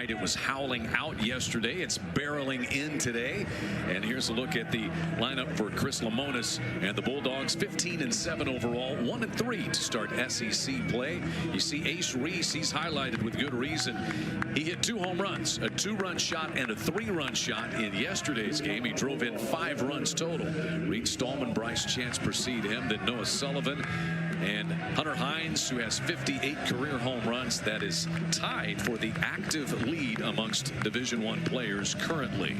tonight. It was howling out yesterday. It's barreling in today. And here's a look at the lineup for Chris Lemonis and the Bulldogs. 15-7 overall, 1-3 to start SEC play. You see Ace Reese, he's highlighted with good reason. He hit 2 home runs, a 2-run shot and a 3-run shot in yesterday's game. He drove in 5 runs total. Reed Stallman, Bryce Chance precede him, then Noah Sullivan and Hunter Hines, who has 58 career home runs. That is tied for the active lead amongst Division I players currently.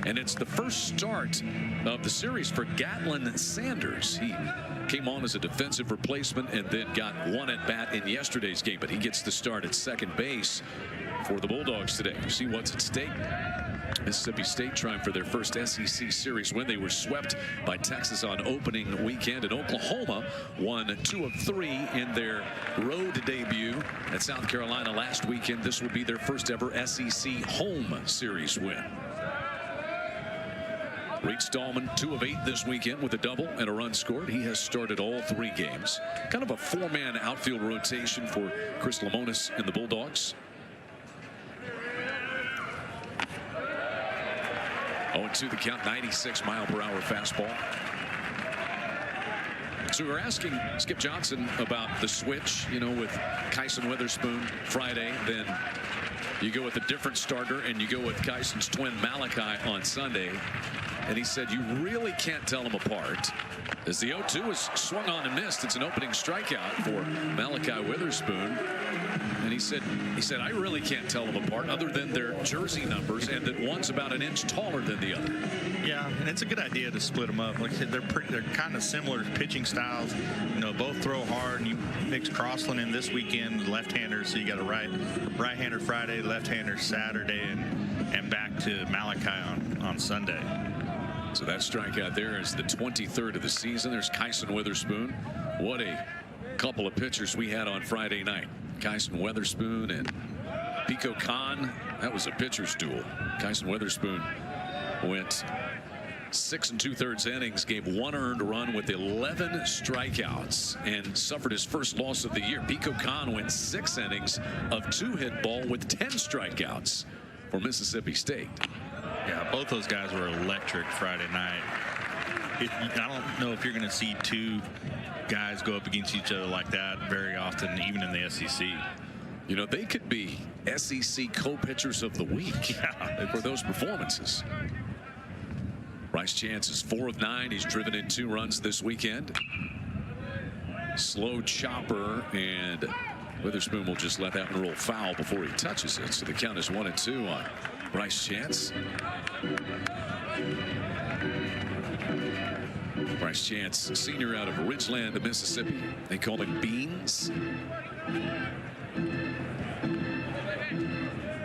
And it's the first start of the series for Gatlin Sanders. He came on as a defensive replacement and then got 1 at bat in yesterday's game, but he gets the start at second base for the Bulldogs today. You see what's at stake. Mississippi State trying for their first SEC series win. They were swept by Texas on opening weekend, and Oklahoma won 2 of 3 in their road debut at South Carolina last weekend. This will be their first ever SEC home series win. Reed Stallman, 2 of 8 this weekend with a double and a run scored. He has started all 3 games. Kind of a 4-man outfield rotation for Chris Lemonis and the Bulldogs. 0-2 the count, 96-mile-per-hour fastball. So we were asking Skip Johnson about the switch, you know, with Kyson Witherspoon Friday. Then you go with a different starter and you go with Kyson's twin Malachi on Sunday. And he said you really can't tell them apart. As the 0-2 was swung on and missed, it's an opening strikeout for Malachi Witherspoon. And he said I really can't tell them apart other than their jersey numbers, and that one's about an inch taller than the other. Yeah, and it's a good idea to split them up. Like I said, they're kind of similar pitching styles. You know, both throw hard. And you mix Crossland in this weekend, left-hander, so you got a right-hander Friday, left-hander Saturday, and back to Malachi on Sunday. So that strikeout there is the 23rd of the season. There's Kyson Witherspoon. What a couple of pitchers we had on Friday night. Kyson Witherspoon and Pico Khan. That was a pitcher's duel. Kyson Witherspoon went 6 2/3 innings, gave 1 earned run with 11 strikeouts, and suffered his first loss of the year. Pico Khan went 6 innings of 2-hit ball with 10 strikeouts for Mississippi State. Yeah, both those guys were electric Friday night. I don't know if you're going to see 2 guys go up against each other like that very often, even in the SEC. You know, they could be SEC co-pitchers of the week for those performances. Bryce Chance is 4 of 9. He's driven in 2 runs this weekend. Slow chopper, and Witherspoon will just let that one roll foul before he touches it. So the count is 1-2 on Bryce Chance. Bryce Chance, senior out of Ridgeland, Mississippi. They call him Beans.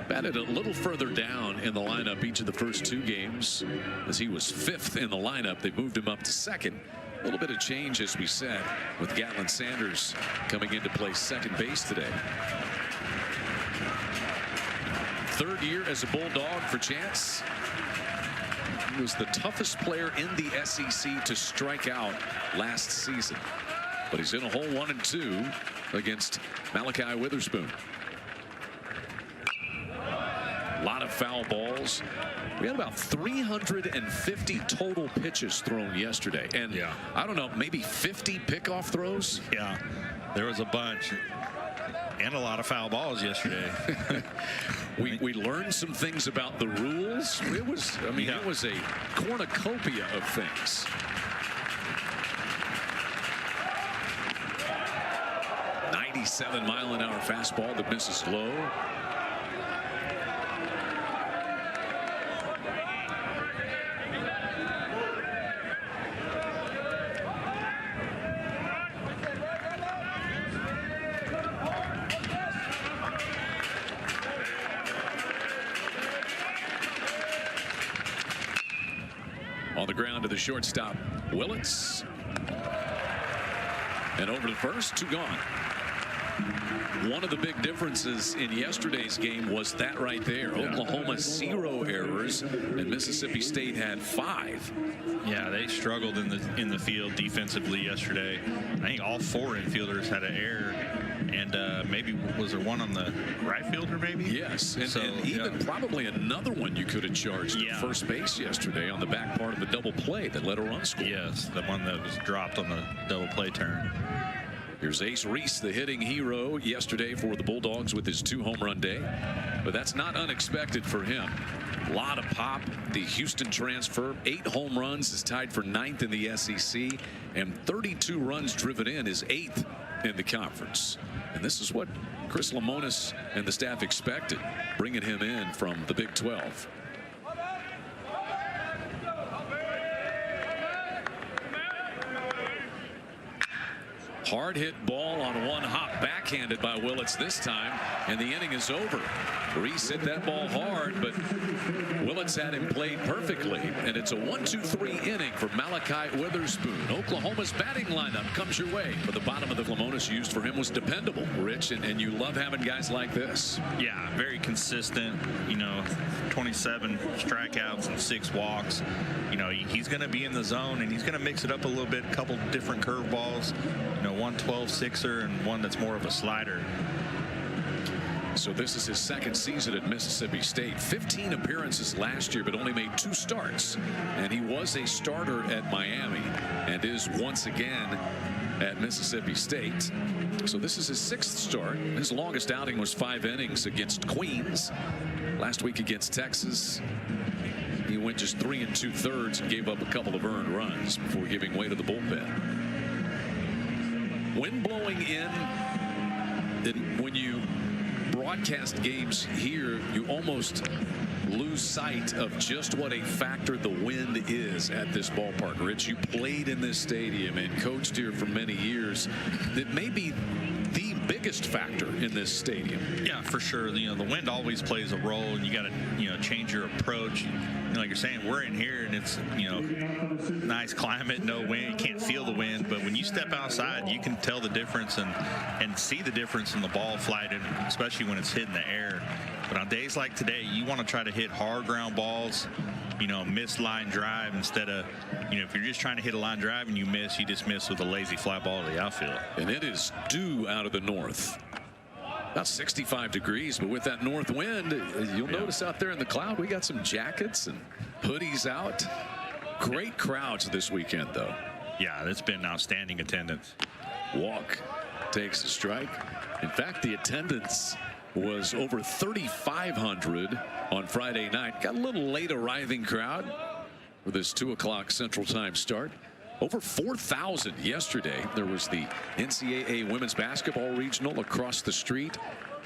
Batted a little further down in the lineup each of the first 2 games, as he was 5th in the lineup. They moved him up to 2nd. A little bit of change, as we said, with Gatlin Sanders coming into play second base today. 3rd year as a Bulldog for Chance. He was the toughest player in the SEC to strike out last season. But he's in a hole 1-2 against Malachi Witherspoon. A lot of foul balls. We had about 350 total pitches thrown yesterday. And yeah, I don't know, maybe 50 pickoff throws? Yeah, there was a bunch. And a lot of foul balls yesterday. we learned some things about the rules. It was, I mean, it was a cornucopia of things. .97-mile-an-hour fastball that misses low. On the ground to the shortstop, Willits. And over to first, 2 gone. One of the big differences in yesterday's game was that right there. Yeah. Oklahoma 0 errors, and Mississippi State had 5. Yeah, they struggled in the field defensively yesterday. I think all 4 infielders had an error. and maybe was there one on the right fielder maybe? Yes, and, So, and even probably another one you could have charged at first base yesterday on the back part of the double play that led a run score. Yes, the one that was dropped on the double play turn. Here's Ace Reese, the hitting hero yesterday for the Bulldogs with his 2-home run day. But that's not unexpected for him. A lot of pop. The Houston transfer, 8 home runs, is tied for 9th in the SEC. And 32 runs driven in is 8th in the conference. And this is what Chris Lemonis and the staff expected, bringing him in from the Big 12. Hard hit ball on one hop, backhanded by Willits this time, and the inning is over. Reese hit that ball hard, but Willits had him played perfectly, and it's a 1-2-3 inning for Malachi Witherspoon. Oklahoma's batting lineup comes your way, but the bottom of the Lemonis used for him was dependable, Rich, and you love having guys like this. Yeah, very consistent. 27 strikeouts and 6 walks. He's going to be in the zone, and he's going to mix it up a little bit. A couple different curveballs. One 12-6er and one that's more of a slider. So this is his second season at Mississippi State. 15 appearances last year, but only made 2 starts. And he was a starter at Miami and is once again at Mississippi State. So this is his 6th start. His longest outing was 5 innings against Queens. Last week against Texas, he went just 3 2/3 and gave up a couple of earned runs before giving way to the bullpen. Wind blowing in, and when you broadcast games here, you almost lose sight of just what a factor the wind is at this ballpark. Rich, you played in this stadium and coached here for many years. It may be the biggest factor in this stadium. Yeah, for sure. The wind always plays a role, and you got to change your approach. Like you're saying, we're in here and it's nice climate, no wind, you can't feel the wind, but when you step outside you can tell the difference and see the difference in the ball flighting, especially when it's hitting the air. But on days like today, you want to try to hit hard ground balls, miss line drive instead of, if you're just trying to hit a line drive and you just miss with a lazy fly ball to the outfield. And it is due out of the north. About 65 degrees, but with that north wind, you'll notice out there in the cloud, we got some jackets and hoodies out. Great crowds this weekend, though. Yeah, it's been outstanding attendance. Walk takes a strike. In fact, the attendance was over 3,500 on Friday night. Got a little late arriving crowd for this 2 o'clock Central Time start. Over 4,000 yesterday. There was the NCAA Women's Basketball Regional across the street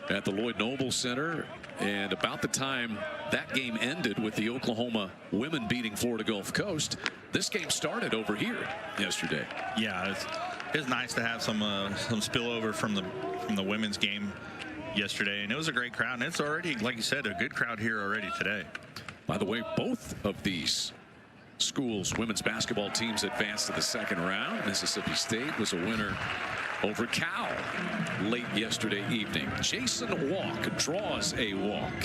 at the Lloyd Noble Center. And about the time that game ended with the Oklahoma women beating Florida Gulf Coast, this game started over here yesterday. Yeah, it's nice to have some spillover from the women's game yesterday. And it was a great crowd. And it's already, like you said, a good crowd here already today. By the way, both of these schools' women's basketball teams advanced to the 2nd round. Mississippi State was a winner over Cal late yesterday evening. Jason Walk draws a walk.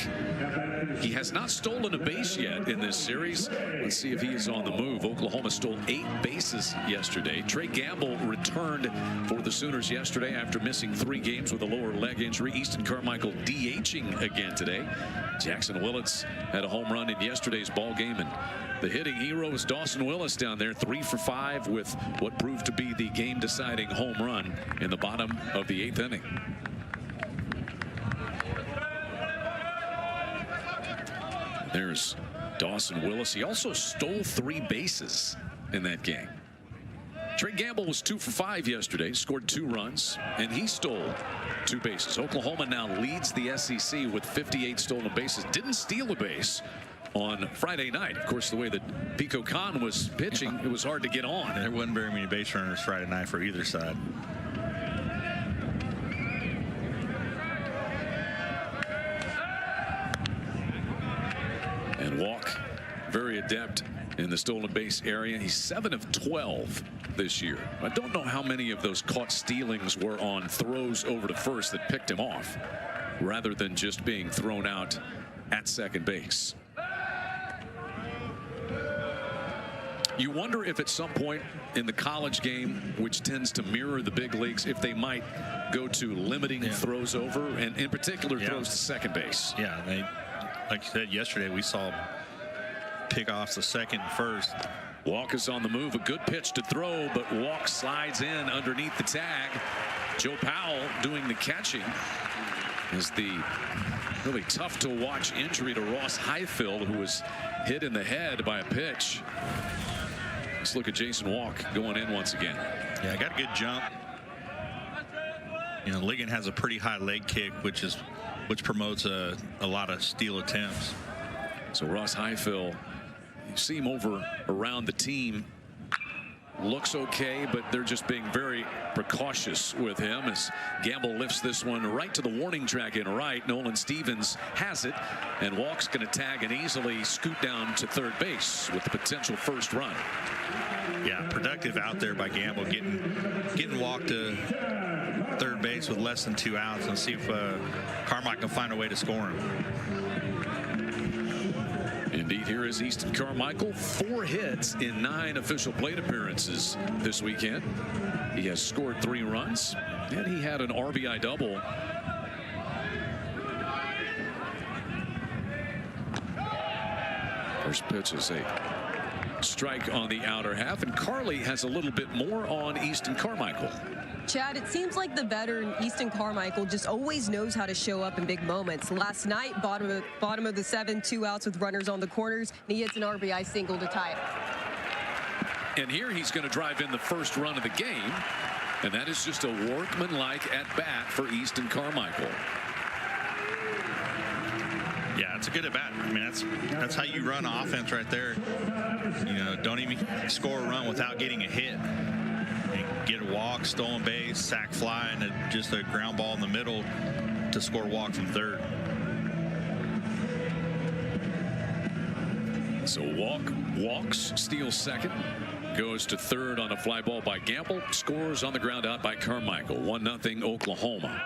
He has not stolen a base yet in this series. Let's see if he is on the move. Oklahoma stole 8 bases yesterday. Trey Gamble returned for the Sooners yesterday after missing 3 games with a lower leg injury. Easton Carmichael DHing again today. Jackson Willits had a home run in yesterday's ball game, and the hitting hero is Dawson Willis down there, 3 for 5 with what proved to be the game-deciding home run in the bottom of the 8th inning. There's Dawson Willis. He also stole 3 bases in that game. Trey Gamble was 2 for 5 yesterday, scored 2 runs, and he stole 2 bases. Oklahoma now leads the SEC with 58 stolen bases. Didn't steal a base on Friday night. Of course, the way that Pico Khan was pitching, it was hard to get on. There wasn't very many base runners Friday night for either side. And Walk, very adept in the stolen base area. He's 7 of 12 this year. I don't know how many of those caught stealings were on throws over to first that picked him off, rather than just being thrown out at second base. You wonder if at some point in the college game, which tends to mirror the big leagues, if they might go to limiting throws over, and in particular throws to second base. Yeah, like you said yesterday, we saw pickoffs to second and first. Walk is on the move. A good pitch to throw, but Walk slides in underneath the tag. Joe Powell doing the catching. Is the really tough to watch injury to Ross Highfield, who was hit in the head by a pitch. Let's look at Jason Walk going in once again. Yeah, got a good jump. You know, Ligon has a pretty high leg kick, which promotes a lot of steal attempts. So Ross Highfield, you see him over around the team. Looks okay, but they're just being very precautious with him as Gamble lifts this one right to the warning track in right. Nolan Stevens has it, and Walk's going to tag and easily scoot down to third base with the potential first run. Yeah, productive out there by Gamble, getting Walk to third base with less than 2 outs, and see if Carmichael can find a way to score him. Indeed, here is Easton Carmichael. 4 hits in 9 official plate appearances this weekend. He has scored 3 runs, and he had an RBI double. First pitch is a strike on the outer half, and Carly has a little bit more on Easton Carmichael. Chad, it seems like the veteran Easton Carmichael just always knows how to show up in big moments. Last night, bottom of the 7th, 2 outs with runners on the corners, and he hits an RBI single to tie it. And here he's going to drive in the first run of the game, and that is just a workmanlike at bat for Easton Carmichael. Yeah, it's a good at bat. I mean, that's how you run offense right there. You know, don't even score a run without getting a hit. Get a walk, stolen base, sac fly, and just a ground ball in the middle to score walk from third. So walks, steals second, goes to third on a fly ball by Gamble, scores on the ground out by Carmichael. 1-0 Oklahoma.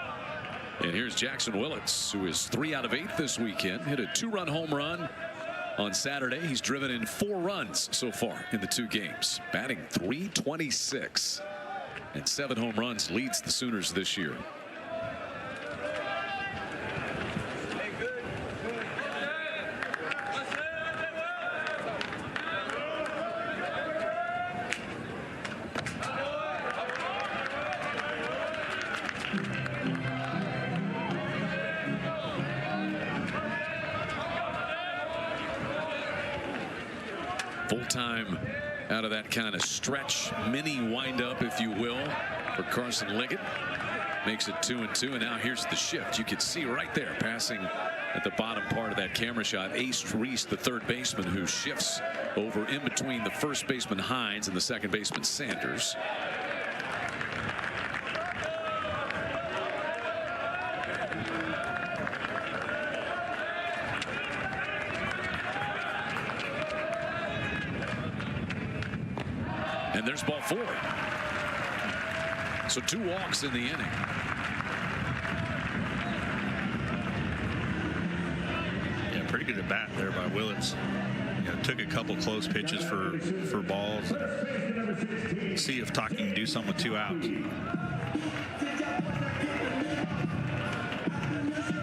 And here's Jackson Willits, who is 3 out of 8 this weekend. Hit a 2-run home run on Saturday. He's driven in 4 runs so far in the 2 games, batting .326. And 7 home runs, leads the Sooners this year. Full-time out of that kind of stretch mini windup, if you will, for Carson Liggett. Makes it 2-2, and now here's the shift. You can see right there, passing at the bottom part of that camera shot, Ace Reese, the third baseman, who shifts over in between the first baseman Hines and the second baseman Sanders. And there's ball 4. So 2 walks in the inning. Yeah, pretty good at bat there by Willits. You know, took a couple close pitches for balls. See if Taki can do something with 2 outs.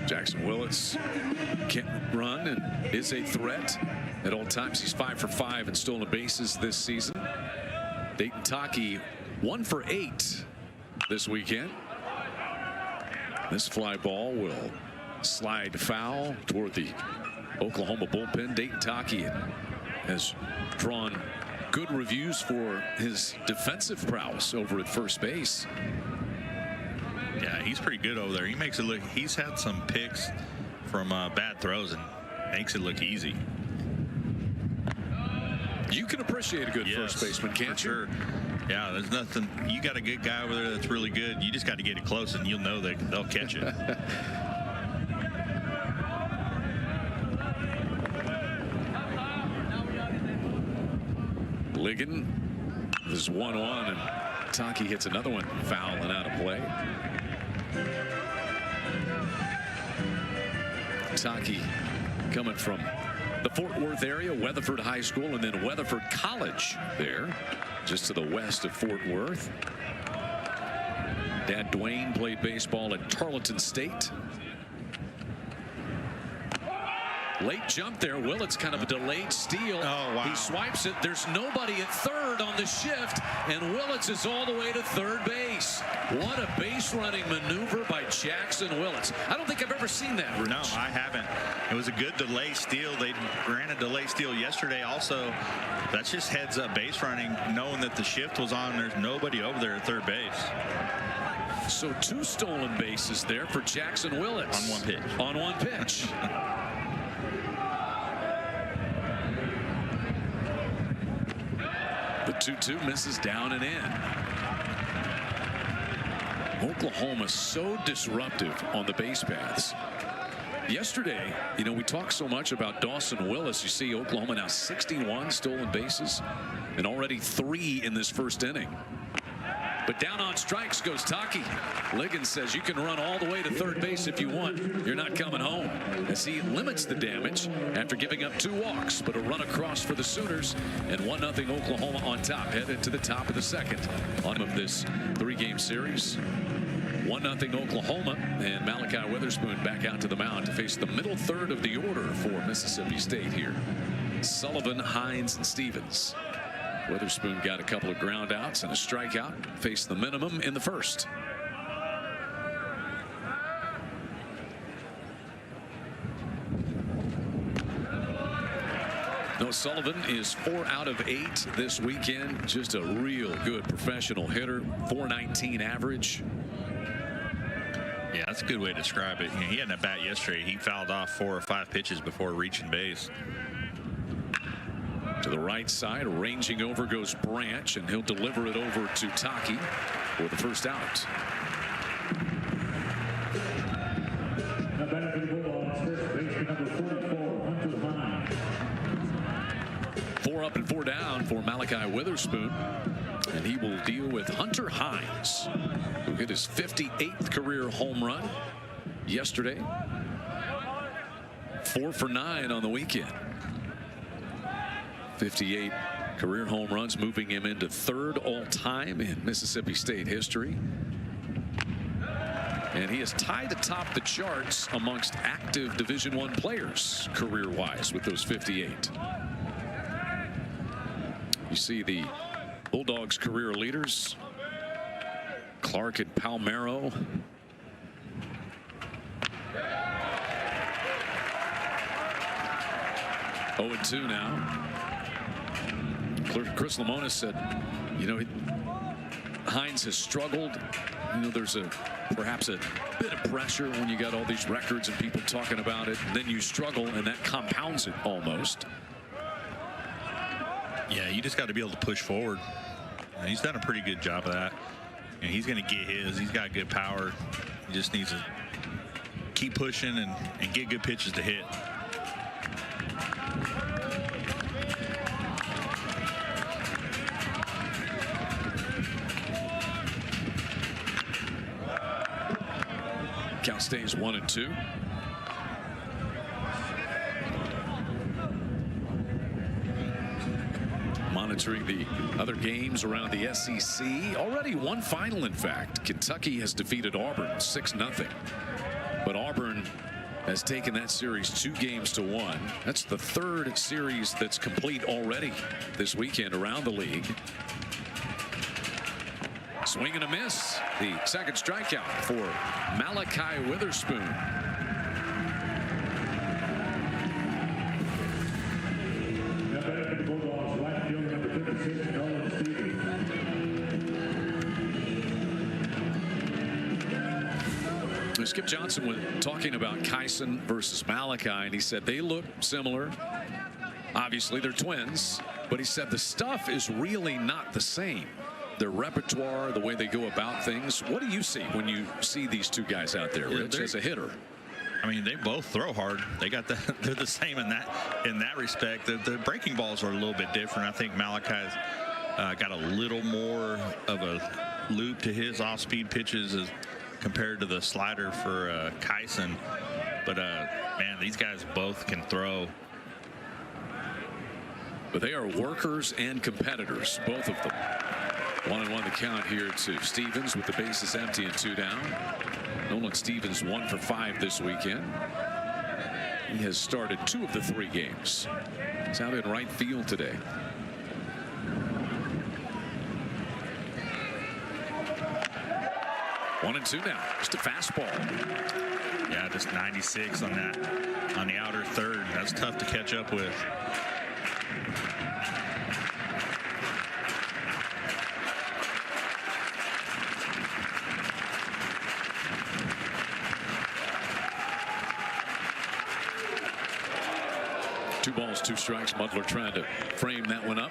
Jackson Willits can't run and is a threat at all times. He's 5 for 5 in stolen bases this season. Dayton Taki 1 for 8 this weekend. This fly ball will slide foul toward the Oklahoma bullpen. Dayton Taki has drawn good reviews for his defensive prowess over at first base. Yeah, he's pretty good over there. He makes it look. He's had some picks from bad throws and makes it look easy. You can appreciate a good first baseman, can't you? Sure. Yeah, there's nothing. You got a good guy over there that's really good. You just got to get it close, and you'll know they'll catch it. Ligon is 1-1, and Taki hits another one foul and out of play. Taki coming from the Fort Worth area, Weatherford High School, and then Weatherford College there, just to the west of Fort Worth. Dad Dwayne played baseball at Tarleton State. Late jump there. Willits kind of a delayed steal. Oh, wow. He swipes it. There's nobody at third on the shift, and Willits is all the way to third base. What a base running maneuver by Jackson Willits. I don't think I've ever seen that, Rich. No, I haven't. It was a good delay steal. They ran a delay steal yesterday also. That's just heads up base running, knowing that the shift was on. There's nobody over there at third base. So 2 stolen bases there for Jackson Willits. On 1 pitch. On 1 pitch. The 2-2 misses down and in. Oklahoma so disruptive on the base paths. Yesterday, you know, we talked so much about Dawson Willis. You see Oklahoma now 61 stolen bases and already 3 in this first inning. But down on strikes goes Taki. Liggins says you can run all the way to third base if you want. You're not coming home. As he limits the damage after giving up 2 walks, but a run across for the Sooners, and 1-0 Oklahoma on top, headed to the top of the second on of this 3-game series. 1-0 Oklahoma, and Malachi Witherspoon back out to the mound to face the middle third of the order for Mississippi State here. Sullivan, Hines, and Stevens. Witherspoon got a couple of ground outs and a strikeout, faced the minimum in the first. No, Sullivan is 4 out of 8 this weekend. Just a real good professional hitter. .419 average. Yeah, that's a good way to describe it. He had a bat yesterday. He fouled off 4 or 5 pitches before reaching base. To the right side, ranging over goes Branch, and he'll deliver it over to Taki for the first out. Now back to the Bulldogs, first baseman number 44, Hunter Hines. 4 up and 4 down for Malachi Witherspoon, and he will deal with Hunter Hines, who hit his 58th career home run yesterday. 4 for 9 on the weekend. 58 career home runs, moving him into 3rd all-time in Mississippi State history. And he is tied atop the charts amongst active Division I players career-wise with those 58. You see the Bulldogs career leaders, Clark and Palmero. Oh, 2 now. Chris Lemonis said, you know, Hines has struggled. You know, there's perhaps a bit of pressure when you got all these records and people talking about it. Then you struggle, and that compounds it almost. Yeah, you just got to be able to push forward. And he's done a pretty good job of that. And he's going to get his. He's got good power. He just needs to keep pushing and get good pitches to hit. Count stays 1-2. Monitoring the other games around the SEC. Already one final, in fact. Kentucky has defeated Auburn 6-0. But Auburn has taken that series 2-1. That's the 3rd series that's complete already this weekend around the league. Swing and a miss. The 2nd strikeout for Malachi Witherspoon. Now back to the Bulldogs, right fielder number 56, Nolan Stevens. Skip Johnson was talking about Kyson versus Malachi, and he said they look similar. Obviously, they're twins, but he said the stuff is really not the same. Their repertoire, the way they go about things. What do you see when you see these 2 guys out there, Rich, as a hitter? I mean, they both throw hard. They're the same in that respect. The breaking balls are a little bit different. I think Malachi's got a little more of a loop to his off-speed pitches as compared to the slider for Kyson. But man, these guys both can throw. But they are workers and competitors, both of them. 1-1 the count here to Stevens with the bases empty and 2 down. Nolan Stevens 1 for 5 this weekend. He has started 2 of the 3 games. He's out in right field today. One and 2 now. Just a fastball. Yeah, just 96 on that, on the outer third. That's tough to catch up with. Two balls, 2 strikes. Mudler trying to frame that one up.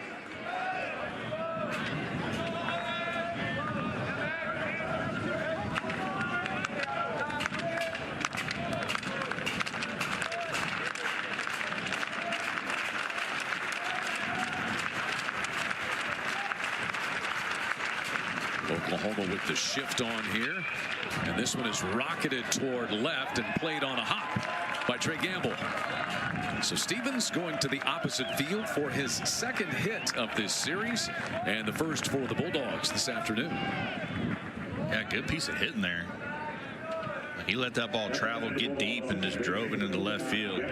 Oklahoma with the shift on here, and this one is rocketed toward left and played on a hop by Trey Gamble. So Stevens going to the opposite field for his 2nd hit of this series and the first for the Bulldogs this afternoon. Yeah, good piece of hitting there. He let that ball travel, get deep, and just drove it into left field.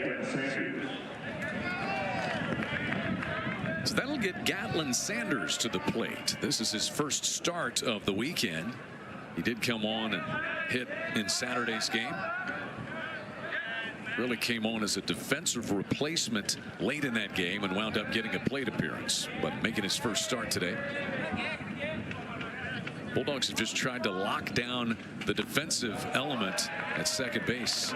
So that'll get Gatlin Sanders to the plate. This is his first start of the weekend. He did come on and hit in Saturday's game. Really came on as a defensive replacement late in that game and wound up getting a plate appearance, but making his first start today. Bulldogs have just tried to lock down the defensive element at second base.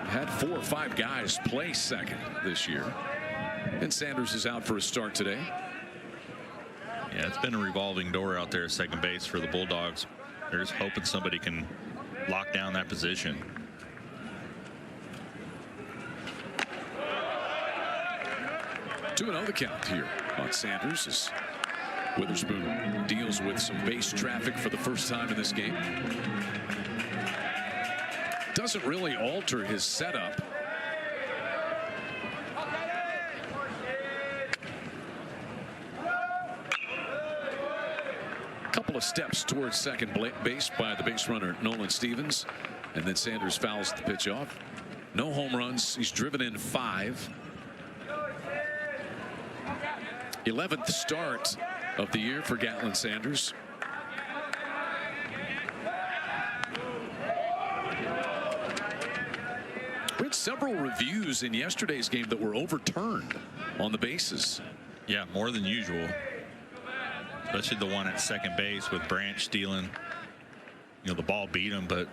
Had 4 or 5 guys play second this year. And Sanders is out for a start today. Yeah, it's been a revolving door out there at second base for the Bulldogs. They're just hoping somebody can lock down that position. Two and 0 the count here on Sanders as Witherspoon deals with some base traffic for the first time in this game. Doesn't really alter his setup. Couple of steps towards second base by the base runner Nolan Stevens, and then Sanders fouls the pitch off. No home runs. He's driven in 5. 11th start of the year for Gatlin Sanders. We had several reviews in yesterday's game that were overturned on the bases. Yeah, more than usual. Especially the one at second base with Branch stealing. You know, the ball beat him, but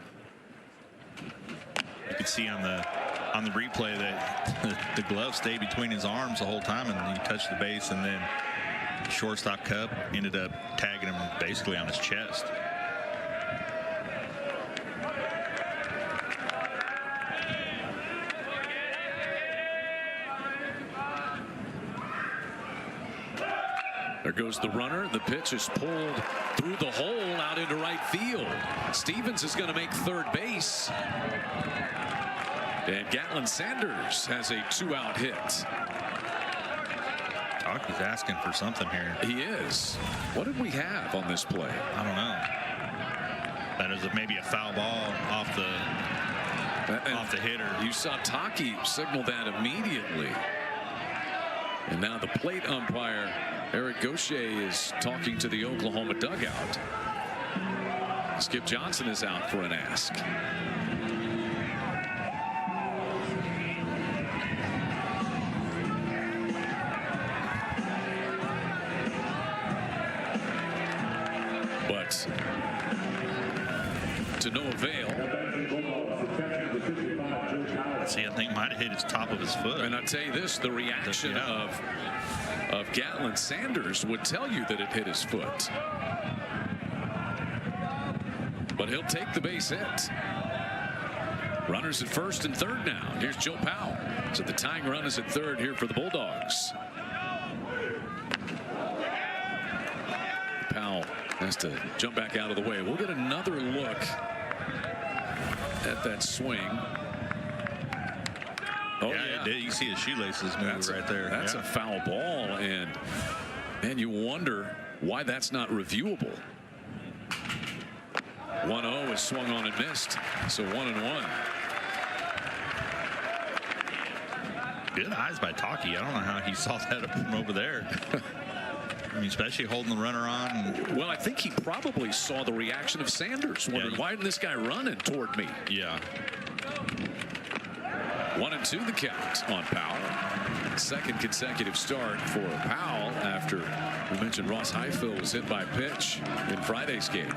you could see on the replay that the glove stayed between his arms the whole time, and he touched the base, and then shortstop Cup ended up tagging him basically on his chest. There goes the runner. The pitch is pulled through the hole out into right field. Stevens is going to make third base. And Gatlin Sanders has a 2-out hit. He's asking for something here. He is. What did we have on this play? I don't know. That is maybe a foul ball off the hitter. You saw Taki signal that immediately. And now the plate umpire, Eric Gaucher, is talking to the Oklahoma dugout. Skip Johnson is out for an ask. But to no avail. See, I think might have hit his top of his foot. And I'll tell you this, the reaction of Gatlin Sanders would tell you that it hit his foot. But he'll take the base hit. Runners at first and third now. Here's Joe Powell. So the tying run is at third here for the Bulldogs. Powell has to jump back out of the way. We'll get another look at that swing Oh, yeah. It did. You see his shoelaces move right there. That's a foul ball, and man, you wonder why that's not reviewable. 1-0 is swung on and missed, so 1-1. Good eyes by Taki. I don't know how he saw that from over there. I mean, especially holding the runner on. Well, I think he probably saw the reaction of Sanders, wondering, why isn't this guy running toward me? Yeah. 1-2 the count on Powell. Second consecutive start for Powell after we mentioned Ross Highfield was hit by a pitch in Friday's game.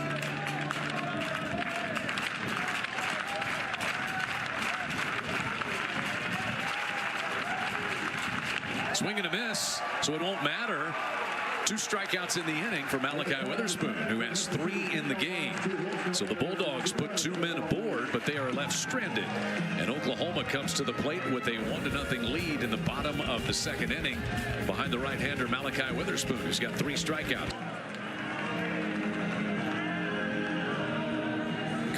Swing and a miss, so it won't matter. 2 strikeouts in the inning for Malachi Witherspoon, who has 3 in the game. So the Bulldogs put 2 men aboard, but they are left stranded. And Oklahoma comes to the plate with a 1-0 lead in the bottom of the second inning behind the right-hander Malachi Witherspoon, who's got 3 strikeouts.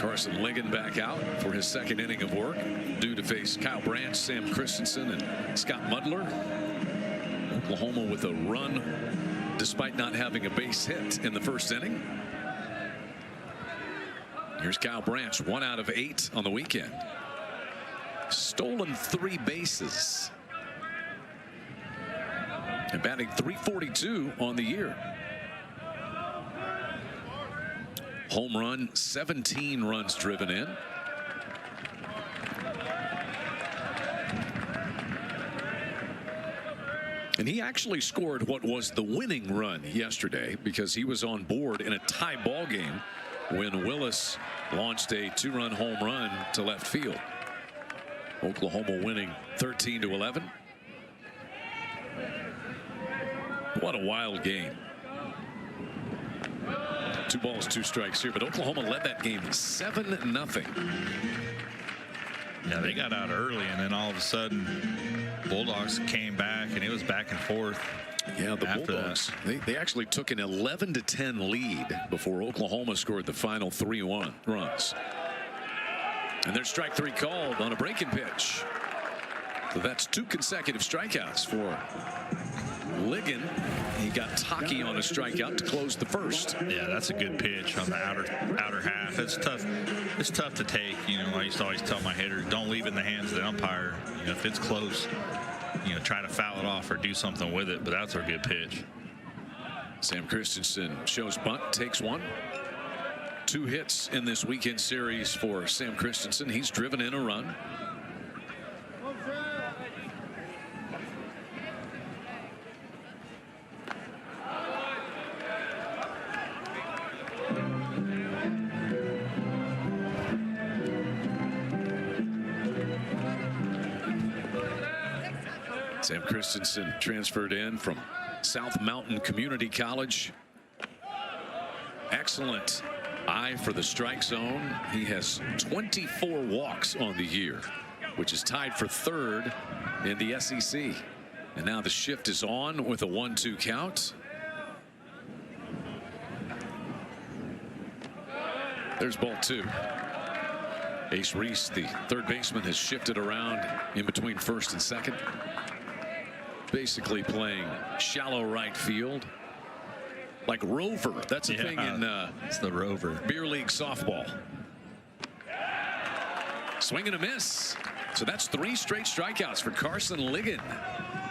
Carson Ligon back out for his second inning of work, due to face Kyle Branch, Sam Christensen, and Scott Mudler. Oklahoma with a run despite not having a base hit in the first inning. Here's Kyle Branch, 1 out of 8 on the weekend. Stolen 3 bases. And batting .342 on the year. Home run, 17 runs driven in. And he actually scored what was the winning run yesterday, because he was on board in a tie ball game when Willis launched a 2-run home run to left field. Oklahoma winning 13-11. What a wild game. 2 balls, 2 strikes here, but Oklahoma led that game 7-0. Yeah, they got out early, and then all of a sudden Bulldogs came back, and it was back and forth. Yeah, the Bulldogs, they actually took an 11-10 lead before Oklahoma scored the final 3 runs. And there's strike 3 called on a breaking pitch. So that's 2 consecutive strikeouts for Ligon. He got Taki on a strikeout to close the first. Yeah, that's a good pitch on the outer half. It's tough. It's tough to take. You know, I used to always tell my hitters, don't leave it in the hands of the umpire. You know, if it's close, you know, try to foul it off or do something with it. But that's a good pitch. Sam Christensen shows bunt, takes 1. 2 hits in this weekend series for Sam Christensen. He's driven in a run. Sam Christensen transferred in from South Mountain Community College. Excellent eye for the strike zone. He has 24 walks on the year, which is tied for 3rd in the SEC. And now the shift is on with a 1-2 count. There's ball 2. Ace Reese, the 3rd baseman, has shifted around in between 1st and 2nd. Basically playing shallow right field, like rover. That's a thing in it's the rover beer league softball. Swing and a miss. So that's 3 straight strikeouts for Carson Ligon.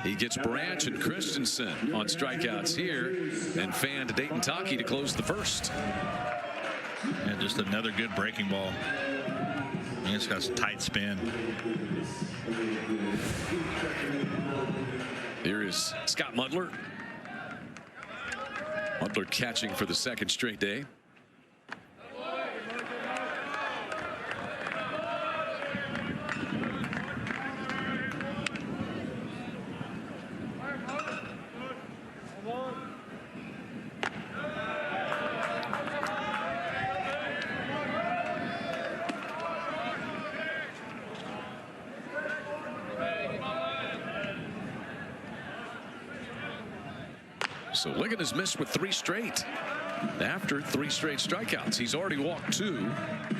He gets Branch and Christensen on strikeouts here, and fanned Dayton Taki to close the first. And just another good breaking ball. And it's got a tight spin. Here is Scott Mudler. Mudler catching for the 2nd straight day. So Ligon has missed with 3 straight. After 3 straight strikeouts, he's already walked 2.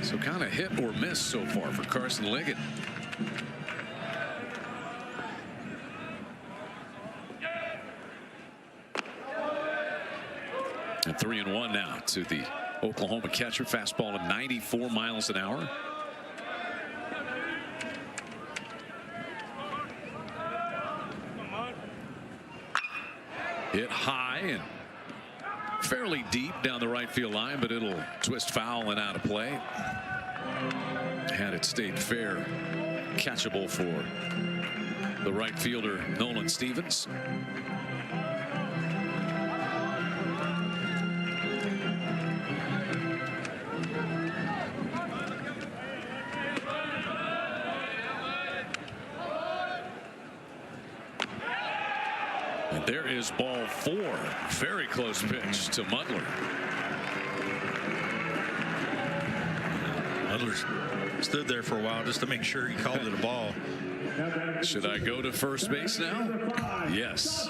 So kind of hit or miss so far for Carson Ligon. And 3-1 now to the Oklahoma catcher. Fastball at 94 miles an hour. Hit high and fairly deep down the right field line, but it'll twist foul and out of play. Had it stayed fair, catchable for the right fielder Nolan Stevens. And there is ball 4. Very close pitch to Mudler. Mudler stood there for a while just to make sure he called it a ball. Should I go to first base now? Yes.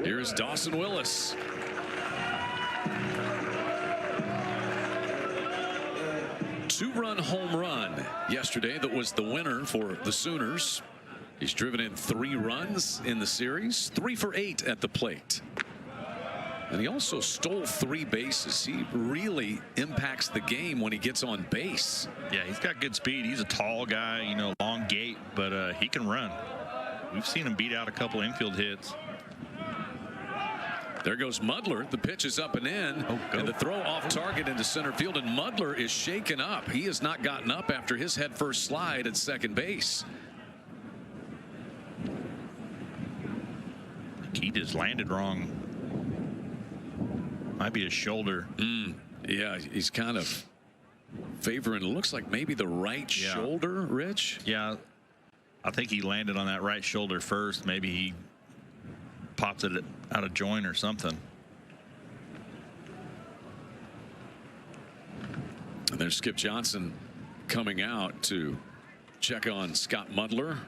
Here's Dawson Willis. Two-run home run yesterday that was the winner for the Sooners. He's driven in 3 runs in the series, 3 for 8 at the plate. And he also stole 3 bases. He really impacts the game when he gets on base. Yeah, he's got good speed. He's a tall guy, you know, long gait, but he can run. We've seen him beat out a couple infield hits. There goes Mudler. The pitch is up and in, and the throw off target into center field, and Mudler is shaken up. He has not gotten up after his headfirst slide at second base. He just landed wrong. Might be his shoulder. Yeah, he's kind of favoring, it looks like maybe the right shoulder, Rich. Yeah, I think he landed on that right shoulder first. Maybe he popped it out of joint or something. And there's Skip Johnson coming out to check on Scott Mudler.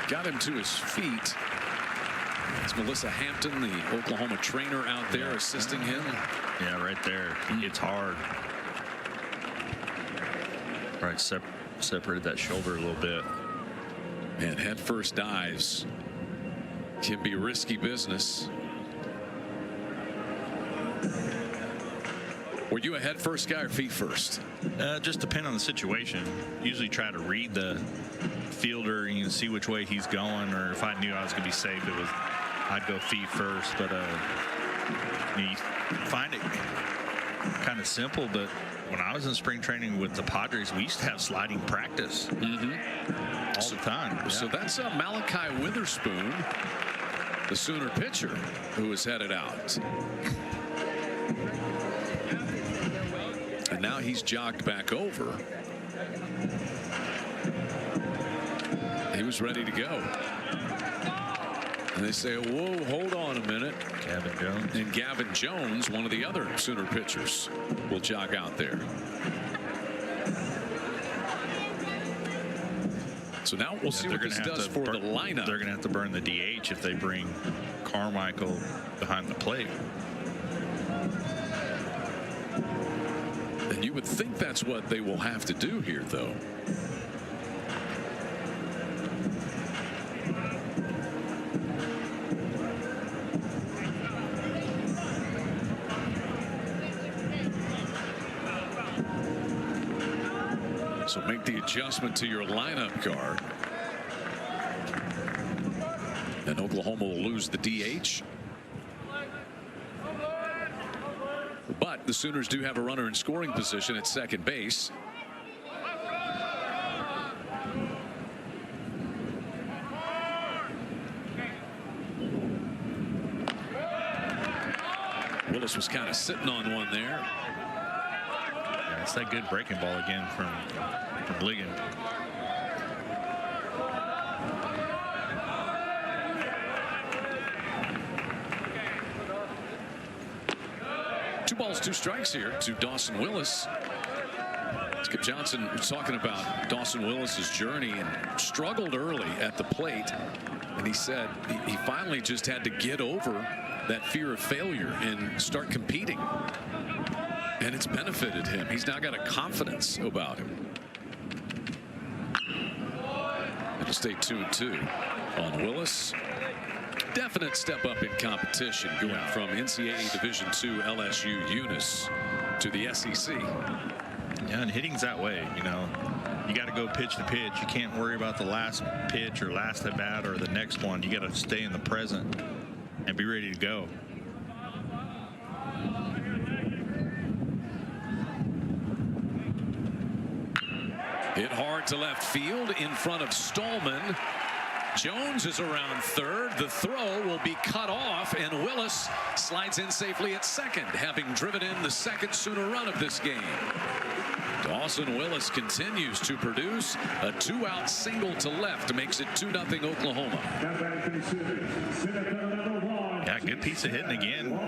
Got him to his feet. It's Melissa Hampton, the Oklahoma trainer, out there assisting him. Yeah, right there. It's hard. Right, separated that shoulder a little bit. And head first dives can be risky business. Were you a head first guy or feet first? Just depend on the situation. Usually try to read the fielder and you see which way he's going, or if I knew I was going to be safe, I'd go feet first. But you find it kind of simple. But when I was in spring training with the Padres, we used to have sliding practice all the time. Yeah. So that's Malachi Witherspoon, the Sooner pitcher, who is headed out. And now he's jogged back over. He was ready to go. And they say, whoa, hold on a minute. Gavin Jones. And Gavin Jones, one of the other Sooner pitchers, will jog out there. So now we'll see what this does for the lineup. They're going to have to burn the DH if they bring Carmichael behind the plate. And you would think that's what they will have to do here, though. So make the adjustment to your lineup card. And Oklahoma will lose the DH. But the Sooners do have a runner in scoring position at second base. Willis was kind of sitting on one there. Yeah, it's that good breaking ball again from Ligon. Two balls, 2 strikes here to Dawson Willis. Skip Johnson was talking about Dawson Willis's journey and struggled early at the plate. And he said he finally just had to get over that fear of failure and start competing. And it's benefited him. He's now got a confidence about him. It'll stay 2-2 on Willis. Definite step up in competition going from NCAA Division II LSU Eunice to the SEC. Yeah, and hitting's that way, you know. You got to go pitch to pitch. You can't worry about the last pitch or last at bat or the next one. You got to stay in the present and be ready to go. Hit hard to left field in front of Stallman. Jones is around third. The throw will be cut off, and Willis slides in safely at second, having driven in the second Sooner run of this game. Dawson Willis continues to produce. A 2-out single to left makes it 2-0 Oklahoma. Yeah, good piece of hitting again.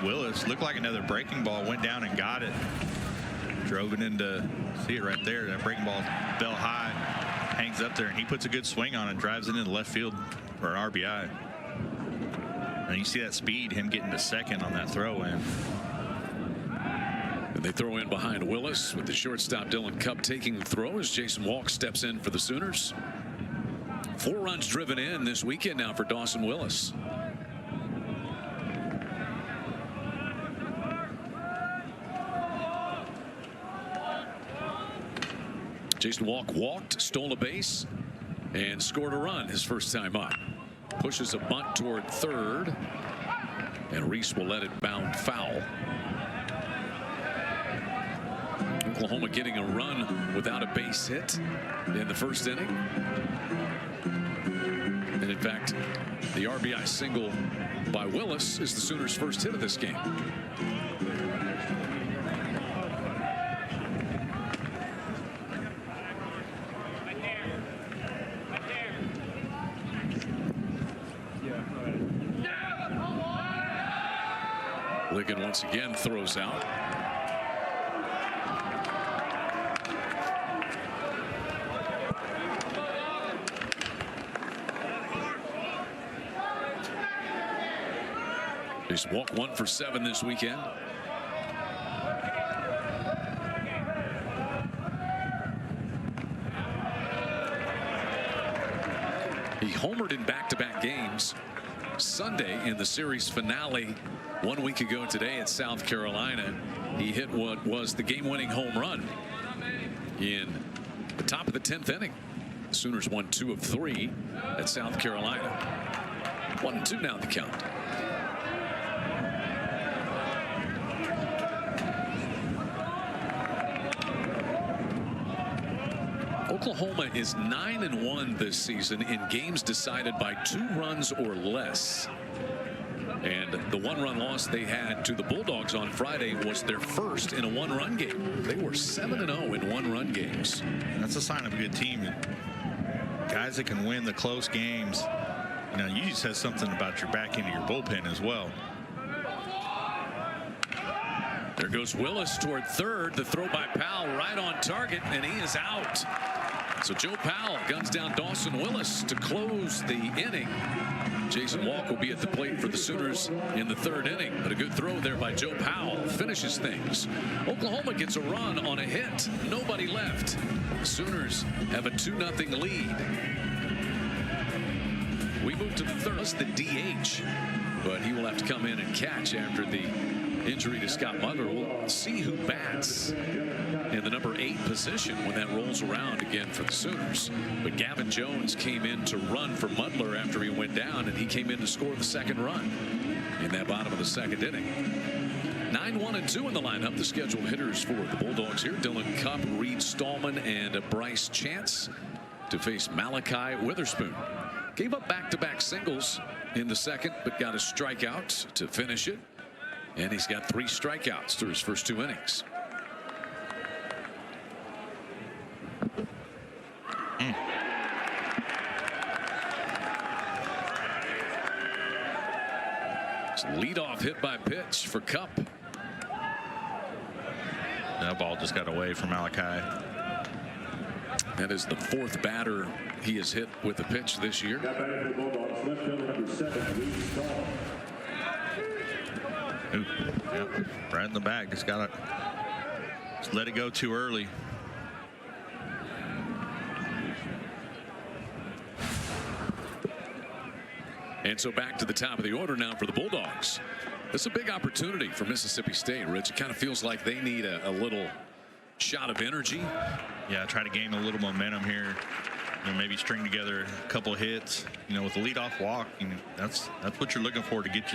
Willis looked like another breaking ball, went down and got it. Drove it into, see it right there, that breaking ball fell high, hangs up there, and he puts a good swing on it, drives it into left field for an RBI. And you see that speed, him getting to second on that throw in. And they throw in behind Willis with the shortstop Dylan Cupp taking the throw as Jason Walk steps in for the Sooners. 4 runs driven in this weekend now for Dawson Willis. Jason Walk walked, stole a base, and scored a run his first time up. Pushes a bunt toward third, and Reese will let it bound foul. Oklahoma getting a run without a base hit in the first inning. And in fact, the RBI single by Willis is the Sooners' first hit of this game. Ligon once again throws out. He's walked 1 for 7 this weekend. He homered in back-to-back games. Sunday in the series finale 1 week ago today at South Carolina, he hit what was the game-winning home run in the top of the 10th inning. The Sooners won 2 of 3 at South Carolina. 1-2 now the count. Oklahoma is 9-1 this season in games decided by 2 runs or less. And the 1-run loss they had to the Bulldogs on Friday was their first in a 1-run game. They were 7-0 in 1-run games. That's a sign of a good team. Guys that can win the close games. You know, you just said something about your back end of your bullpen as well. There goes Willis toward third. The throw by Powell right on target, and he is out. So Joe Powell guns down Dawson Willis to close the inning. Jason Walk will be at the plate for the Sooners in the 3rd inning, but a good throw there by Joe Powell finishes things. Oklahoma gets a run on a hit. Nobody left. The Sooners have a 2-0 lead. We move to the 3rd. It's the DH, but he will have to come in and catch after the injury to Scott Mudler. We'll see who bats in the number 8 position when that rolls around again for the Sooners. But Gavin Jones came in to run for Mudler after he went down, and he came in to score the 2nd run in that bottom of the 2nd inning. 9-1-2 in the lineup. The scheduled hitters for the Bulldogs here: Dylan Cupp, Reed Stallman, and Bryce Chance to face Malachi Witherspoon. Gave up back-to-back singles in the 2nd, but got a strikeout to finish it. And he's got 3 strikeouts through his first 2 innings. Leadoff hit by pitch for Cupp. That ball just got away from Malachi. That is the 4th batter he has hit with a pitch this year. Ooh, yep, right in the back. Just let it go too early. And so back to the top of the order now for the Bulldogs. It's a big opportunity for Mississippi State, Rich. It kind of feels like they need a little shot of energy. Yeah, try to gain a little momentum here. Maybe string together a couple of hits. With the leadoff walk, that's what you're looking for to get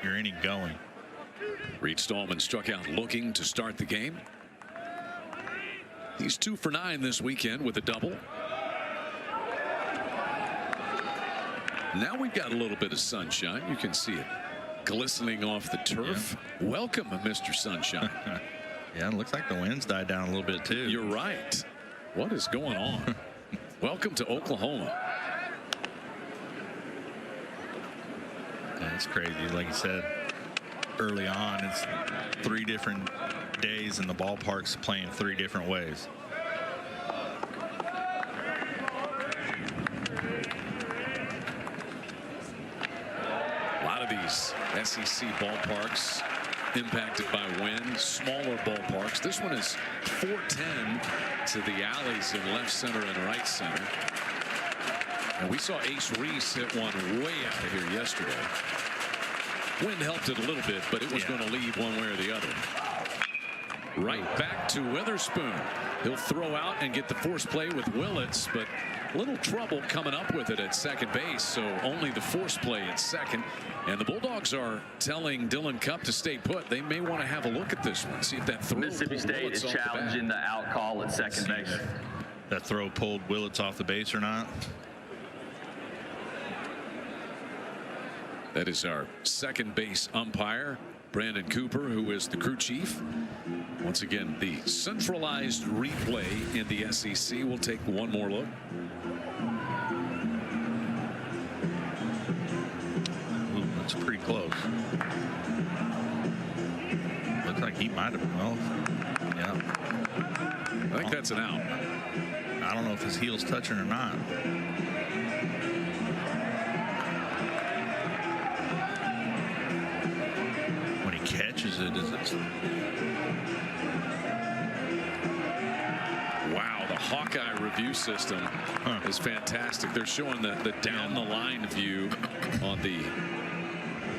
your inning going. Reed Stallman struck out looking to start the game. He's 2 for 9 this weekend with a double. Now we've got a little bit of sunshine. You can see it glistening off the turf. Yeah. Welcome, Mr. Sunshine. Yeah, it looks like the wind's died down a little bit too. You're right. What is going on? Welcome to Oklahoma. Yeah, it's crazy. Like you said early on, it's 3 different days and the ballpark's playing 3 different ways. A lot of these SEC ballparks impacted by wind, smaller ballparks. This one is 410 to the alleys in left center and right center. And we saw Ace Reese hit one way out of here yesterday. Wind helped it a little bit, but it was going to leave one way or the other. Right back to Witherspoon. He'll throw out and get the force play with Willits, but little trouble coming up with it at second base, so only the force play at second. And the Bulldogs are telling Dylan Cupp to stay put. They may want to have a look at this one, see if that throw. Mississippi State is challenging the out call at second base. That throw pulled Willits off the base or not? That is our second base umpire, Brandon Cooper, who is the crew chief. Once again, the centralized replay in the SEC. We'll take one more look. Ooh, that's pretty close. Looks like he might have. Well, yeah. I think that's an out. I don't know if his heel's touching or not. When he catches it, is it? Wow, the Hawkeye review system is fantastic. They're showing the down the line view on the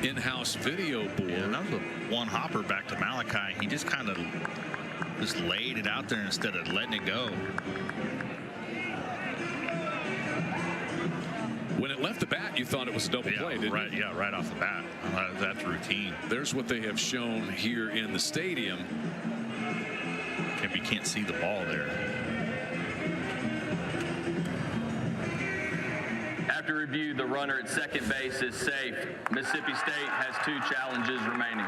in-house video board. Yeah, that was a one hopper back to Malachi. He just kind of just laid it out there instead of letting it go. When it left the bat, you thought it was a double play, didn't right, you? Yeah, right off the bat. That's routine. There's what they have shown here in the stadium. If you can't see the ball there. After review, the runner at second base is safe. Mississippi State has 2 challenges remaining.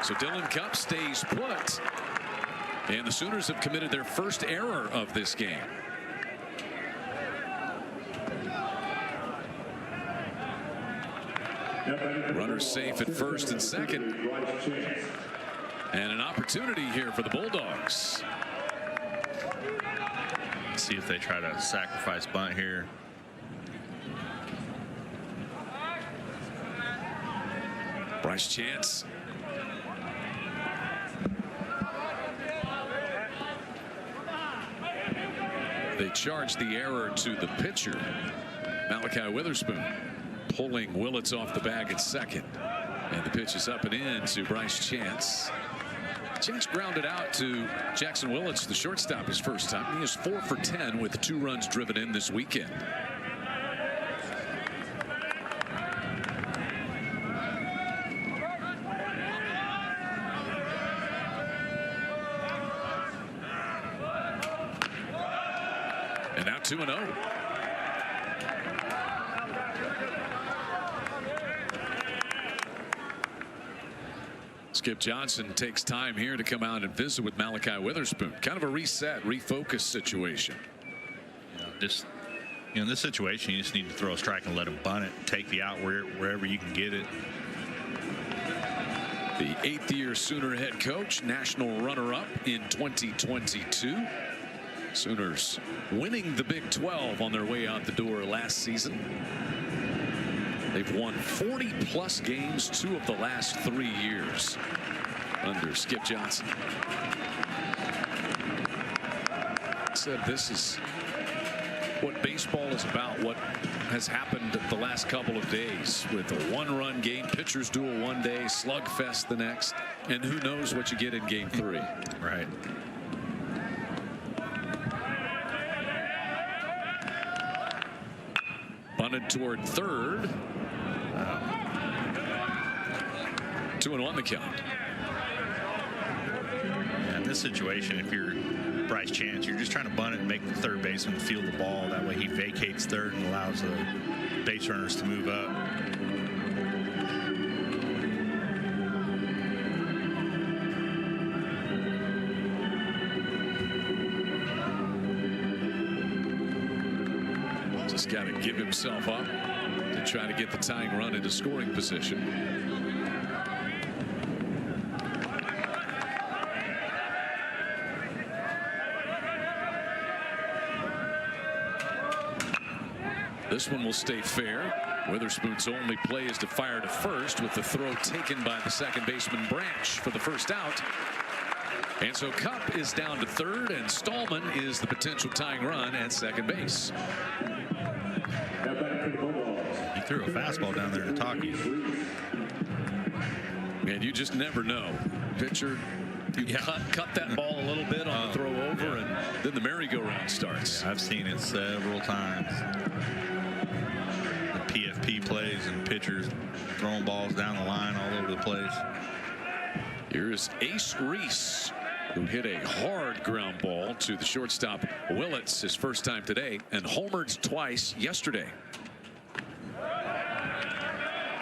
So Dylan Cupp stays put. And the Sooners have committed their first error of this game. Runners safe at first and second. And an opportunity here for the Bulldogs. See if they try to sacrifice bunt here. Bryce Chance. They charge the error to the pitcher, Malachi Witherspoon, pulling Willits off the bag at second. And the pitch is up and in to Bryce Chance. Chance grounded out to Jackson Willits, the shortstop, his first time. He is 4 for 10 with 2 runs driven in this weekend. And now 2-0. Skip Johnson takes time here to come out and visit with Malachi Witherspoon. Kind of a reset, refocus situation. Just, in this situation, you just need to throw a strike and let him bunt it, take the out wherever you can get it. The 8th-year Sooner head coach, national runner-up in 2022. Sooners winning the Big 12 on their way out the door last season. They've won 40-plus games 2 of the last 3 years under Skip Johnson. Said this is what baseball is about, what has happened the last couple of days with a 1-run game, pitchers duel one day, slugfest the next, and who knows what you get in game 3. Right. Bunted toward third. 2-1 the count. Yeah, in this situation, if you're Bryce Chance, you're just trying to bunt it and make the third baseman field the ball. That way he vacates third and allows the base runners to move up. Just got to give himself up to try to get the tying run into scoring position. This one will stay fair. Witherspoon's only play is to fire to first, with the throw taken by the second baseman Branch for the first out. And so Kupp is down to third, and Stallman is the potential tying run at second base. He threw a fastball down there to Taki. And you just never know. Pitcher, you cut that ball a little bit on the throw over, and then the merry-go-round starts. I've seen it several times. PFP plays and pitchers throwing balls down the line all over the place. Here's Ace Reese, who hit a hard ground ball to the shortstop Willits his first time today, and homered twice yesterday.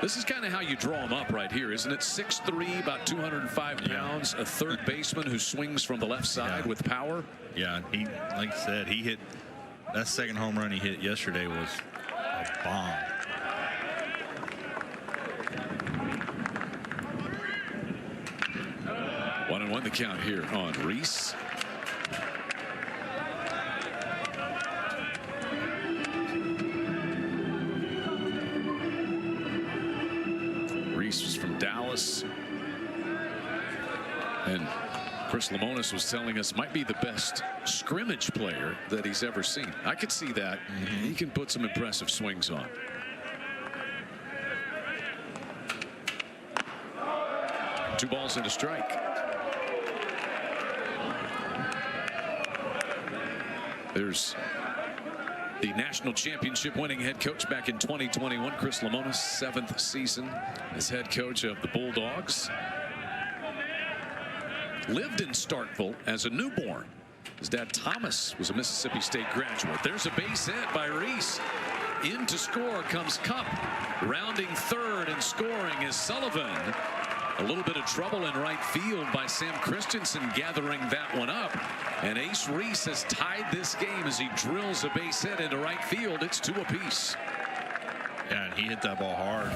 This is kind of how you draw him up right here, isn't it? 6'3", about 205 pounds, a third baseman who swings from the left side with power. Yeah, he, like I said, he hit that second home run he hit yesterday was a bomb. One and one the count here on Reese. Reese was from Dallas, and Chris Lemonis was telling us might be the best scrimmage player that he's ever seen. I could see that. He can put some impressive swings on. Two balls and a strike. There's the national championship winning head coach back in 2021, Chris Lemonis, 7th season as head coach of the Bulldogs. Lived in Starkville as a newborn. His dad Thomas was a Mississippi State graduate. There's a base hit by Reese. In to score comes Kupp. Rounding third and scoring is Sullivan. A little bit of trouble in right field by Sam Christensen gathering that one up. And Ace Reese has tied this game as he drills a base hit into right field. It's 2 apiece. Yeah, and he hit that ball hard.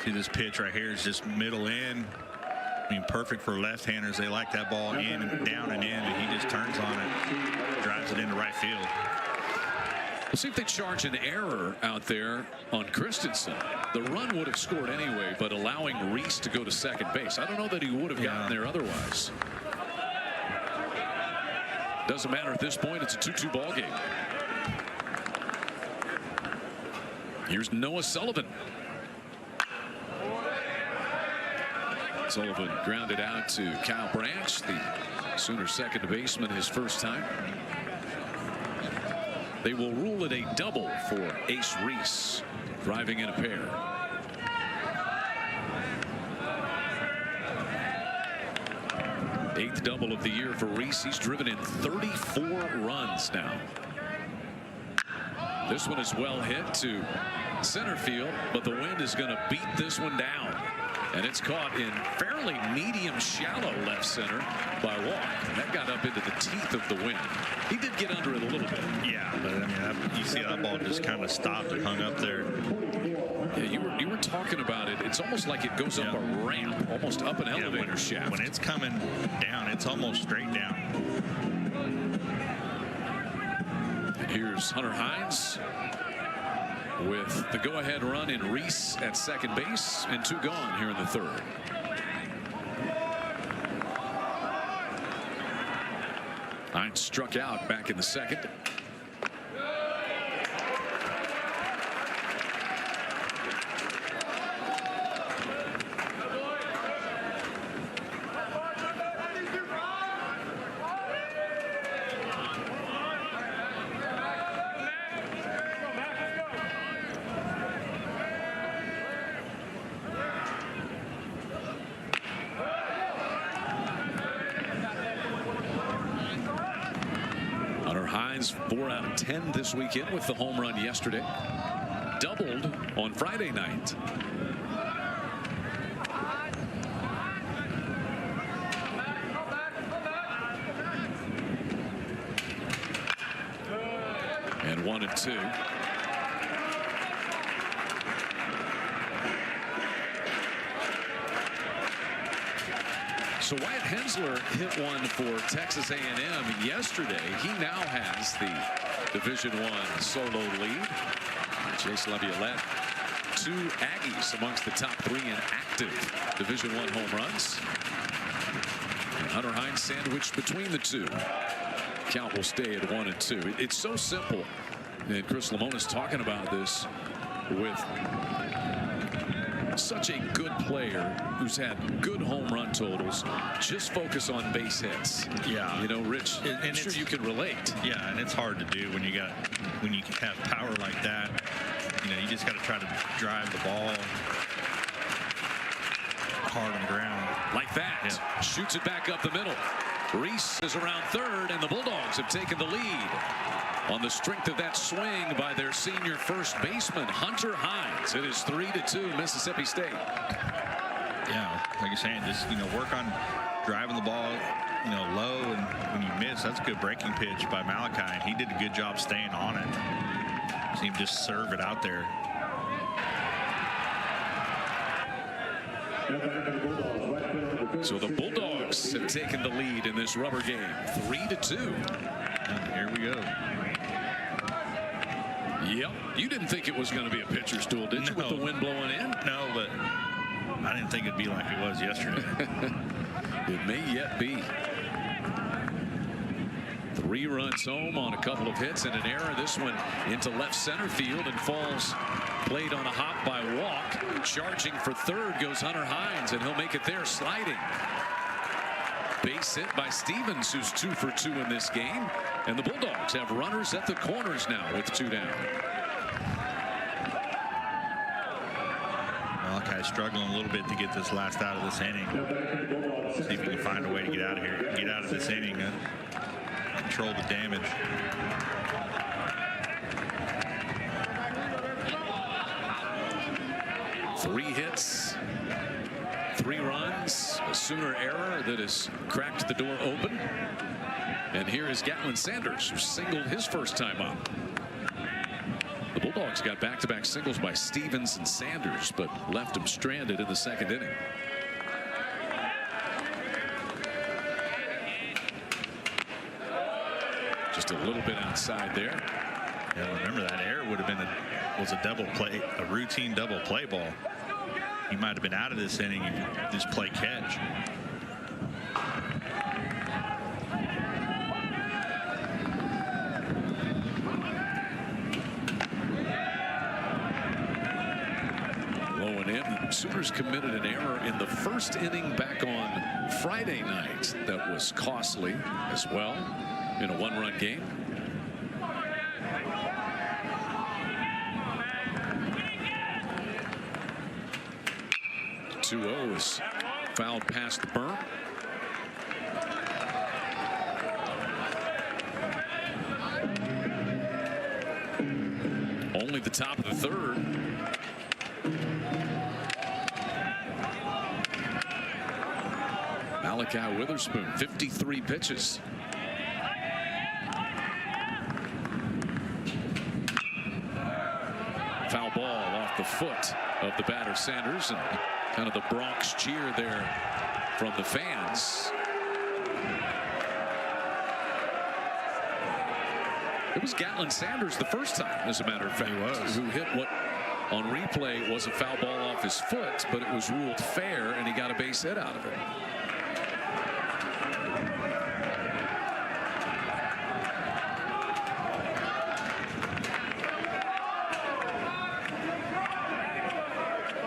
See this pitch right here is just middle in. I mean, perfect for left-handers. They like that ball in and down and in, and he just turns on it, drives it into right field. We'll see if they charge an error out there on Christensen. The run would have scored anyway, but allowing Reese to go to second base, I don't know that he would have gotten there otherwise. Doesn't matter at this point. It's a 2-2 ball game. Here's Noah Sullivan. Sullivan grounded out to Kyle Branch, the Sooner second baseman, his first time. They will rule it a double for Ace Reese, driving in a pair. Eighth double of the year for Reese. He's driven in 34 runs now. This one is well hit to center field, but the wind is going to beat this one down. And it's caught in fairly medium shallow left center by Walk. And that got up into the teeth of the wind. He did get under it a little bit. Yeah, but I mean, you see that ball just kind of stopped and hung up there. Yeah, you were talking about it. It's almost like it goes up a ramp, almost up an elevator shaft. When it's coming down, it's almost straight down. And here's Hunter Hines. with the go-ahead run in Reese at second base and 2 gone here in the third. Hines struck out back in the second. Hines 4 out of 10 this weekend with the home run yesterday. Doubled on Friday night. And 1-2. So Wyatt Hensler hit one for Texas A&M yesterday. He now has the Division I solo lead. Chase Laviolette, 2 Aggies amongst the top 3 in active Division I home runs. And Hunter Hines sandwiched between the 2. Count will stay at 1-2. It's so simple. And Chris Lemonis talking about this with such a good player who's had good home run totals. Just focus on base hits. Yeah, you know, Rich, I'm sure you can relate. Yeah, and it's hard to do when you have power like that. You know, you just got to try to drive the ball hard on the ground like that. Yeah. Shoots it back up the middle. Reese is around third, and the Bulldogs have taken the lead on the strength of that swing by their senior first baseman, Hunter Hines. It is 3-2 Mississippi State. Yeah, like you're saying, just, you know, work on driving the ball, you know, low, and when you miss, that's a good breaking pitch by Malachi, and he did a good job staying on it. See him just serve it out there. So the Bulldogs have taken the lead in this rubber game, 3-2. And here we go. Yep. You didn't think it was going to be a pitcher's duel, did you, with the wind blowing in? No, but I didn't think it'd be like it was yesterday. It may yet be. 3 runs home on a couple of hits and an error. This one into left center field and falls played on a hop by Walk. Charging for third goes Hunter Hines, and he'll make it there sliding. Base hit by Stevens, who's 2 for 2 in this game. And the Bulldogs have runners at the corners now with 2 down. Malachi's struggling a little bit to get this last out of this inning. See if we can find a way to get out of here, get out of this inning, control the damage. Three hits, 3 runs, a Sooner error that has cracked the door open. And here is Gatlin Sanders, who singled his first time up. The Bulldogs got back-to-back singles by Stevens and Sanders, but left him stranded in the second inning. Just a little bit outside there. Yeah, remember that error would have been was a double play, a routine double play ball. He might have been out of this inning if you just play catch. Low and in. The Sooners committed an error in the first inning back on Friday night that was costly as well in a 1-run game. Is fouled past the berm. Only the top of the third. Malachi Witherspoon, 53 pitches. Foul ball off the foot of the batter Sanders, and kind of the Bronx cheer there from the fans. It was Gatlin Sanders the first time, as a matter of fact, who hit what on replay was a foul ball off his foot, but it was ruled fair, and he got a base hit out of it.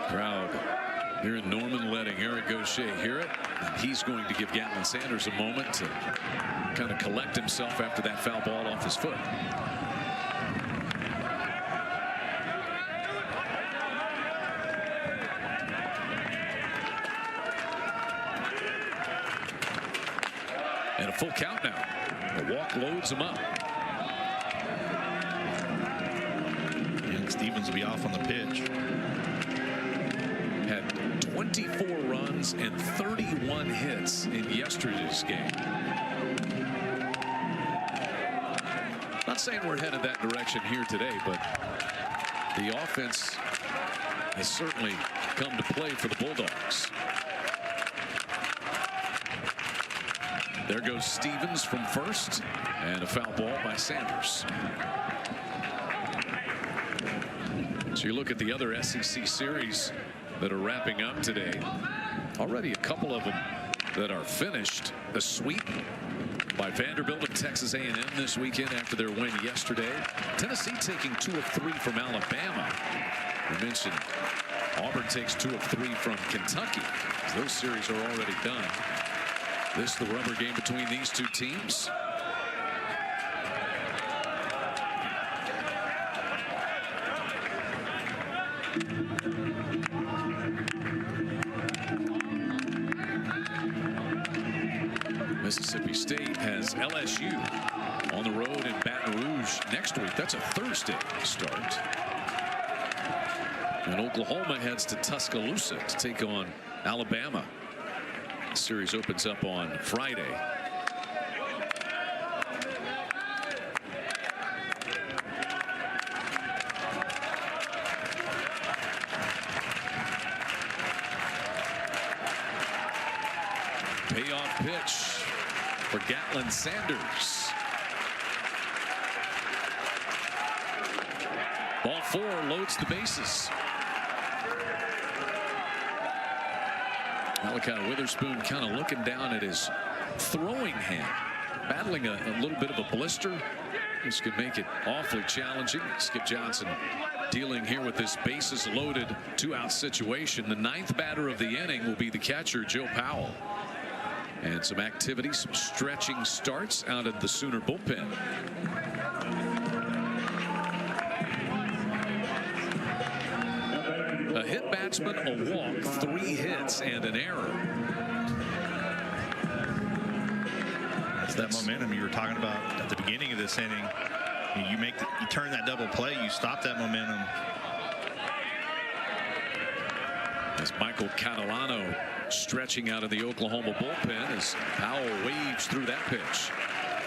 Crowd here in Norman letting Eric Gaucher hear it. And he's going to give Gatlin Sanders a moment to kind of collect himself after that foul ball off his foot. And a full count now. The walk loads him up. And Stevens will be off on the pitch. Had 24 runs and 31 hits in yesterday's game. Not saying we're headed that direction here today, but the offense has certainly come to play for the Bulldogs. There goes Stevens from first, and a foul ball by Sanders. So you look at the other SEC series that are wrapping up today. Already a couple of them that are finished. A sweep by Vanderbilt and Texas A&M this weekend after their win yesterday. Tennessee taking 2 of 3 from Alabama. We mentioned Auburn takes 2 of 3 from Kentucky. So those series are already done. This is the rubber game between these two teams. Mississippi State has LSU on the road in Baton Rouge next week. That's a Thursday start. And Oklahoma heads to Tuscaloosa to take on Alabama. The series opens up on Friday. Payoff pitch for Gatlin Sanders. Ball 4 loads the bases. Malachi Witherspoon kind of looking down at his throwing hand, battling a little bit of a blister. This could make it awfully challenging. Skip Johnson dealing here with this bases loaded 2-out situation. The 9th batter of the inning will be the catcher, Joe Powell. And some activity, some stretching starts out of the Sooner bullpen. A hit batsman, a walk, 3 hits, and an error. That's that momentum you were talking about at the beginning of this inning. You turn that double play, you stop that momentum. As Michael Catalano stretching out of the Oklahoma bullpen as Powell waves through that pitch.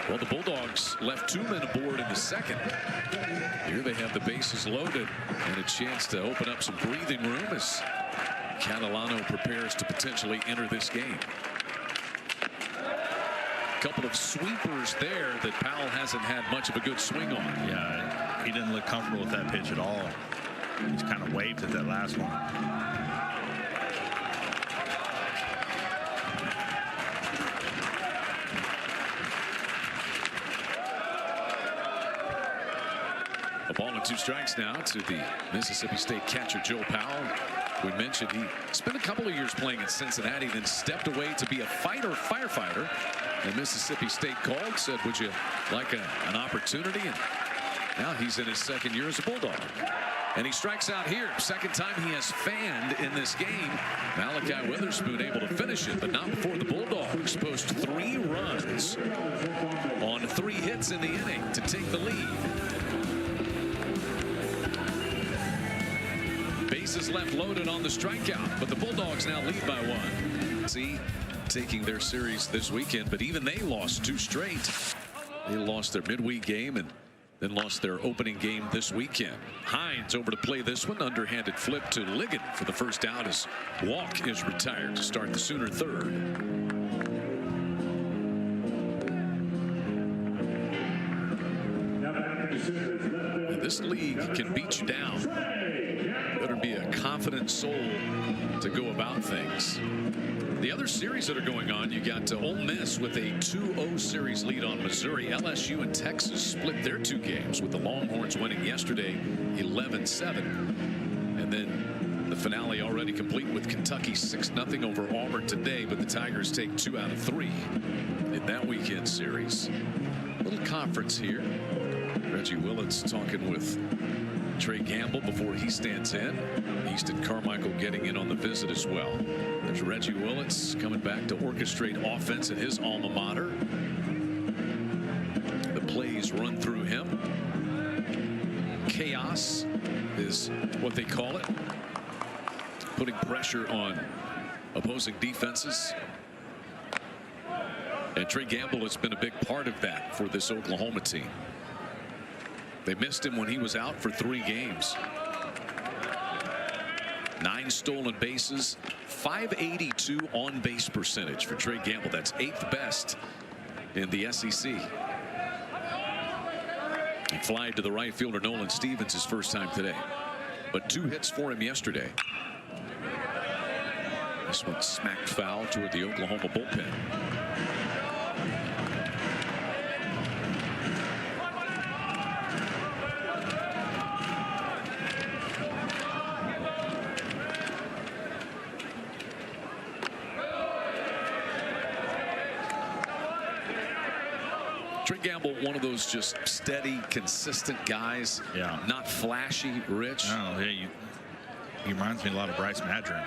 Well, the Bulldogs left 2 men aboard in the second. Here they have the bases loaded and a chance to open up some breathing room as Catalano prepares to potentially enter this game. A couple of sweepers there that Powell hasn't had much of a good swing on. Yeah, he didn't look comfortable with that pitch at all. He's kind of waved at that last one. A ball and 2 strikes now to the Mississippi State catcher, Joe Powell. We mentioned he spent a couple of years playing at Cincinnati, then stepped away to be a firefighter. And Mississippi State called, said, would you like an opportunity? And now he's in his 2nd year as a Bulldog. And he strikes out here. 2nd time he has fanned in this game. Malachi Witherspoon able to finish it, but not before the Bulldogs post 3 runs on 3 hits in the inning to take the lead. Bases left loaded on the strikeout, but the Bulldogs now lead by 1. See, taking their series this weekend, but even they lost 2 straight. They lost their midweek game and then lost their opening game this weekend. Hines over to play this one. Underhanded flip to Ligon for the first out as Walk is retired to start the Sooner 3rd. Now back this league can beat you down, better be a confident soul to go about things. The other series that are going on, you got Ole Miss with a 2-0 series lead on Missouri. LSU and Texas split their 2 games, with the Longhorns winning yesterday 11-7. And then the finale already complete with Kentucky 6-0 over Auburn today, but the Tigers take 2 out of 3 in that weekend series. Little conference here. Reggie Willits talking with Trey Gamble before he stands in. Easton Carmichael getting in on the visit as well. There's Reggie Willits coming back to orchestrate offense at his alma mater. The plays run through him. Chaos is what they call it. Putting pressure on opposing defenses. And Trey Gamble has been a big part of that for this Oklahoma team. They missed him when he was out for 3 games. 9 stolen bases, 582 on base percentage for Trey Gamble. That's 8th best in the SEC. He flied to the right fielder Nolan Stevens his first time today, but 2 hits for him yesterday. This one smacked foul toward the Oklahoma bullpen. Trey Gamble, one of those just steady, consistent guys. Yeah. Not flashy, Rich. No, yeah, he reminds me a lot of Bryce Madron,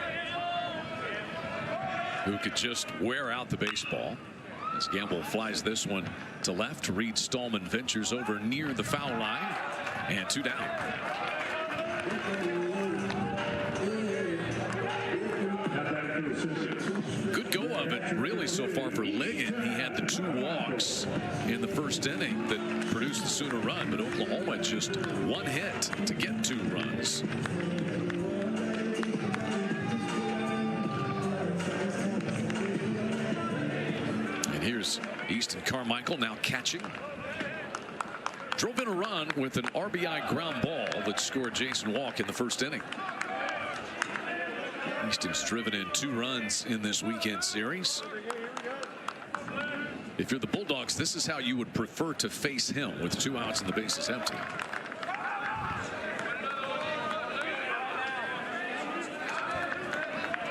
who could just wear out the baseball. As Gamble flies this one to left, Reed Stallman ventures over near the foul line, and 2 down. Good go of it, really, so far for Ligon. He had the 2 walks in the first inning that produced the Sooner run, but Oklahoma just 1 hit to get 2 runs. And here's Easton Carmichael now catching. Drove in a run with an RBI ground ball that scored Jason Walk in the first inning. Easton's driven in 2 runs in this weekend series. If you're the Bulldogs, this is how you would prefer to face him, with 2 outs and the bases empty.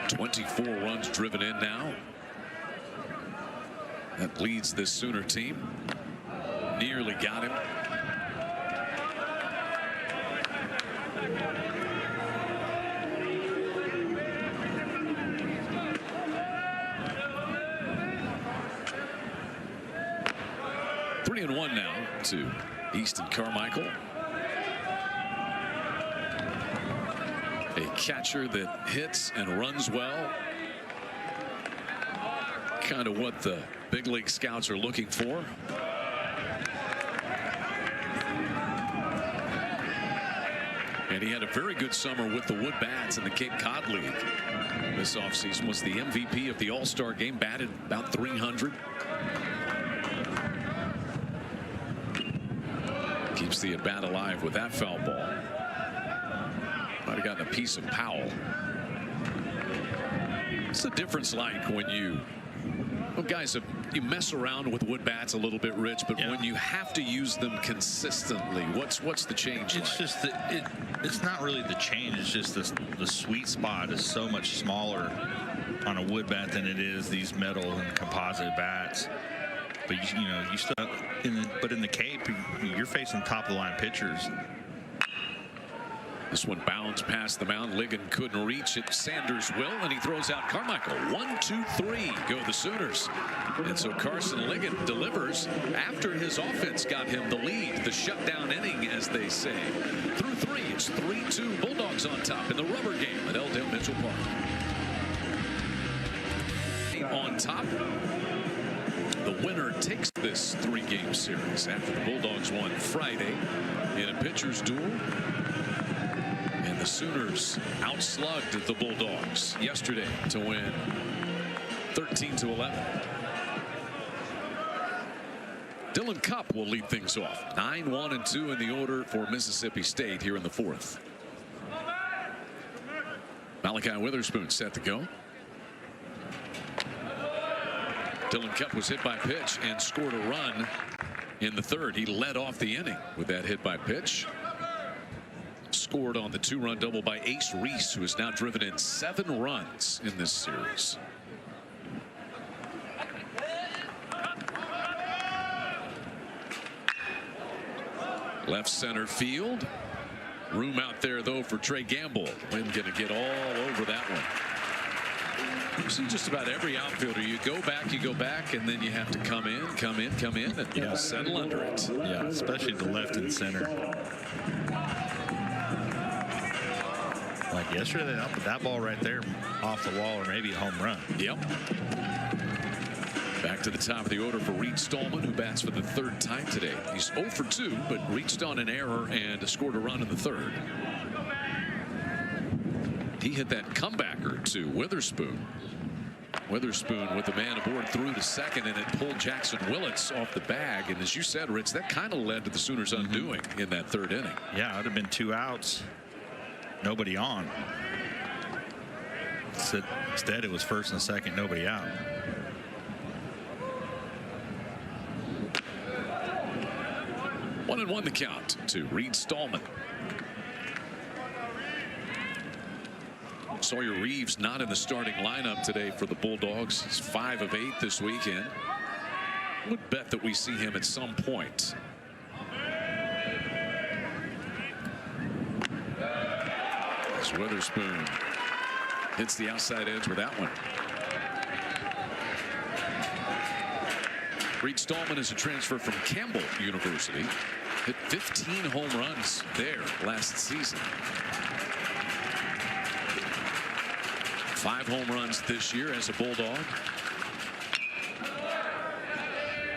"24 runs driven in now. That leads this Sooner team. Nearly got him. Three and 1 now to Easton Carmichael. A catcher that hits and runs well. Kind of what the big league scouts are looking for. And he had a very good summer with the Wood Bats in the Cape Cod League. This offseason was the MVP of the All-Star game, batted about 300. Keeps the at-bat alive with that foul ball. Might have gotten a piece of Powell. What's the difference like when you, well, guys, you mess around with wood bats a little bit, Rich, but when you have to use them consistently, what's the change? It's just that it's not really the change. It's just the sweet spot is so much smaller on a wood bat than it is these metal and composite bats. But you still, but in the Cape, you're facing top of the line pitchers. This one bounced past the mound. Ligon couldn't reach it. Sanders will, and he throws out Carmichael. 1, 2, 3 go the Sooners. And so Carson Ligon delivers after his offense got him the lead. The shutdown inning, as they say. Through 3, it's 3-2 Bulldogs on top in the rubber game at L. Dale Mitchell Park. On top, the winner takes this 3-game series after the Bulldogs won Friday in a pitcher's duel. And the Sooners outslugged the Bulldogs yesterday to win 13-11. Dylan Cupp will lead things off. 9-1-2 in the order for Mississippi State here in the fourth. Malachi Witherspoon set to go. Dylan Cupp was hit by pitch and scored a run in the third. He led off the inning with that hit by pitch. Scored on the 2-run double by Ace Reese, who has now driven in 7 runs in this series. Left center field. Room out there, though, for Trey Gamble. Wynn going to get all over that one. You see just about every outfielder. You go back, and then you have to come in, and settle under it. Yeah, especially the left and center. Like yesterday, that ball right there off the wall, or maybe a home run. Yep. Back to the top of the order for Reed Stallman, who bats for the 3rd time today. He's 0 for 2, but reached on an error and scored a run in the 3rd. He hit that comebacker to Witherspoon. Witherspoon with the man aboard through to second, and it pulled Jackson Willits off the bag. And as you said, Rich, that kind of led to the Sooners undoing in that 3rd inning. Yeah, it would have been 2 outs. Nobody on. Instead, it was 1st and 2nd, nobody out. One and one the count to Reed Stallman. Sawyer Reeves not in the starting lineup today for the Bulldogs. He's 5 of 8 this weekend. Would bet that we see him at some point. As Witherspoon hits the outside edge with that one. Reed Stallman is a transfer from Campbell University. Hit 15 home runs there last season. 5 home runs this year as a Bulldog.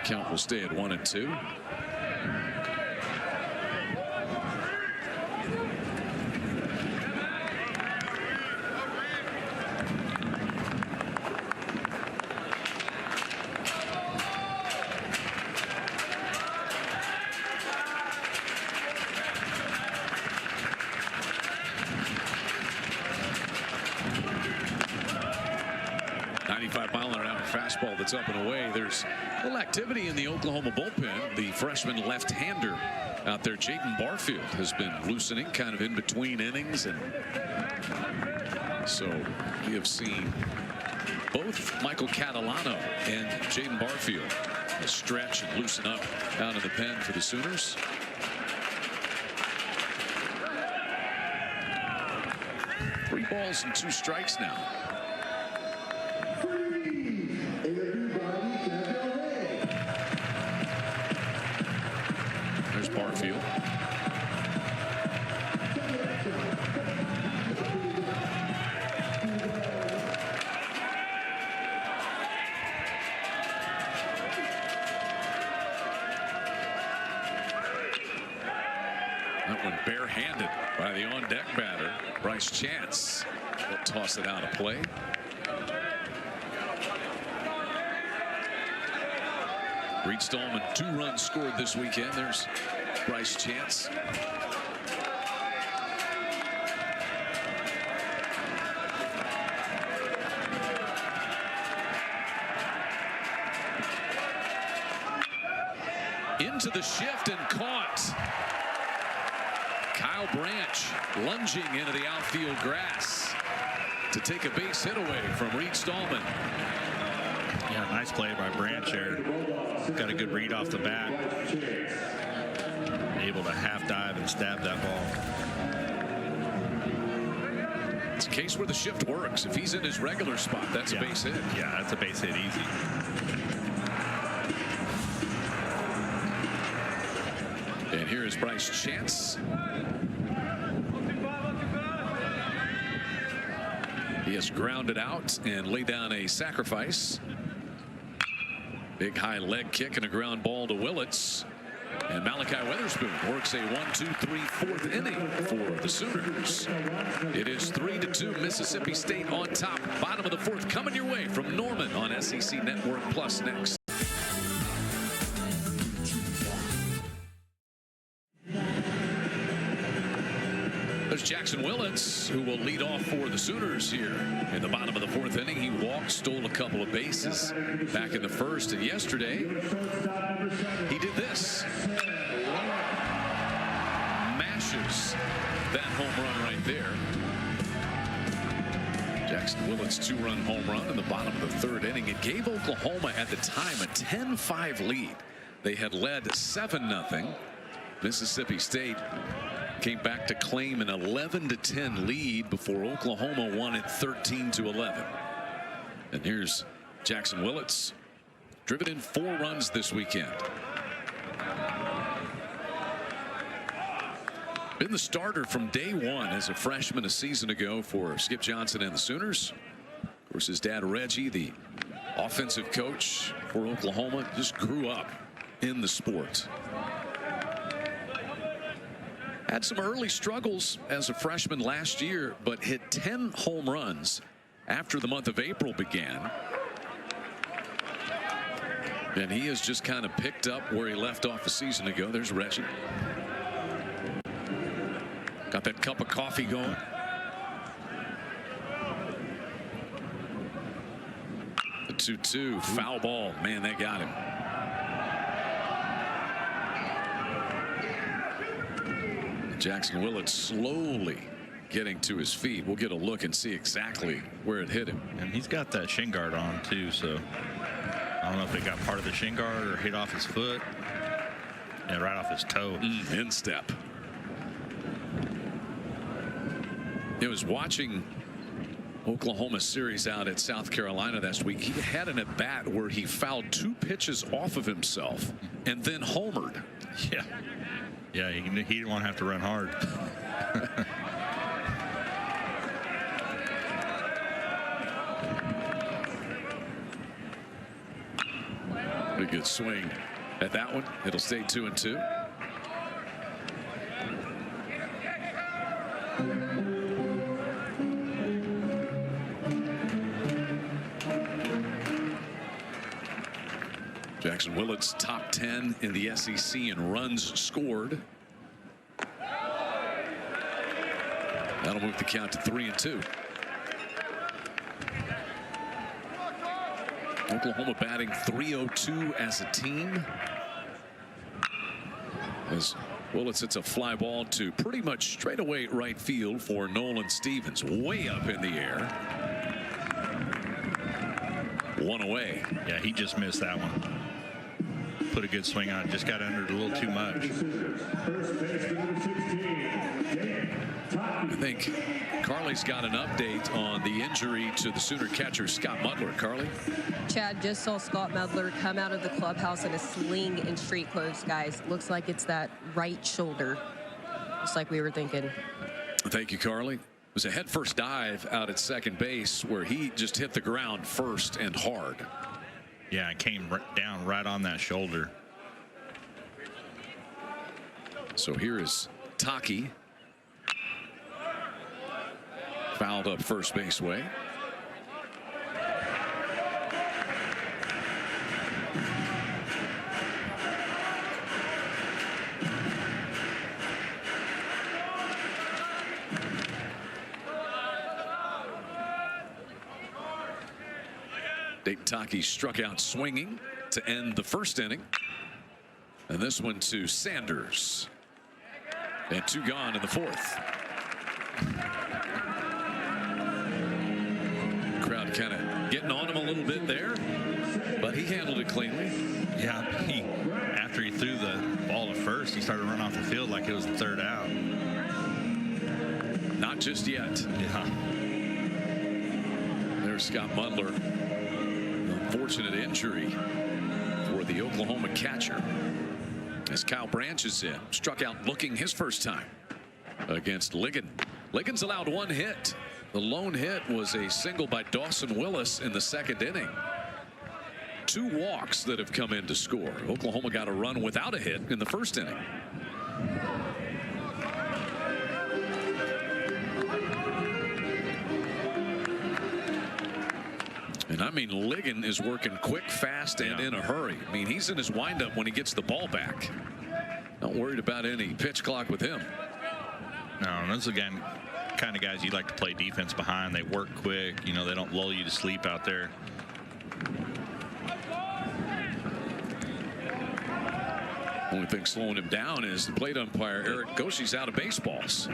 Count will stay at 1-2. Fastball that's up and away. There's a little activity in the Oklahoma bullpen. The freshman left-hander out there, Jaden Barfield, has been loosening kind of in between innings, and so we have seen both Michael Catalano and Jaden Barfield stretch and loosen up out of the pen for the Sooners. Three balls and 2 strikes now. There's Barfield. That one barehanded by the on-deck batter, Bryce Chance. Will toss it out of play. Reed Stallman, 2 runs scored this weekend. There's Bryce Chance. Into the shift and caught. Kyle Branch lunging into the outfield grass to take a base hit away from Reed Stallman. Yeah, nice play by Branch there. Got a good read off the bat. Able to half dive and stab that ball. It's a case where the shift works. If he's in his regular spot, that's a base hit. Yeah, that's a base hit easy. And here is Bryce Chance. He has grounded out and laid down a sacrifice. Big high leg kick and a ground ball to Willits. And Malachi Witherspoon works a 1-2-3 4th inning for the Sooners. It is 3-2 Mississippi State on top. Bottom of the 4th coming your way from Norman on SEC Network Plus next. Jackson Willits, who will lead off for the Sooners here in the bottom of the 4th inning. He walked, stole a couple of bases back in the 1st, and yesterday he did this. Mashes that home run right there. Jackson Willits' 2-run home run in the bottom of the 3rd inning. It gave Oklahoma at the time a 10-5 lead. They had led 7-0. Mississippi State came back to claim an 11-10 lead before Oklahoma won it 13-11. And here's Jackson Willits, driven in 4 runs this weekend. Been the starter from day one as a freshman a season ago for Skip Johnson and the Sooners. Of course, his dad Reggie, the offensive coach for Oklahoma, just grew up in the sport. Had some early struggles as a freshman last year, but hit 10 home runs after the month of April began. And he has just kind of picked up where he left off a season ago. There's Reggie. Got that cup of coffee going. The 2-2 foul ball. Man, they got him. Jackson Willits slowly getting to his feet. We'll get a look and see exactly where it hit him. And he's got that shin guard on too, so I don't know if it got part of the shin guard or hit off his foot. Yeah, right off his toe. Instep. It was watching Oklahoma series out at South Carolina last week. He had an at bat where he fouled 2 pitches off of himself and then homered. Yeah, he didn't want to have to run hard. Pretty good swing at that one. It'll stay 2-2. Jackson Willits top 10 in the SEC in runs scored. That'll move the count to 3-2. Oklahoma batting .302 as a team. As Willits hits a fly ball to pretty much straightaway right field for Nolan Stevens. Way up in the air. 1 away. Yeah, he just missed that one. Put a good swing on it. Just got under it a little too much. I think Carly's got an update on the injury to the Sooner catcher Scott Mudler. Carly? Chad, just saw Scott Mudler come out of the clubhouse in a sling and street clothes, guys. Looks like it's that right shoulder, just like we were thinking. Thank you, Carly. It was a head-first dive out at second base where he just hit the ground first and hard. Yeah, it came down right on that shoulder. So here is Taki. Fouled up first base way. Dayton Taki struck out swinging to end the first inning. And this one to Sanders. And 2 gone in the 4th. Crowd kind of getting on him a little bit there, but he handled it cleanly. Yeah, after he threw the ball to first, he started running off the field like it was the 3rd out. Not just yet. Yeah. There's Scott Mudler. Unfortunate injury for the Oklahoma catcher as Kyle Branch is in. Struck out looking his first time against Ligon. Ligon's allowed 1 hit. The lone hit was a single by Dawson Willis in the 2nd inning. 2 walks that have come in to score. Oklahoma got a run without a hit in the 1st inning. And I mean, Ligon is working quick, fast, and in a hurry. I mean, he's in his windup when he gets the ball back. Not worried about any pitch clock with him. No, those are again kind of guys you like to play defense behind. They work quick. You know, they don't lull you to sleep out there. Only thing slowing him down is the plate umpire Eric Goshi's out of baseballs.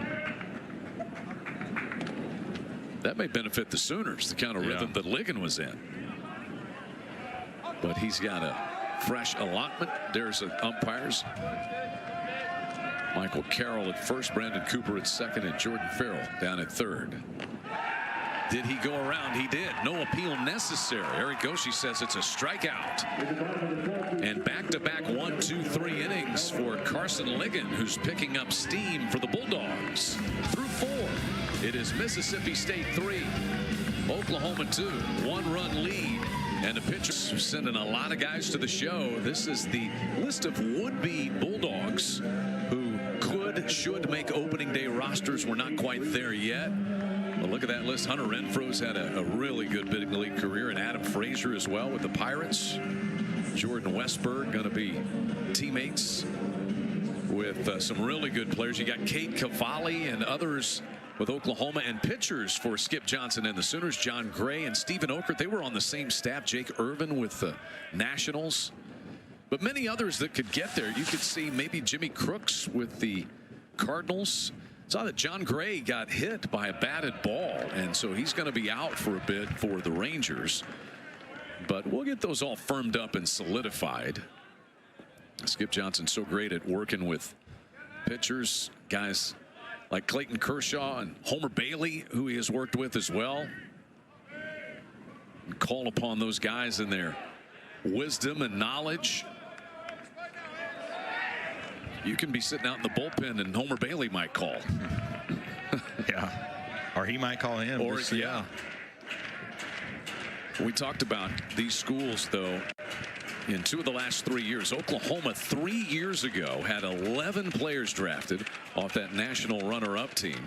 That may benefit the Sooners, the kind of rhythm that Ligon was in. But he's got a fresh allotment. There's the umpires. Michael Carroll at first, Brandon Cooper at second, and Jordan Farrell down at third. Did he go around? He did. No appeal necessary. Eric Goshi says it's a strikeout. And back-to-back 1, 2, 3 innings for Carson Ligon, who's picking up steam for the Bulldogs. Through 4, it is Mississippi State 3, Oklahoma 2, 1-run lead. And the pitchers sending a lot of guys to the show. This is the list of would-be Bulldogs who should make opening day rosters. We're not quite there yet. But look at that list. Hunter Renfro's had a really good big league career, and Adam Frazier as well with the Pirates. Jordan Westberg going to be teammates with some really good players. You got Cade Cavalli and others with Oklahoma, and pitchers for Skip Johnson and the Sooners, John Gray and Stephen Okert. They were on the same staff. Jake Irvin with the Nationals. But many others that could get there. You could see maybe Jimmy Crooks with the Cardinals. Saw that John Gray got hit by a batted ball, and so he's going to be out for a bit for the Rangers. But we'll get those all firmed up and solidified. Skip Johnson's so great at working with pitchers, guys like Clayton Kershaw and Homer Bailey, who he has worked with as well. And call upon those guys in their wisdom and knowledge. You can be sitting out in the bullpen and Homer Bailey might call. Yeah. Or he might call him. Or, yeah. We talked about these schools, though, in 2 of the last 3 years. Oklahoma 3 years ago had 11 players drafted off that national runner-up team.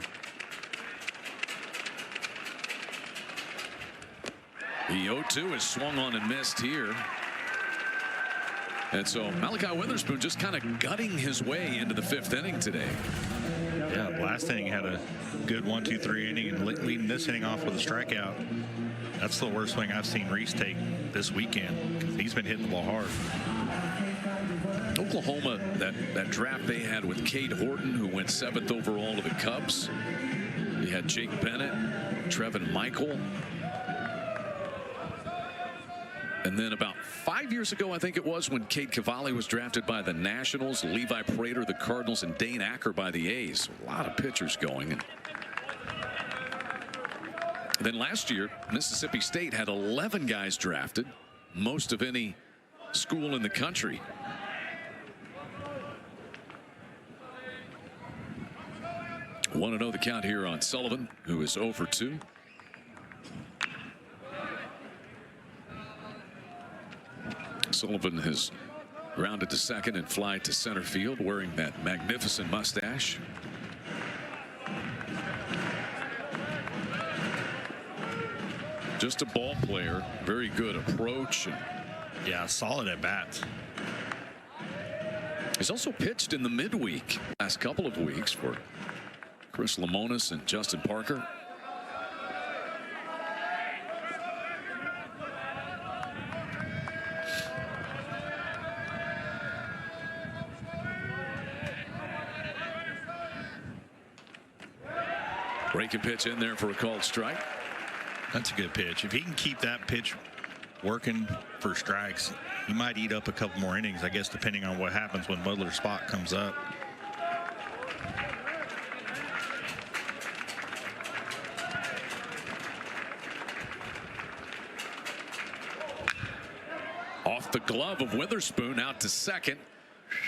The 0-2 is swung on and missed here. And so Malachi Witherspoon just kind of gutting his way into the 5th inning today. Yeah, last inning had a good 1, 2, 3 inning, and leading this inning off with a strikeout. That's the worst swing I've seen Reese take this weekend. He's been hitting the ball hard. Oklahoma, that draft they had with Cade Horton, who went 7th overall to the Cubs. You had Jake Bennett, Trevin Michael. And then about 5 years ago, I think it was, when Cade Cavalli was drafted by the Nationals, Levi Prater, the Cardinals, and Dane Acker by the A's. A lot of pitchers going. And then last year, Mississippi State had 11 guys drafted, most of any school in the country. Want to know the count here on Sullivan, who is 0 for 2. Sullivan has grounded to second and fly to center field, wearing that magnificent mustache. Just a ball player, very good approach. And yeah, solid at bats. He's also pitched in the midweek last couple of weeks for Chris Lemonis and Justin Parker. Breaking pitch in there for a called strike. That's a good pitch. If he can keep that pitch working for strikes, he might eat up a couple more innings, I guess, depending on what happens when Butler's spot comes up. Off the glove of Witherspoon, out to second.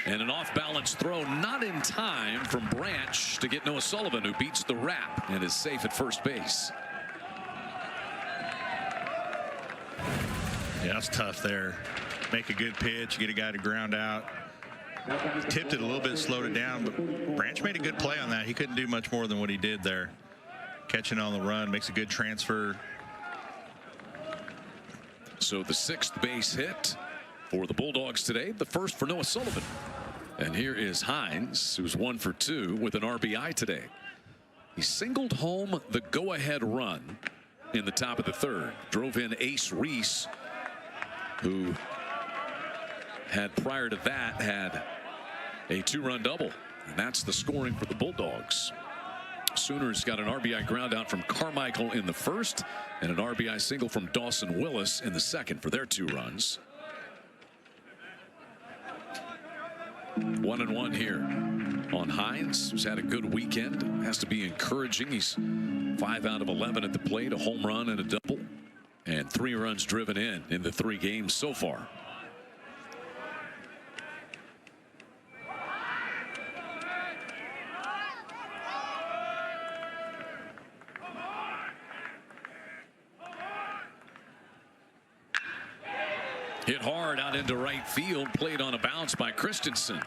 And an off-balance throw, not in time from Branch to get Noah Sullivan, who beats the wrap and is safe at first base. Yeah, that's tough there. Make a good pitch, get a guy to ground out. Tipped it a little bit, slowed it down, but Branch made a good play on that. He couldn't do much more than what he did there. Catching on the run, makes a good transfer. So the 6th base hit for the Bulldogs today, the first for Noah Sullivan. And here is Hines, who's 1 for 2 with an RBI today. He singled home the go-ahead run in the top of the third. Drove in Ace Reese, who had prior to that had a 2-run double. And that's the scoring for the Bulldogs. Sooners got an RBI ground out from Carmichael in the first and an RBI single from Dawson Willis in the second for their 2 runs. 1-1 here on Hines, who's had a good weekend. Has to be encouraging. He's 5 out of 11 at the plate, a home run and a double, and 3 runs driven in the 3 games so far. Hit hard out into right field, played on a bounce by Christensen.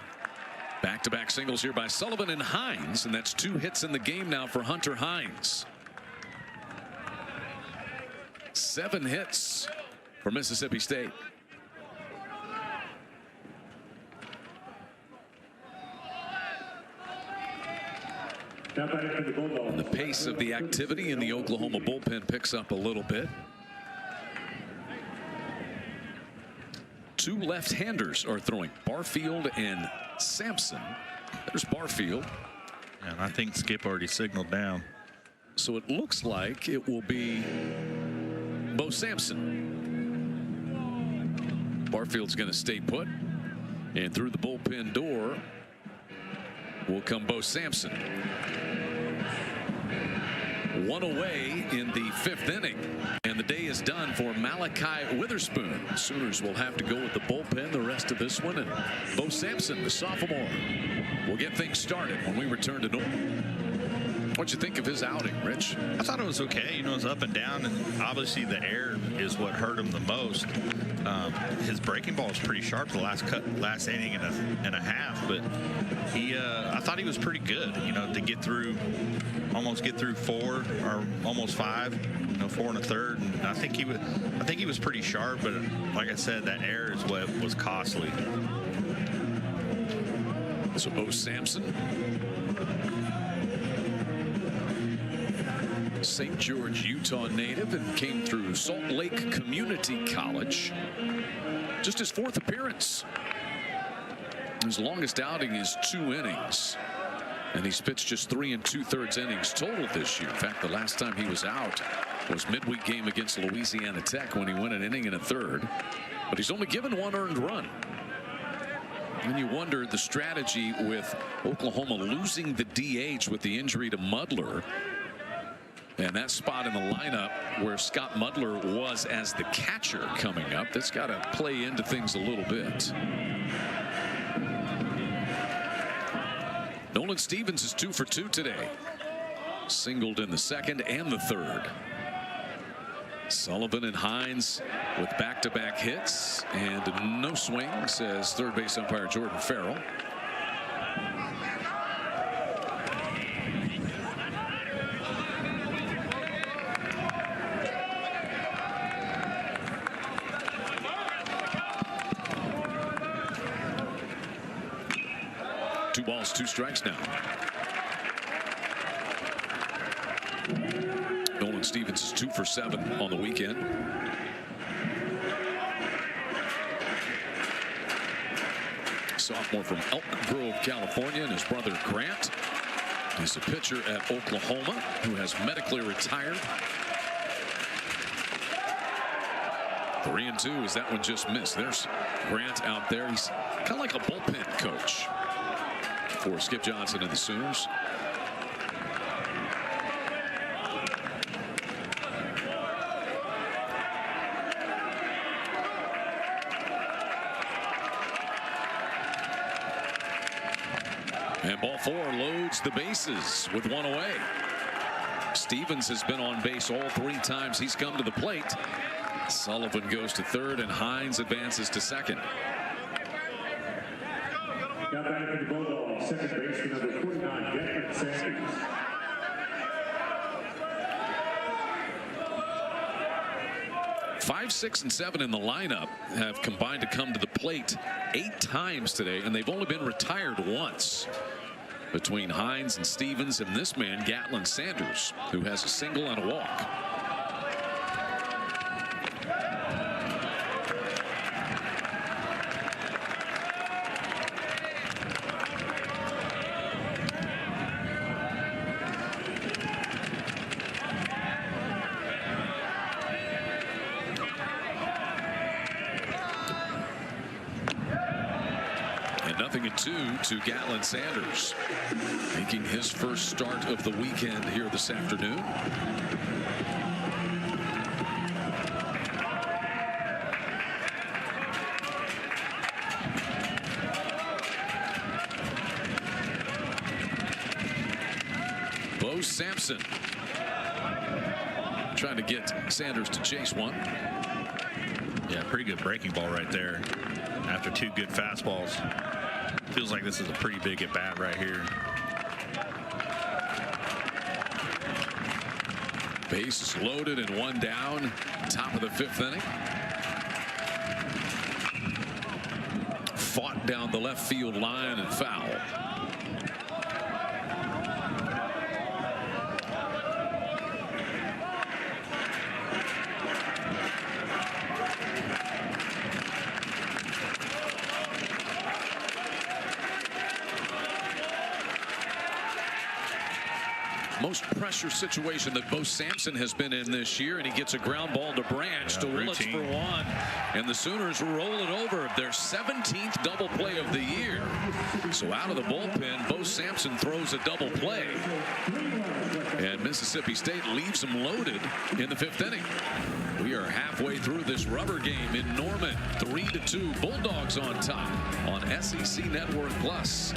Back-to-back singles here by Sullivan and Hines, and that's 2 hits in the game now for Hunter Hines. 7 hits for Mississippi State. And the pace of the activity in the Oklahoma bullpen picks up a little bit. 2 left-handers are throwing, Barfield and Sampson. There's Barfield. And I think Skip already signaled down. So it looks like it will be Bo Sampson. Barfield's going to stay put. And through the bullpen door will come Bo Sampson. 1 away in the 5th inning, and the day is done for Malachi Witherspoon. Sooners will have to go with the bullpen the rest of this one, and Bo Sampson, the sophomore, will get things started when we return to normal. What'd you think of his outing, Rich? I thought it was okay. You know, it's up and down, and obviously the air is what hurt him the most. His breaking ball was pretty sharp the last inning and a half, but I thought he was pretty good. You know, to almost get through 4 or almost 5. You know, 4 1/3. And I think he was pretty sharp, but like I said, that air is what was costly. So Bo Sampson, St. George, Utah native, and came through Salt Lake Community College. Just his 4th appearance. His longest outing is 2 innings. And he's pitched just 3 2/3 innings total this year. In fact, the last time he was out was midweek game against Louisiana Tech when he went an inning and a third. But he's only given 1 earned run. And you wonder the strategy with Oklahoma losing the DH with the injury to Mudler. And that spot in the lineup where Scott Mudler was as the catcher coming up, that's got to play into things a little bit. Nolan Stevens is 2 for 2 today. Singled in the 2nd and the 3rd. Sullivan and Hines with back-to-back hits and no swing, says third base umpire Jordan Farrell. Two balls, 2 strikes now. Nolan Stevens is 2 for 7 on the weekend. Sophomore from Elk Grove, California, and his brother Grant is a pitcher at Oklahoma who has medically retired. 3-2 as that one just missed. There's Grant out there. He's kind of like a bullpen coach for Skip Johnson and the Sooners. And ball 4 loads the bases with 1 away. Stevens has been on base all 3 times he's come to the plate. Sullivan goes to 3rd and Hines advances to 2nd. Now batting for the Bulldogs, second baseman number 49, Jeffrey Sanders. Five, 6, and 7 in the lineup have combined to come to the plate 8 times today, and they've only been retired once. between Hines and Stevens and this man, Gatlin Sanders, who has a single and a walk. Nothing at 2 to Gatlin Sanders, making his first start of the weekend here this afternoon. Bo Sampson trying to get Sanders to chase one. Yeah, pretty good breaking ball right there after 2 good fastballs. Feels like this is a pretty big at bat right here. Bases loaded and 1 down. Top of the 5th inning. Fought down the left field line and foul. Most pressure situation that Bo Sampson has been in this year, and he gets a ground ball to Branch to Willis for 1, and the Sooners roll it over, their 17th double play of the year. So out of the bullpen, Bo Sampson throws a double play, and Mississippi State leaves him loaded in the 5th inning. We are halfway through this rubber game in Norman. 3-2 Bulldogs on top on SEC Network Plus.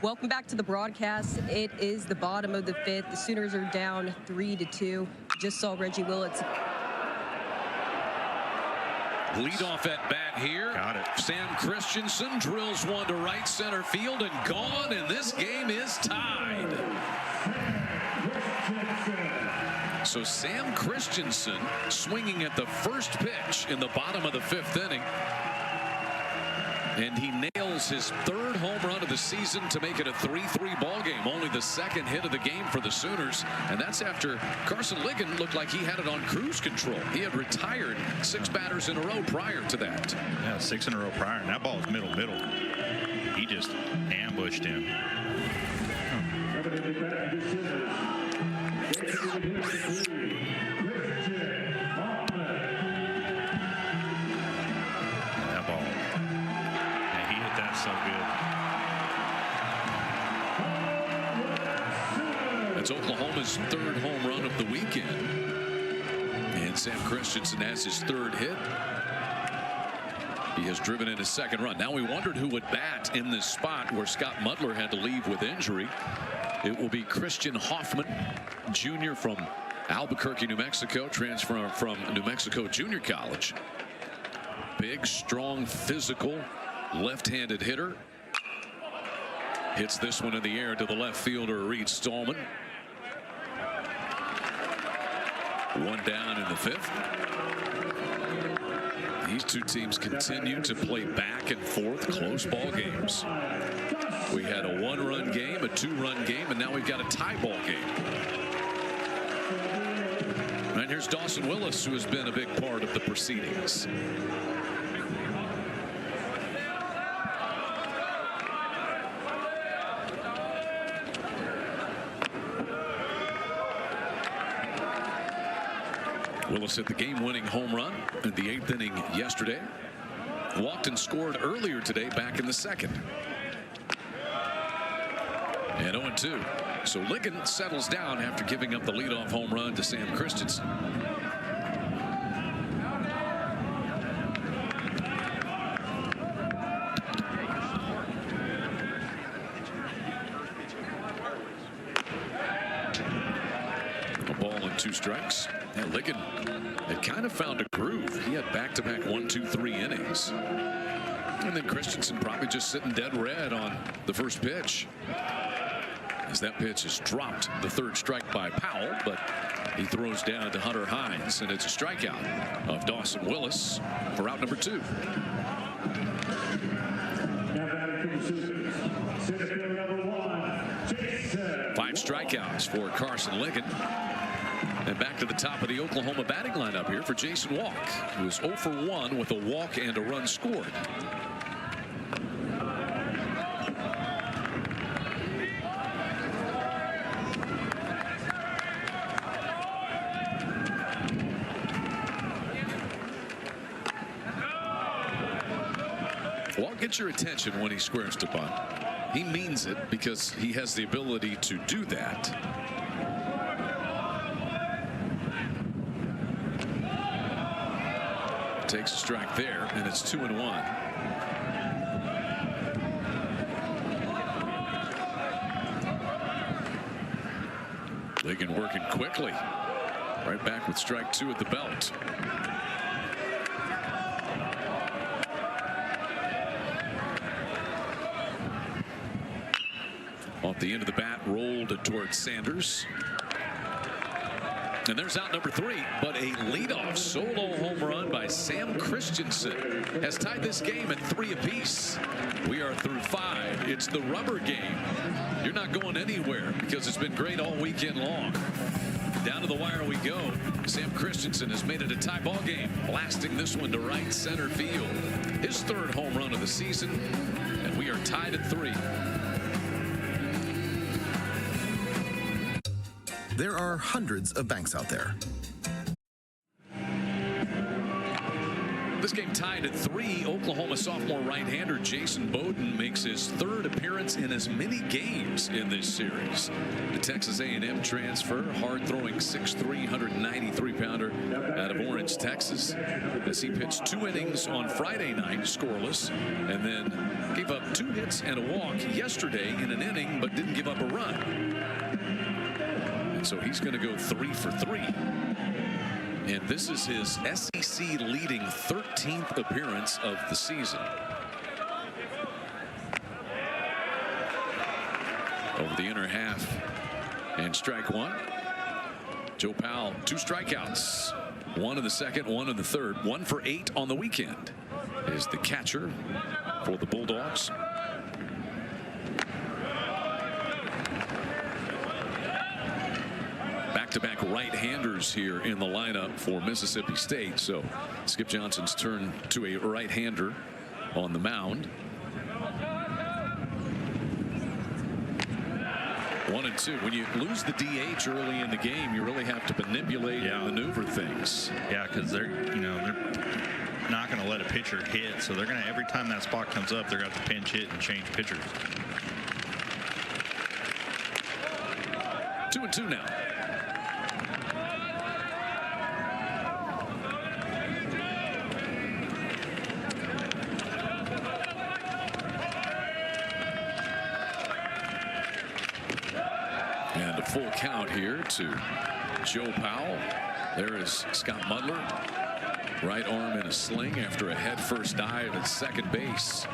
Welcome back to the broadcast. It is the bottom of the 5th. The Sooners are down 3-2. Just saw Reggie Willits. Leadoff at bat here. Got it. Sam Christensen drills one to right center field and gone, and this game is tied. So Sam Christensen swinging at the first pitch in the bottom of the 5th inning. And he nails his 3rd home run of the season to make it a 3-3 ball game. Only the 2nd hit of the game for the Sooners. And that's after Carson Ligon looked like he had it on cruise control. He had retired 6 batters in a row prior to that. Yeah, 6 in a row prior. And that ball was middle. He just ambushed him. That ball. He hit that so good. That's Oklahoma's 3rd home run of the weekend. And Sam Christensen has his 3rd hit. He has driven in his 2nd run. Now we wondered who would bat in this spot where Scott Mudler had to leave with injury. It will be Christian Hoffman Jr. from Albuquerque, New Mexico, transfer from New Mexico Junior College. Big, strong, physical, left-handed hitter. Hits this one in the air to the left fielder, Reed Stallman. 1 down in the 5th. These 2 teams continue to play back and forth close ball games. We had a 1-run game, a 2-run game, and now we've got a tie ball game. And here's Dawson Willis, who has been a big part of the proceedings. Willis hit the game-winning home run in the 8th inning yesterday. Walked and scored earlier today back in the 2nd. And 0-2. So Ligon settles down after giving up the leadoff home run to Sam Christensen. A ball and 2 strikes. And Ligon had kind of found a groove. He had back-to-back 1, 2, 3 innings. And then Christensen probably just sitting dead red on the first pitch, as that pitch is dropped. The third strike by Powell, but he throws down to Hunter Hines, and it's a strikeout of Dawson Willis for out number 2. Five strikeouts for Carson Lincoln. And back to the top of the Oklahoma batting lineup here for Jason Walk, who is 0 for 1 with a walk and a run scored. Walk gets your attention when he squares to bunt. He means it because he has the ability to do that. Takes a strike there, and it's 2-1. Lincoln working quickly. Right back with strike 2 at the belt. Off the end of the bat, rolled towards Sanders. And there's out number 3, but a leadoff solo home run by Sam Christensen has tied this game at 3 apiece. We are through 5. It's the rubber game. You're not going anywhere because it's been great all weekend long. Down to the wire we go. Sam Christensen has made it a tie ball game, blasting this one to right center field. His 3rd home run of the season, and we are tied at 3. There are hundreds of banks out there. This game tied at 3. Oklahoma sophomore right-hander Jason Bowden makes his 3rd appearance in as many games in this series. The Texas A&M transfer, hard-throwing 6'3", 193-pounder out of Orange, Texas, as he pitched 2 innings on Friday night, scoreless, and then gave up 2 hits and a walk yesterday in an inning, but didn't give up a run. So he's going to go 3 for 3. And this is his SEC leading 13th appearance of the season. Over the inner half, and strike 1. Joe Powell, 2 strikeouts. 1 in the second, 1 in the third. 1 for 8 on the weekend is the catcher for the Bulldogs. Back-to-back right-handers here in the lineup for Mississippi State. So Skip Johnson's turn to a right-hander on the mound. 1-2. When you lose the DH early in the game, you really have to manipulate and maneuver things. Yeah, because they're not going to let a pitcher hit, so they're going to, every time that spot comes up, they're going to have to pinch hit and change pitchers. 2-2 now. And a full count here to Joe Powell. There is Scott Mudler. Right arm in a sling after a head-first dive at second base.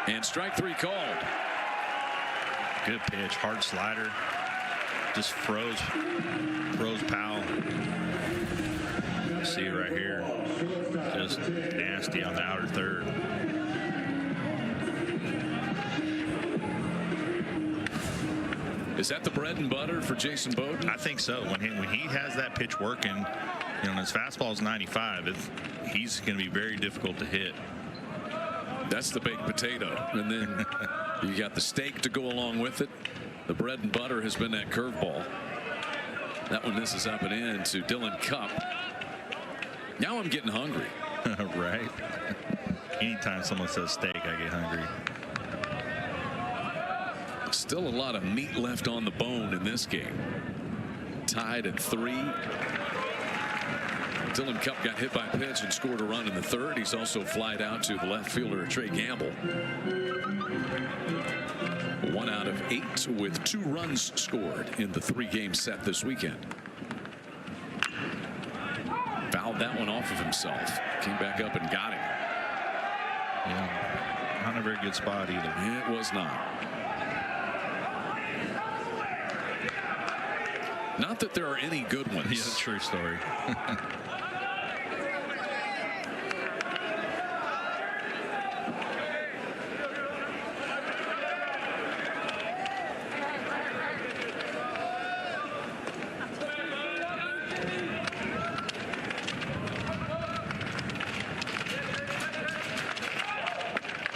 And strike 3 called. Good pitch, hard slider. Just froze Powell. See it right here. Just nasty on the outer third. Is that the bread and butter for Jason Bowden? I think so. When he has that pitch working, his fastball is 95. He's going to be very difficult to hit. That's the baked potato, and then you got the steak to go along with it. The bread and butter has been that curveball. That one misses up and in to Dylan Cupp. Now I'm getting hungry. Right. Anytime someone says steak, I get hungry. Still a lot of meat left on the bone in this game. Tied at 3. Dylan Cupp got hit by a pitch and scored a run in the third. He's also flied out to the left fielder Trey Gamble. 1 out of 8 with 2 runs scored in the 3-game set this weekend. Fouled that one off of himself. Came back up and got him. Yeah, not a very good spot either. It was not. Not that there are any good ones. Yeah, true story.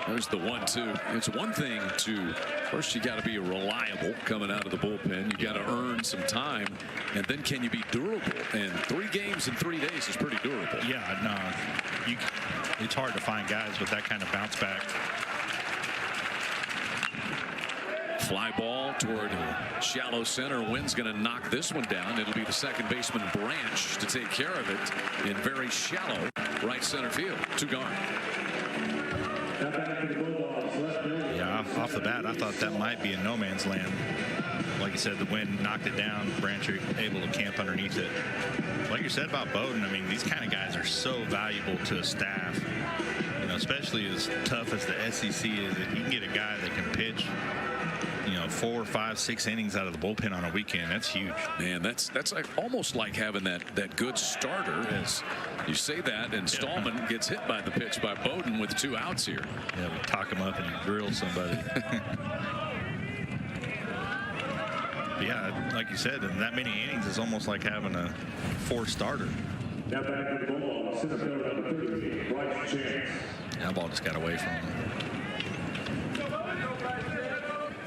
There's the 1-2. It's one thing to first, you got to be reliable coming out of the bullpen. You got to earn some time, and then can you be durable? And 3 games in 3 days is pretty durable. Yeah, no, it's hard to find guys with that kind of bounce back. Fly ball toward shallow center. Wynn's going to knock this one down. It'll be the second baseman Branch to take care of it in very shallow right center field. 2 gone. Yeah, off the bat, I thought that might be in no man's land. Like you said, the wind knocked it down. Branch able to camp underneath it. Like you said about Bowden, I mean, these kind of guys are so valuable to a staff. You know, especially as tough as the SEC is, if you can get a guy that can pitch, 4, 5, 6 innings out of the bullpen on a weekend, that's huge. Man, that's like almost like having that good starter. As you say that, and Stallman gets hit by the pitch by Bowden with 2 outs here. Yeah, we talk him up and he drills somebody. Yeah, like you said, in that many innings is almost like having a 4 starter. Now back to the Bulldogs, center fielder number 30, Bryce Chance. That ball just got away from him.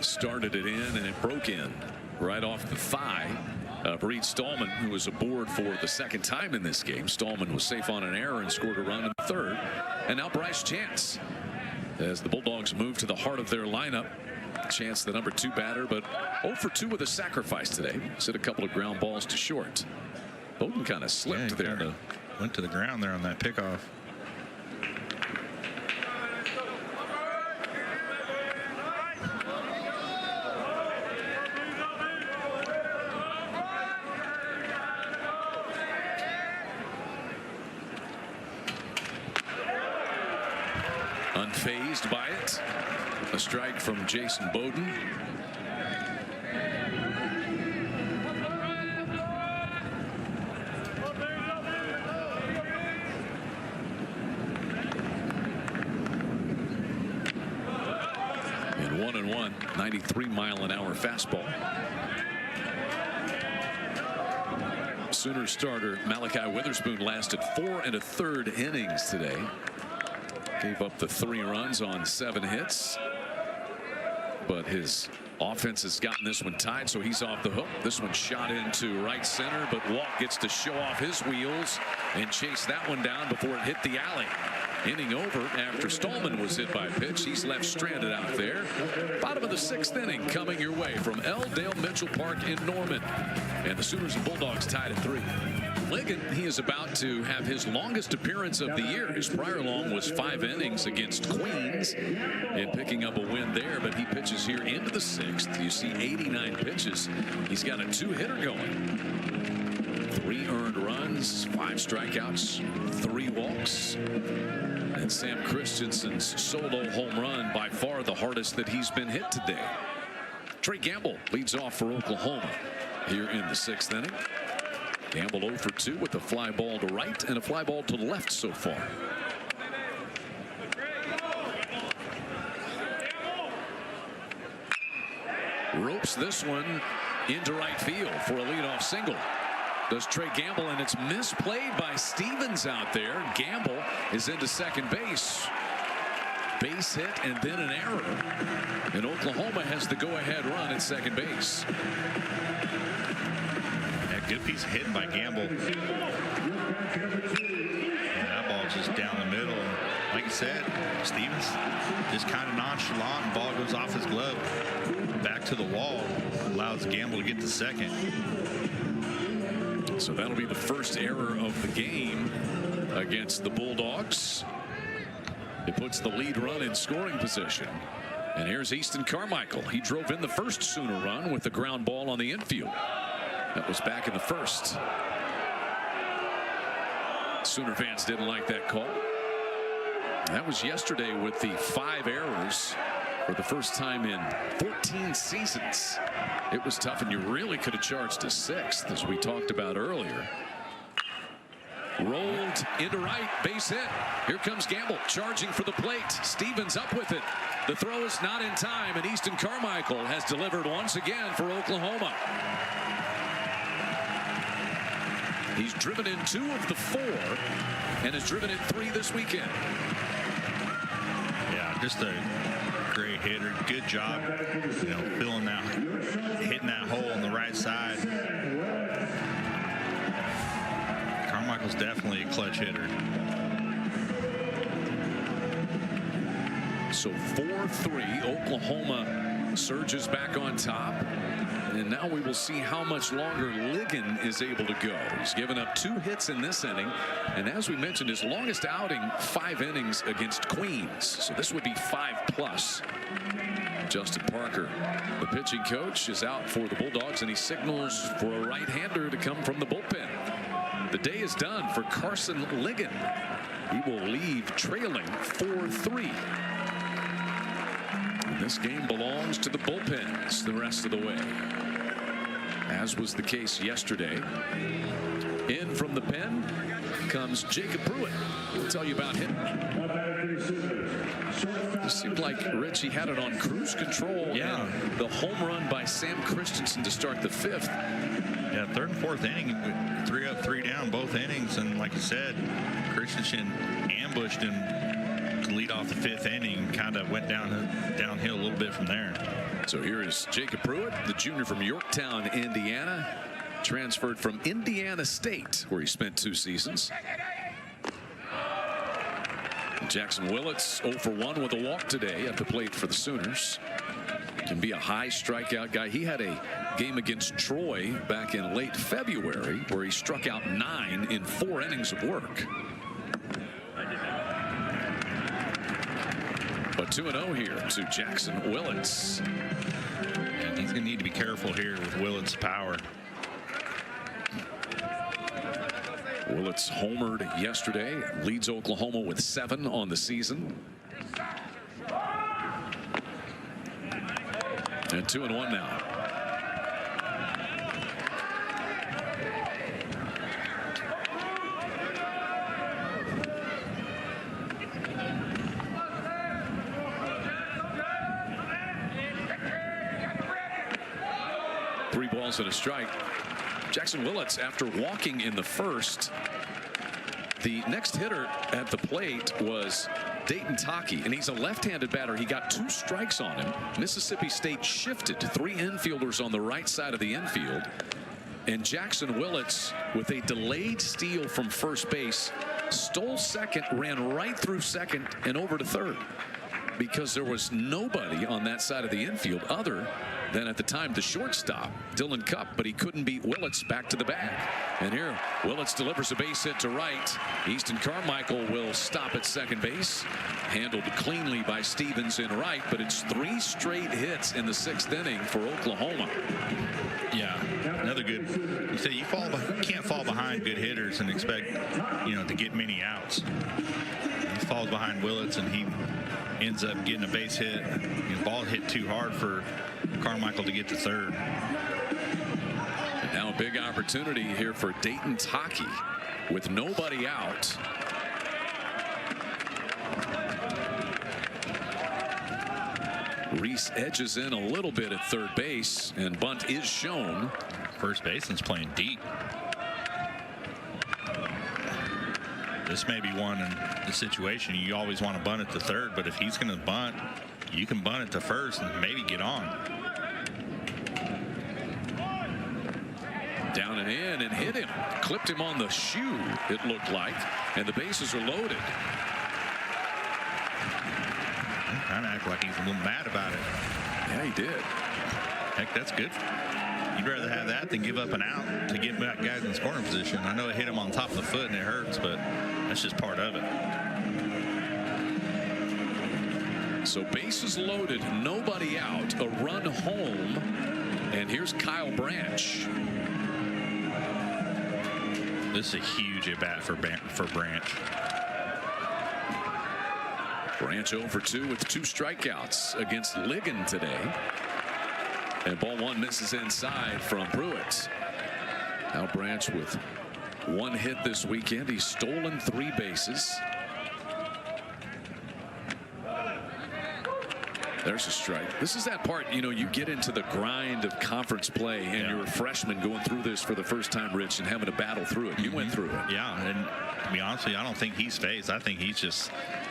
Started it in, and it broke in right off the thigh of Reed Stallman, who was aboard for the 2nd time in this game. Stallman was safe on an error and scored a run in the 3rd. And now Bryce Chance, as the Bulldogs move to the heart of their lineup. Chance, the number 2 batter, but 0 for 2 with a sacrifice today. Hit a couple of ground balls to short. Bowden kind of slipped there. Kinda went to the ground there on that pickoff. Unfazed by it. A strike from Jason Bowden. And 1-1, 93-mile-an-hour fastball. Sooners starter Malachi Witherspoon lasted 4 1/3 innings today. Gave up the 3 runs on 7 hits. But his offense has gotten this one tied, so he's off the hook. This one shot into right center, but Walt gets to show off his wheels and chase that one down before it hit the alley. Inning over after Stallman was hit by a pitch. He's left stranded out there. Bottom of the 6th inning coming your way from L. Dale Mitchell Park in Norman. And the Sooners and Bulldogs tied at 3. Ligon, he is about to have his longest appearance of the year. His prior long was 5 innings against Queens and picking up a win there, but he pitches here into the 6th. You see 89 pitches. He's got a 2-hitter going. 3 earned runs, 5 strikeouts, 3 walks. And Sam Christensen's solo home run, by far the hardest that he's been hit today. Trey Gamble leads off for Oklahoma here in the 6th inning. Gamble 0 for 2 with a fly ball to right and a fly ball to left so far. Ropes this one into right field for a leadoff single. Does Trey Gamble, and it's misplayed by Stevens out there. Gamble is into second base. Base hit and then an error. And Oklahoma has the go-ahead run at second base. Good piece of hitting by Gamble. And that ball just down the middle. And like you said, Stevens just kind of nonchalant, and ball goes off his glove back to the wall, allows Gamble to get to second. So that'll be the first error of the game against the Bulldogs. It puts the lead run in scoring position. And here's Easton Carmichael. He drove in the first Sooner run with the ground ball on the infield. That was back in the first. Sooner fans didn't like that call. That was yesterday with the 5 errors for the first time in 14 seasons. It was tough, and you really could have charged a 6th, as we talked about earlier. Rolled into right, base hit. Here comes Gamble charging for the plate. Stevens up with it. The throw is not in time, and Easton Carmichael has delivered once again for Oklahoma. He's driven in 2 of the 4 and has driven in 3 this weekend. Yeah, just a great hitter. Good job, filling that, hitting that hole on the right side. Carmichael's definitely a clutch hitter. So 4-3, Oklahoma surges back on top. And now we will see how much longer Ligon is able to go. He's given up 2 hits in this inning. And as we mentioned, his longest outing, 5 innings against Queens. So this would be 5+. Justin Parker, the pitching coach, is out for the Bulldogs, and he signals for a right-hander to come from the bullpen. The day is done for Carson Ligon. He will leave trailing 4-3. This game belongs to the bullpens the rest of the way, as was the case yesterday. In from the pen comes Jacob Pruitt. We'll tell you about him. It seemed like Richie had it on cruise control. Yeah. And the home run by Sam Christensen to start the 5th. Yeah, 3rd and 4th inning, 3 up, 3 down, both innings. And like you said, Christensen ambushed him to lead off the 5th inning, kind of went downhill a little bit from there. So here is Jacob Pruitt, the junior from Yorktown, Indiana, transferred from Indiana State, where he spent 2 seasons. Jackson Willits 0 for 1 with a walk today at the plate for the Sooners. Can be a high strikeout guy. He had a game against Troy back in late February where he struck out 9 in 4 innings of work. But 2-0 here to Jackson Willits. And he's going to need to be careful here with Willits' power. Willits homered yesterday, leads Oklahoma with 7 on the season. And 2-1 now. Three balls and a strike. Jackson Willits, after walking in the first, the next hitter at the plate was Dayton Taki, and he's a left-handed batter. He got 2 strikes on him. Mississippi State shifted to 3 infielders on the right side of the infield, and Jackson Willits, with a delayed steal from first base, stole second, ran right through second and over to third, because there was nobody on that side of the infield other than at the time the shortstop, Dylan Cupp, but he couldn't beat Willits back to the bag. And here Willits delivers a base hit to right. Easton Carmichael will stop at second base. Handled cleanly by Stevens in right, but it's 3 straight hits in the 6th inning for Oklahoma. Yeah, another good. You say you can't fall behind good hitters and expect to get many outs. He falls behind Willits and he ends up getting a base hit. The ball hit too hard for Carmichael to get to third. And now a big opportunity here for Dayton Taki with nobody out. Reese edges in a little bit at third base, and bunt is shown. First baseman's playing deep. This may be one in the situation you always want to bunt it to third, but if he's going to bunt, you can bunt it to first and maybe get on. Down and in and hit him. Clipped him on the shoe, it looked like, and the bases are loaded. Kind of act like he's a little mad about it. Yeah, he did. Heck, that's good. You'd rather have that than give up an out to get back guys in scoring position. I know it hit him on top of the foot and it hurts, but that's just part of it. So bases loaded, nobody out, a run home, and here's Kyle Branch. This is a huge at bat for Branch. Branch 0 for 2 with 2 strikeouts against Ligon today. And ball 1 misses inside from Pruitt. Now Branch with 1 hit this weekend. He's stolen 3 bases. There's a strike. This is that part, you know, you get into the grind of conference play, and you're a freshman going through this for the first time, Rich, and having to battle through it. You went through it. Yeah, and to be honest with you, I don't think he's phased. I think he's just,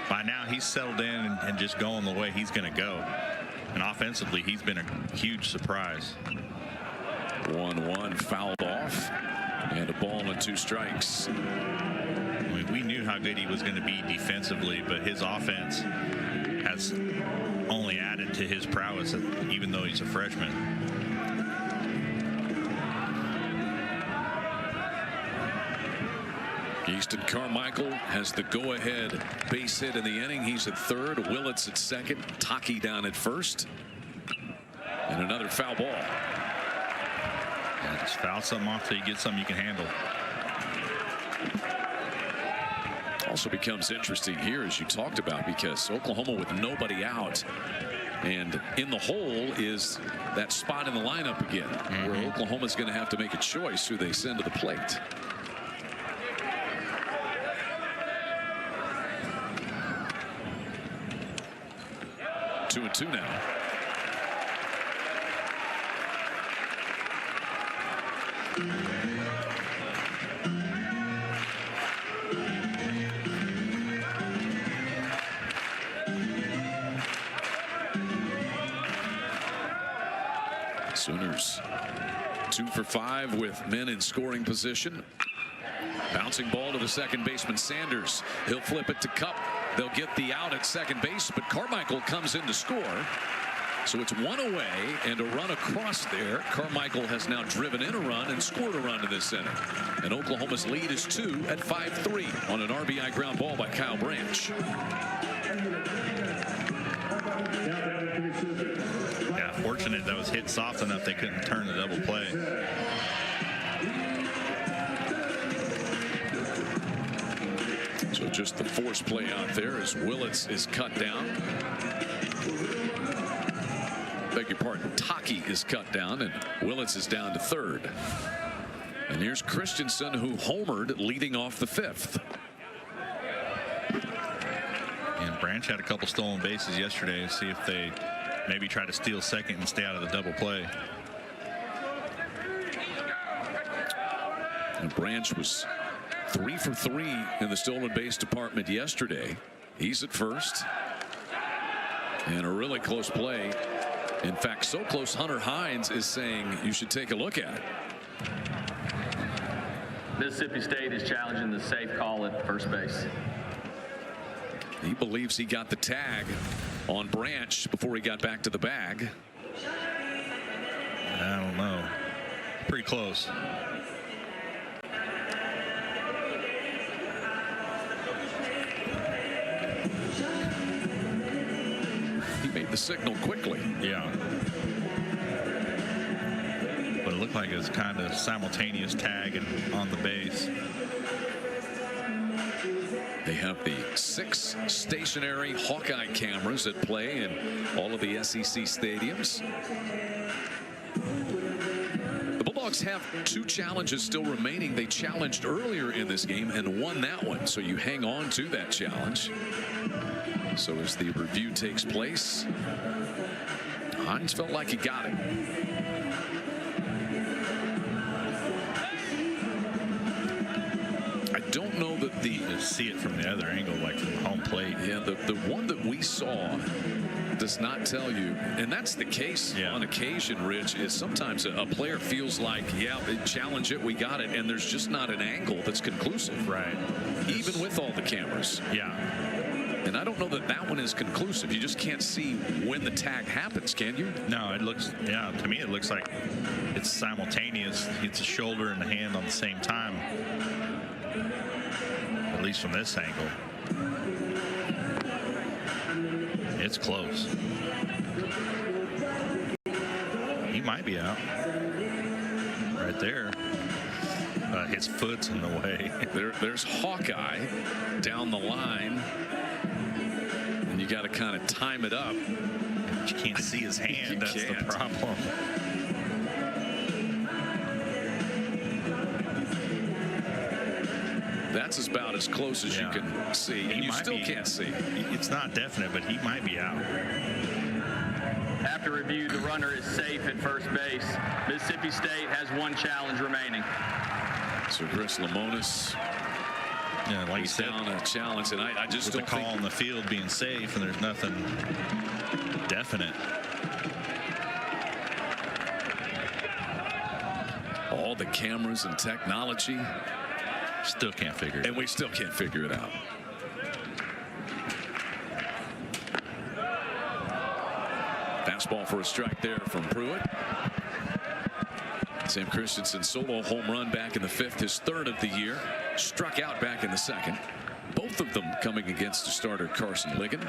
by now, he's settled in and just going the way he's going to go. And offensively, he's been a huge surprise. 1-1 fouled off, and a ball and 2 strikes. I mean, we knew how good he was going to be defensively, but his offense has only added to his prowess, even though he's a freshman. Easton Carmichael has the go-ahead base hit in the inning. He's at third. Willits at second. Taki down at first. And another foul ball. Yeah, just foul something off till you get something you can handle. Also becomes interesting here, as you talked about, because Oklahoma with nobody out, and in the hole is that spot in the lineup again, where Oklahoma's going to have to make a choice who they send to the plate. Two and 2 now. Sooners 2 for 5 with men in scoring position. Bouncing ball to the second baseman Sanders. He'll flip it to Cup. They'll get the out at second base, but Carmichael comes in to score. So it's 1 away and a run across there. Carmichael has now driven in a run and scored a run in this inning. And Oklahoma's lead is 2 at 5-3 on an RBI ground ball by Kyle Branch. Yeah, fortunate that was hit soft enough they couldn't turn the double play. So just the force play out there as Willits is cut down. Beg your pardon, Taki is cut down, and Willits is down to third. And here's Christensen, who homered leading off the 5th. And Branch had a couple stolen bases yesterday. See if they maybe try to steal second and stay out of the double play. And Branch was 3 for 3 in the stolen base department yesterday. He's at first. And a really close play. In fact, so close, Hunter Hines is saying you should take a look at it. Mississippi State is challenging the safe call at first base. He believes he got the tag on Branch before he got back to the bag. I don't know. Pretty close. He made the signal quickly. Yeah. But it looked like it was kind of simultaneous tag and on the base. They have the 6 stationary Hawkeye cameras at play in all of the SEC stadiums. The Bulldogs have 2 challenges still remaining. They challenged earlier in this game and won that one. So you hang on to that challenge. So as the review takes place, Hines felt like he got it. I don't know that You see it from the other angle, like from home plate. Yeah, the one that we saw does not tell you, and that's the case on occasion, Rich, is sometimes a player feels like, yeah, challenge it, we got it, and there's just not an angle that's conclusive. Right. Even with all the cameras. Yeah. And I don't know that that one is conclusive. You just can't see when the tag happens, can you? No, it looks, yeah, to me it looks like it's simultaneous. It's a shoulder and a hand on the same time. At least from this angle. It's close. He might be out. Right there. His foot's in the way. There's Hawkeye down the line. And you got to kind of time it up. You can't see his hand. That's the problem. That's about as close as you can see. And you still can't see. It's not definite, but he might be out. After review, the runner is safe at first base. Mississippi State has one challenge remaining. So Chris Lemonis, like you said, down a challenge, and I just don't call on the field being safe, and there's nothing definite. All the cameras and technology, still can't figure it. And we still can't figure it out. Fastball for a strike there from Pruitt. Sam Christensen's solo home run back in the 5th, his 3rd of the year. Struck out back in the 2nd. Both of them coming against the starter Carson Ligon.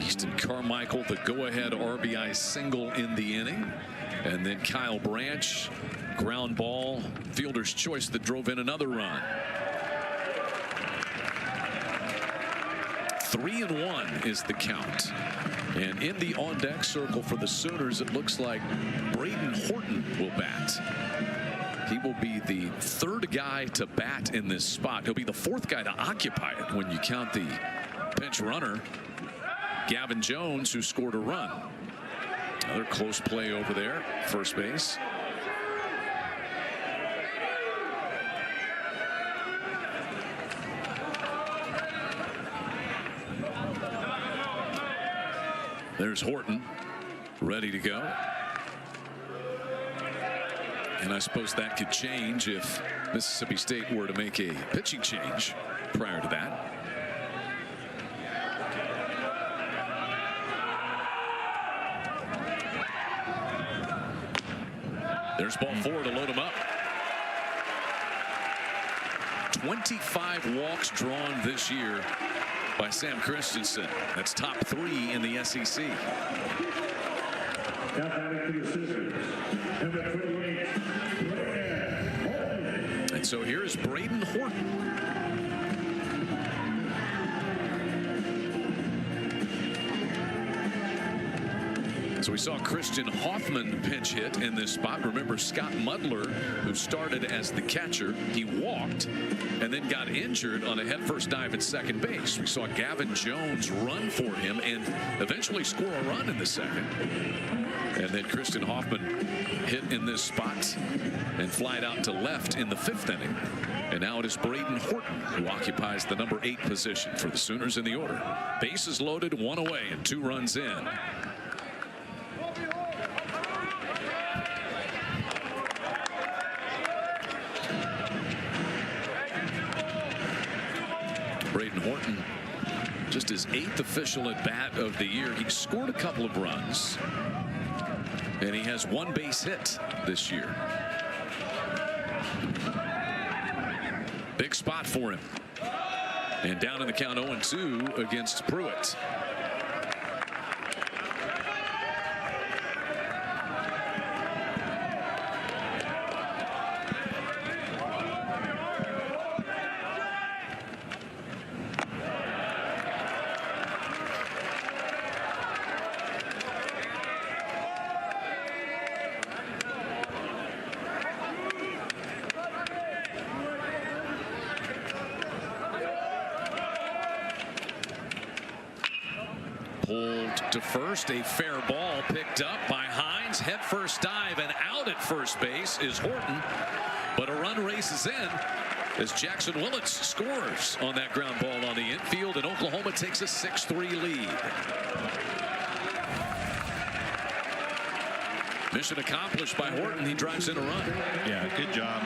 Easton Carmichael, the go-ahead RBI single in the inning. And then Kyle Branch, ground ball, fielder's choice that drove in another run. 3-1 is the count. And in the on-deck circle for the Sooners, it looks like Braden Horton will bat. He will be the 3rd guy to bat in this spot. He'll be the 4th guy to occupy it when you count the pinch runner, Gavin Jones, who scored a run. Another close play over there, first base. There's Horton, ready to go. And I suppose that could change if Mississippi State were to make a pitching change prior to that. There's ball 4 to load him up. 25 walks drawn this year by Sam Christensen. That's top 3 in the SEC. And so here's Braden Horton. So we saw Christian Hoffman pinch hit in this spot. Remember Scott Mudler, who started as the catcher, he walked and then got injured on a headfirst dive at second base. We saw Gavin Jones run for him and eventually score a run in the 2nd. And then Christian Hoffman hit in this spot and flied out to left in the 5th inning. And now it is Braden Horton who occupies the number 8 position for the Sooners in the order. Bases loaded, 1 away and 2 runs in. Braden Horton, just his 8th official at bat of the year. He scored a couple of runs, and he has 1 base hit this year. Big spot for him. And down in the count 0-2 against Pruitt. Pulled to first, a fair ball picked up by Hines. Head first dive and out at first base is Horton, but a run races in as Jackson Willits scores on that ground ball on the infield, and Oklahoma takes a 6-3 lead. Mission accomplished by Horton. He drives in a run. Yeah, good job.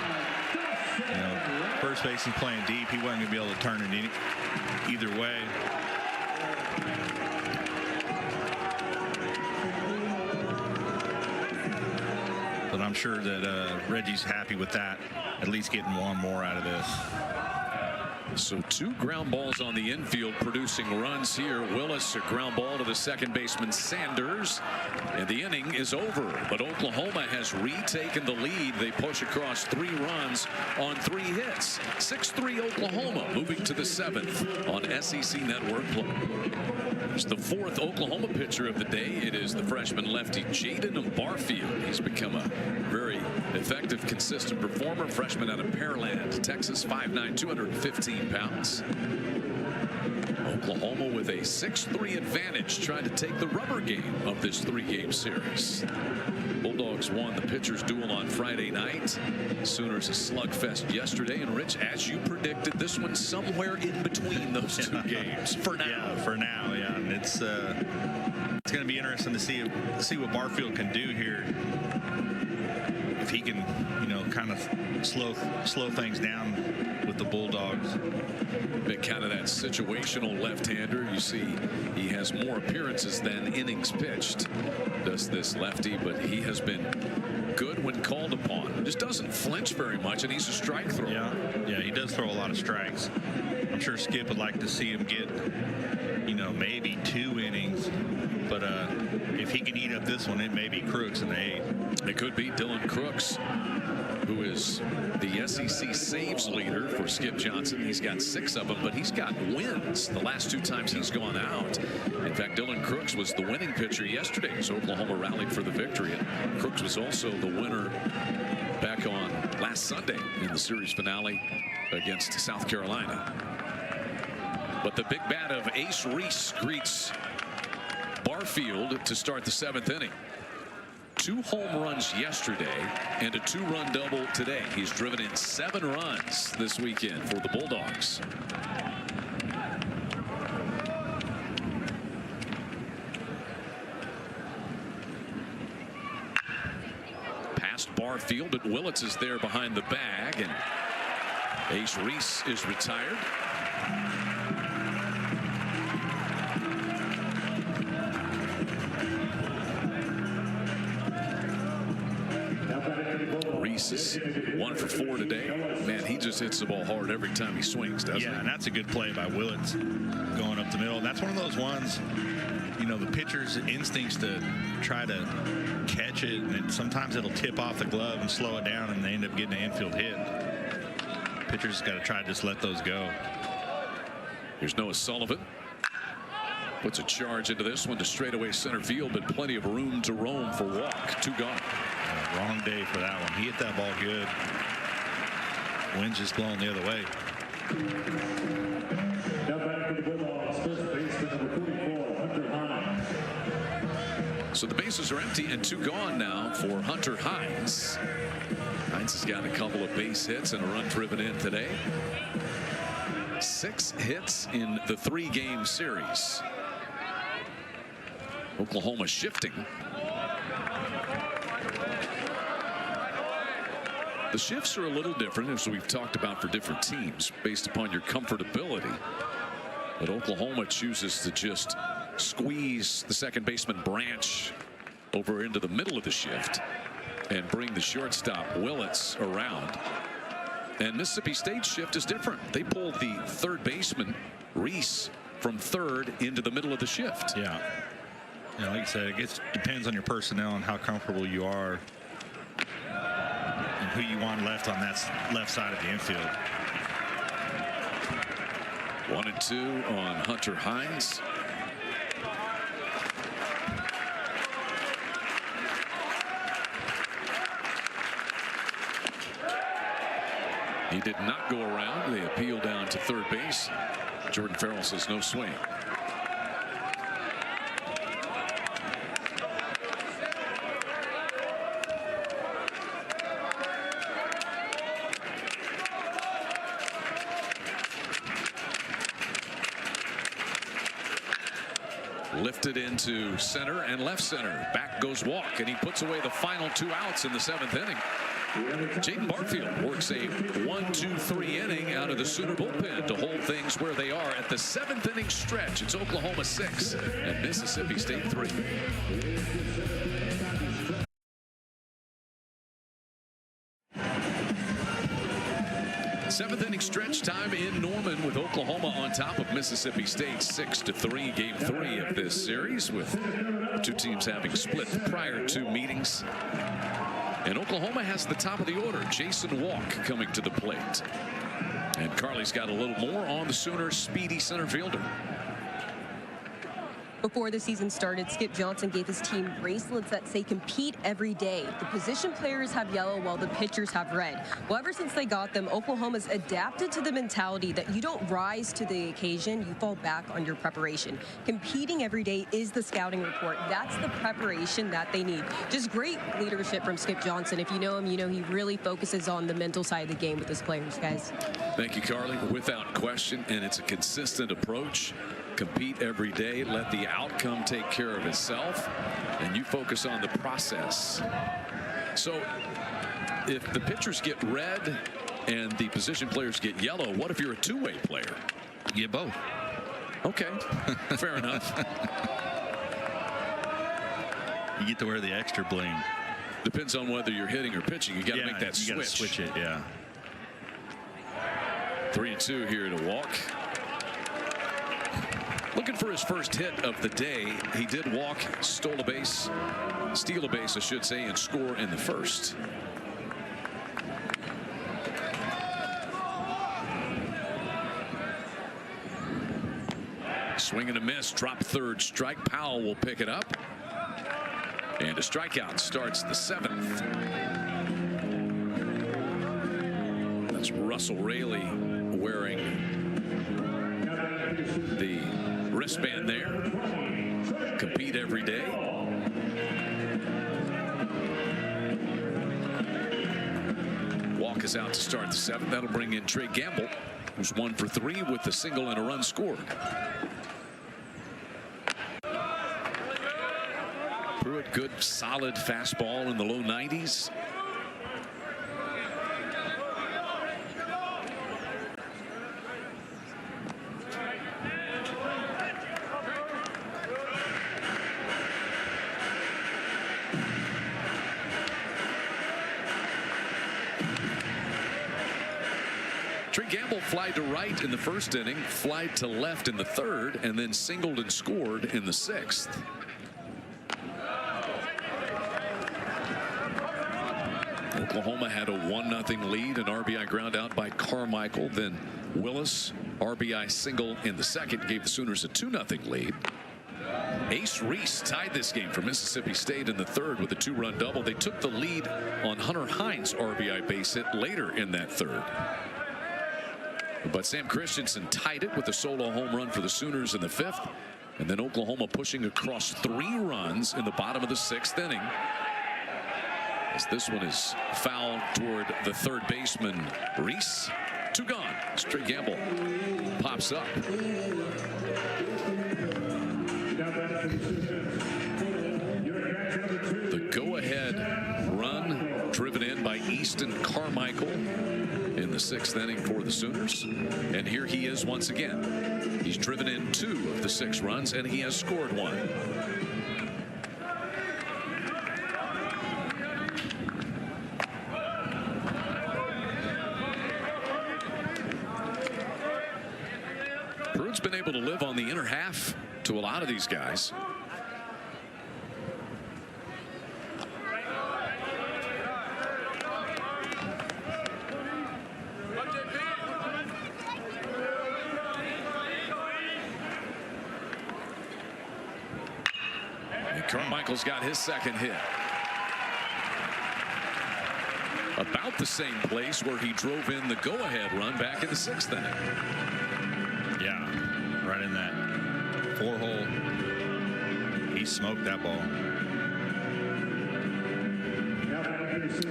You know, first base and playing deep. He wasn't going to be able to turn it either way. But I'm sure that Reggie's happy with that, at least getting one more out of this. So 2 ground balls on the infield producing runs here. Willis, a ground ball to the second baseman Sanders, and the inning is over. But Oklahoma has retaken the lead. They push across 3 runs on 3 hits. 6-3 Oklahoma, moving to the 7th on SEC Network. It's the 4th Oklahoma pitcher of the day. It is the freshman lefty Jaden Barfield. He's become a very effective, consistent performer. Freshman out of Pearland, Texas, 5'9", 215 pounds. Oklahoma with a 6-3 advantage, trying to take the rubber game of this 3-game series. Bulldogs won the pitchers' duel on Friday night. Sooners a slugfest yesterday. And Rich, as you predicted, this one's somewhere in between those 2 games for now. Yeah, for now, yeah. And it's going to be interesting to see what Barfield can do here. If he can, kind of slow things down with the Bulldogs. Been kind of that situational left-hander. You see, he has more appearances than innings pitched, does this lefty, but he has been good when called upon. Just doesn't flinch very much, and he's a strike thrower. Yeah, he does throw a lot of strikes. I'm sure Skip would like to see him get, maybe 2 innings. But if he can eat up this one, it may be Crooks in the 8th. It could be Dylan Crooks, who is the SEC saves leader for Skip Johnson. He's got 6 of them, but he's got wins the last 2 times he's gone out. In fact, Dylan Crooks was the winning pitcher yesterday as Oklahoma rallied for the victory. And Crooks was also the winner back on last Sunday in the series finale against South Carolina. But the big bat of Ace Reese greets Barfield to start the 7th inning. 2 home runs yesterday and a 2-run double today. He's driven in 7 runs this weekend for the Bulldogs. Past Barfield, but Willits is there behind the bag, and Ace Reese is retired. Reese is 1 for 4 today. Man, he just hits the ball hard every time he swings, doesn't he? Yeah, and that's a good play by Willits going up the middle. And that's one of those ones, the pitcher's instincts to try to catch it, and sometimes it'll tip off the glove and slow it down, and they end up getting an infield hit. Pitcher's got to try to just let those go. Here's Noah Sullivan. Puts a charge into this one to straightaway center field, but plenty of room to roam for walk. 2 gone. Wrong day for that one. He hit that ball good. Wind's just blowing the other way. Now back to the Bulldogs, first baseman number 44, Hunter Hines. So the bases are empty and 2 gone now for Hunter Hines. Hines has got a couple of base hits and a run driven in today. 6 hits in the 3-game series. Oklahoma shifting. The shifts are a little different, as we've talked about, for different teams based upon your comfortability. But Oklahoma chooses to just squeeze the second baseman Branch over into the middle of the shift and bring the shortstop Willits around. And Mississippi State's shift is different. They pull the third baseman Reese from third into the middle of the shift. Yeah. Like I said, it depends on your personnel and how comfortable you are and who you want left on that left side of the infield. 1-2 on Hunter Hines. He did not go around. They appeal down to third base. Jordan Farrell says no swing. Lifted into center and left center. Back goes Walk, and he puts away the final 2 outs in the 7th inning. Jaden Barfield works a 1-2-3 inning out of the Sooner bullpen to hold things where they are at the 7th inning stretch. It's Oklahoma 6 and Mississippi State 3. Seventh inning stretch time in Norman with Oklahoma on top of Mississippi State 6-3. Game 3 of this series, with the two teams having split prior to meetings. And Oklahoma has the top of the order. Jason Walk coming to the plate. And Carly's got a little more on the Sooners' speedy center fielder. Before the season started, Skip Johnson gave his team bracelets that say compete every day. The position players have yellow while the pitchers have red. Well, ever since they got them, Oklahoma's adapted to the mentality that you don't rise to the occasion, you fall back on your preparation. Competing every day is the scouting report. That's the preparation that they need. Just great leadership from Skip Johnson. If you know him, you know he really focuses on the mental side of the game with his players, guys. Thank you, Carly. Without question, and it's a consistent approach. Compete every day, let the outcome take care of itself, and you focus on the process. So if the pitchers get red and the position players get yellow, what if you're a two-way player? You get both. Okay, fair enough. You get to wear the extra bling. Depends on whether you're hitting or pitching. You got to make that switch. You got to switch it, yeah. 3-2 here to Walk. Looking for his first hit of the day. He did walk, steal a base, I should say, and score in the first. Swing and a miss, drop third strike. Powell will pick it up. And a strikeout starts the seventh. That's Russell Raley wearing the wristband there. Compete every day. Walk is out to start the seventh. That'll bring in Trey Gamble, who's 1 for 3 with a single and a run scored. Pruitt, good solid fastball in the low 90s. Trey Gamble flied to right in the first inning, flied to left in the third, and then singled and scored in the sixth. Oklahoma had a 1-0 lead, an RBI ground out by Carmichael. Then Willis, RBI single in the second, gave the Sooners a 2-0 lead. Ace Reese tied this game for Mississippi State in the third with a 2-run double. They took the lead on Hunter Hines' RBI base hit later in that third. But Sam Christensen tied it with a solo home run for the Sooners in the fifth. And then Oklahoma pushing across 3 runs in the bottom of the sixth inning. As this one is fouled toward the third baseman, Reese. 2 gone. Trey Gamble pops up. The go-ahead run driven in by Easton Carmichael in the sixth inning for the Sooners. And here he is once again. He's driven in 2 of the 6 runs, and he has scored 1. Pruitt's been able to live on the inner half to a lot of these guys. Carmichael's got his second hit. About the same place where he drove in the go-ahead run back in the 6th inning. Yeah, right in that 4-hole. He smoked that ball.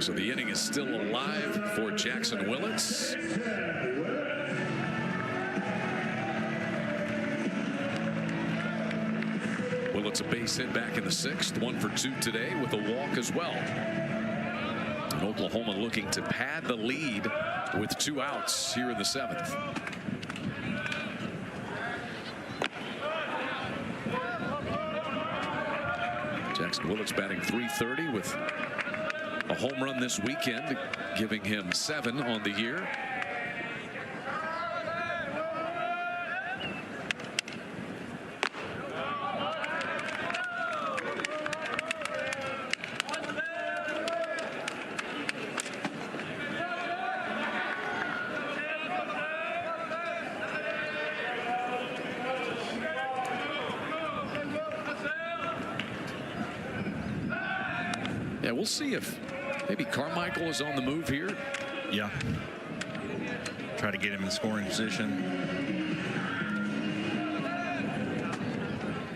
So the inning is still alive for Jackson Willits. Willits a base hit back in the 6th, 1 for 2 today with a walk as well. And Oklahoma looking to pad the lead with 2 outs here in the 7th. Jackson Willits batting .330 with a home run this weekend, giving him 7 on the year. we'll see if maybe Carmichael is on the move here. Yeah. Try to get him in scoring position.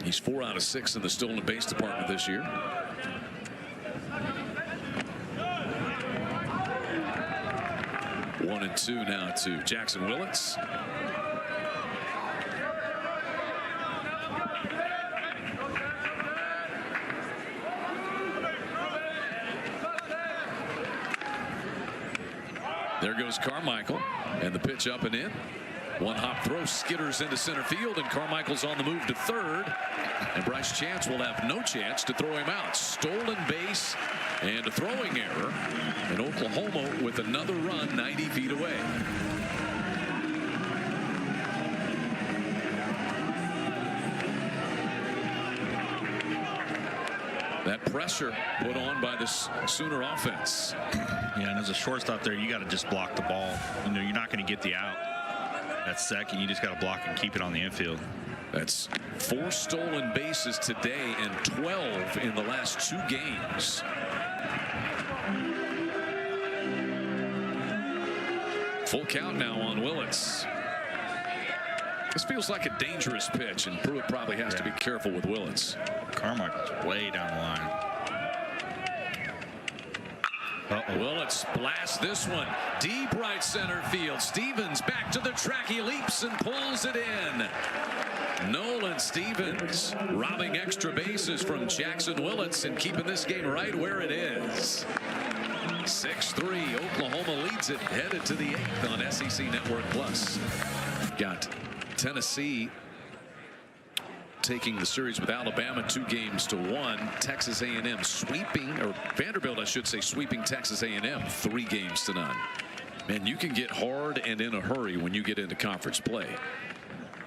He's 4 out of 6 in the stolen base department this year. One and two now to Jackson Willits. There goes Carmichael, and the pitch up and in. One hop throw skitters into center field, and Carmichael's on the move to third. And Bryce Chance will have no chance to throw him out. Stolen base and a throwing error. And Oklahoma with another run 90 feet away. That pressure put on by this Sooner offense. Yeah, and as a shortstop there, you got to just block the ball. You know, you're not going to get the out. That second, you just got to block and keep it on the infield. That's 4 stolen bases today and 12 in the last 2 games. Full count now on Willits. This feels like a dangerous pitch, and Pruitt probably has to be careful with Willits. Carmichael's way down the line. Willits blasts this one deep right center field. Stevens back to the track. He leaps and pulls it in. Nolan Stevens robbing extra bases from Jackson Willits and keeping this game right where it is. 6-3. Oklahoma leads it, headed to the 8th on SEC Network Plus. Got Tennessee taking the series with Alabama 2-1. Texas A&M sweeping, or Vanderbilt I should say, sweeping Texas A&M 3-0. Man, you can get hard and in a hurry when you get into conference play.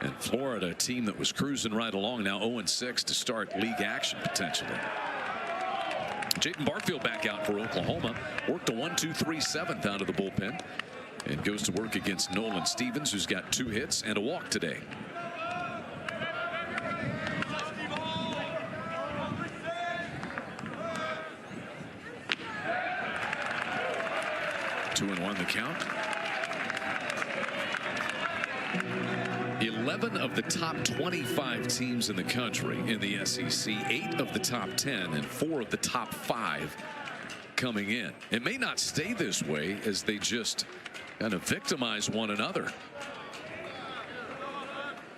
And Florida, a team that was cruising right along, now 0-6 to start league action potentially. Jaden Barfield back out for Oklahoma. Worked a 1-2-3 7th out of the bullpen. And goes to work against Nolan Stevens, who's got 2 hits and a walk today. Two and 1 the count. 11 of the top 25 teams in the country in the SEC, 8 of the top 10, and 4 of the top 5 coming in. It may not stay this way as they just kind of victimize one another.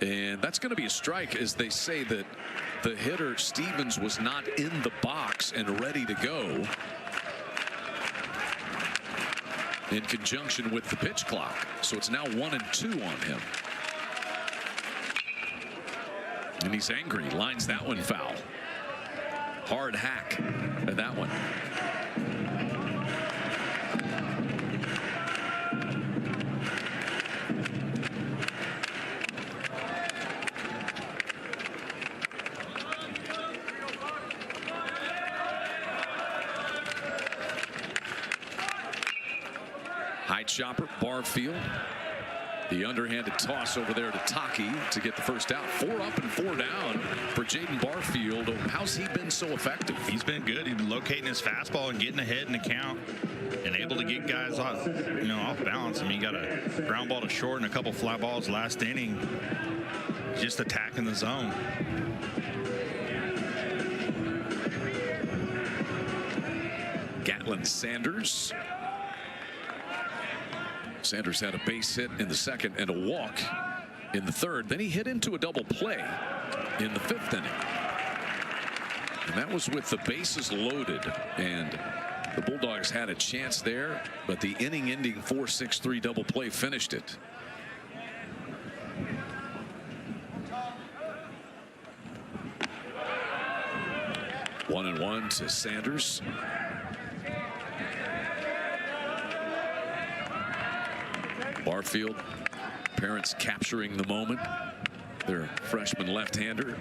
And that's going to be a strike, as they say that the hitter Stevens was not in the box and ready to go in conjunction with the pitch clock. So it's now 1-2 on him. And he's angry, lines that one foul. Hard hack at that one. High chopper, Barfield. The underhanded toss over there to Taki to get the first out. 4 up and 4 down for Jaden Barfield. How's he been so effective? He's been good. He's been locating his fastball and getting ahead in the count and able to get guys off, off balance. I mean, he got a ground ball to short and a couple fly balls last inning, just attacking the zone. Gatlin Sanders. Sanders had a base hit in the 2nd and a walk in the 3rd. Then he hit into a double play in the 5th inning. And that was with the bases loaded. And the Bulldogs had a chance there, but the inning-ending 4-6-3 double play finished it. One and 1 to Sanders. Barfield, parents capturing the moment. Their freshman left-hander.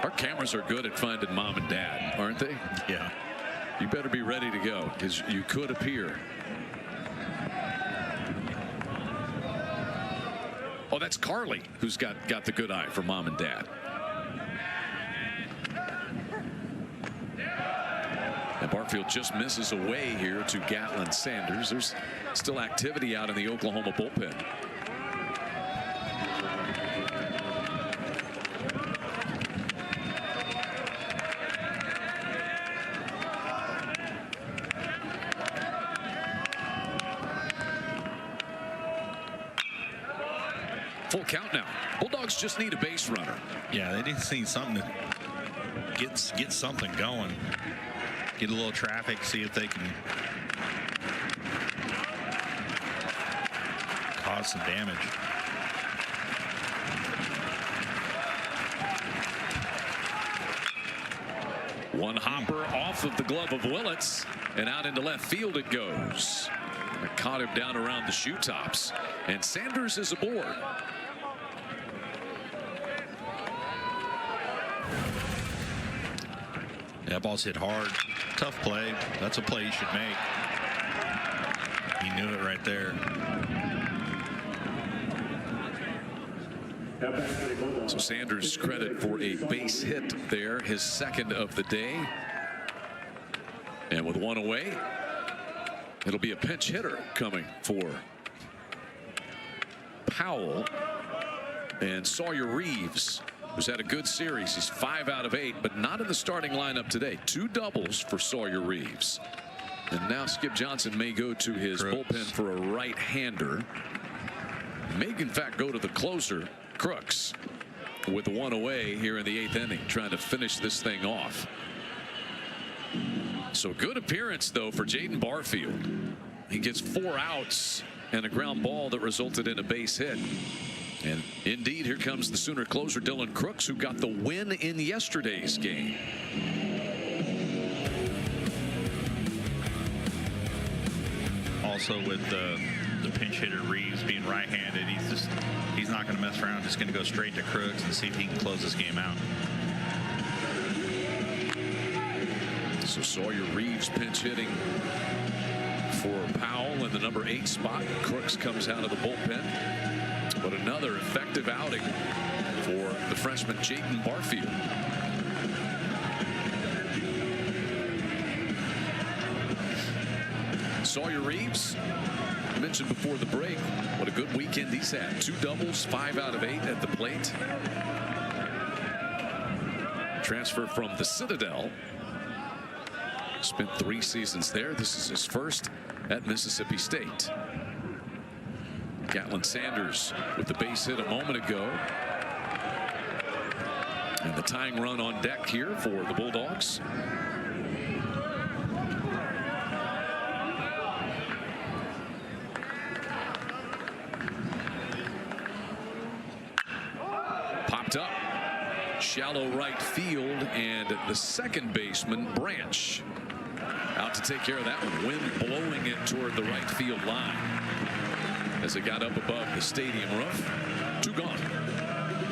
Our cameras are good at finding mom and dad, aren't they? Yeah. You better be ready to go, because you could appear. Oh, that's Carly who's got the good eye for mom and dad. Barfield just misses away here to Gatlin Sanders. There's still activity out in the Oklahoma bullpen. Full count now. Bulldogs just need a base runner. Yeah, they just need something to get something going. Get a little traffic, see if they can cause some damage. One hopper off of the glove of Willits, and out into left field it goes. It caught him down around the shoe tops, and Sanders is aboard. That ball's hit hard. Tough play. That's a play you should make. He knew it right there. So Sanders credit for a base hit there, his second of the day. And with one away, it'll be a pinch hitter coming for Powell. And Sawyer Reeves, who's had a good series. He's 5 out of 8, but not in the starting lineup today. 2 doubles for Sawyer Reeves. And now Skip Johnson may go to his bullpen for a right-hander. May, in fact, go to the closer, Crooks, with 1 away here in the 8th inning, trying to finish this thing off. So good appearance, though, for Jaden Barfield. He gets 4 outs and a ground ball that resulted in a base hit. And indeed, here comes the Sooner closer, Dylan Crooks, who got the win in yesterday's game. Also with the pinch hitter Reeves being right-handed, he's not going to mess around. Just going to go straight to Crooks and see if he can close this game out. So Sawyer Reeves pinch hitting for Powell in the number 8 spot. Crooks comes out of the bullpen. But another effective outing for the freshman Jaden Barfield. Sawyer Reeves, I mentioned before the break, what a good weekend he's had. 2 doubles, 5 out of 8 at the plate. Transfer from the Citadel. Spent 3 seasons there. This is his first at Mississippi State. Gatlin Sanders with the base hit a moment ago. And the tying run on deck here for the Bulldogs. Popped up. Shallow right field, and the second baseman, Branch, out to take care of that one. Wind blowing it toward the right field line as it got up above the stadium roof. 2 gone.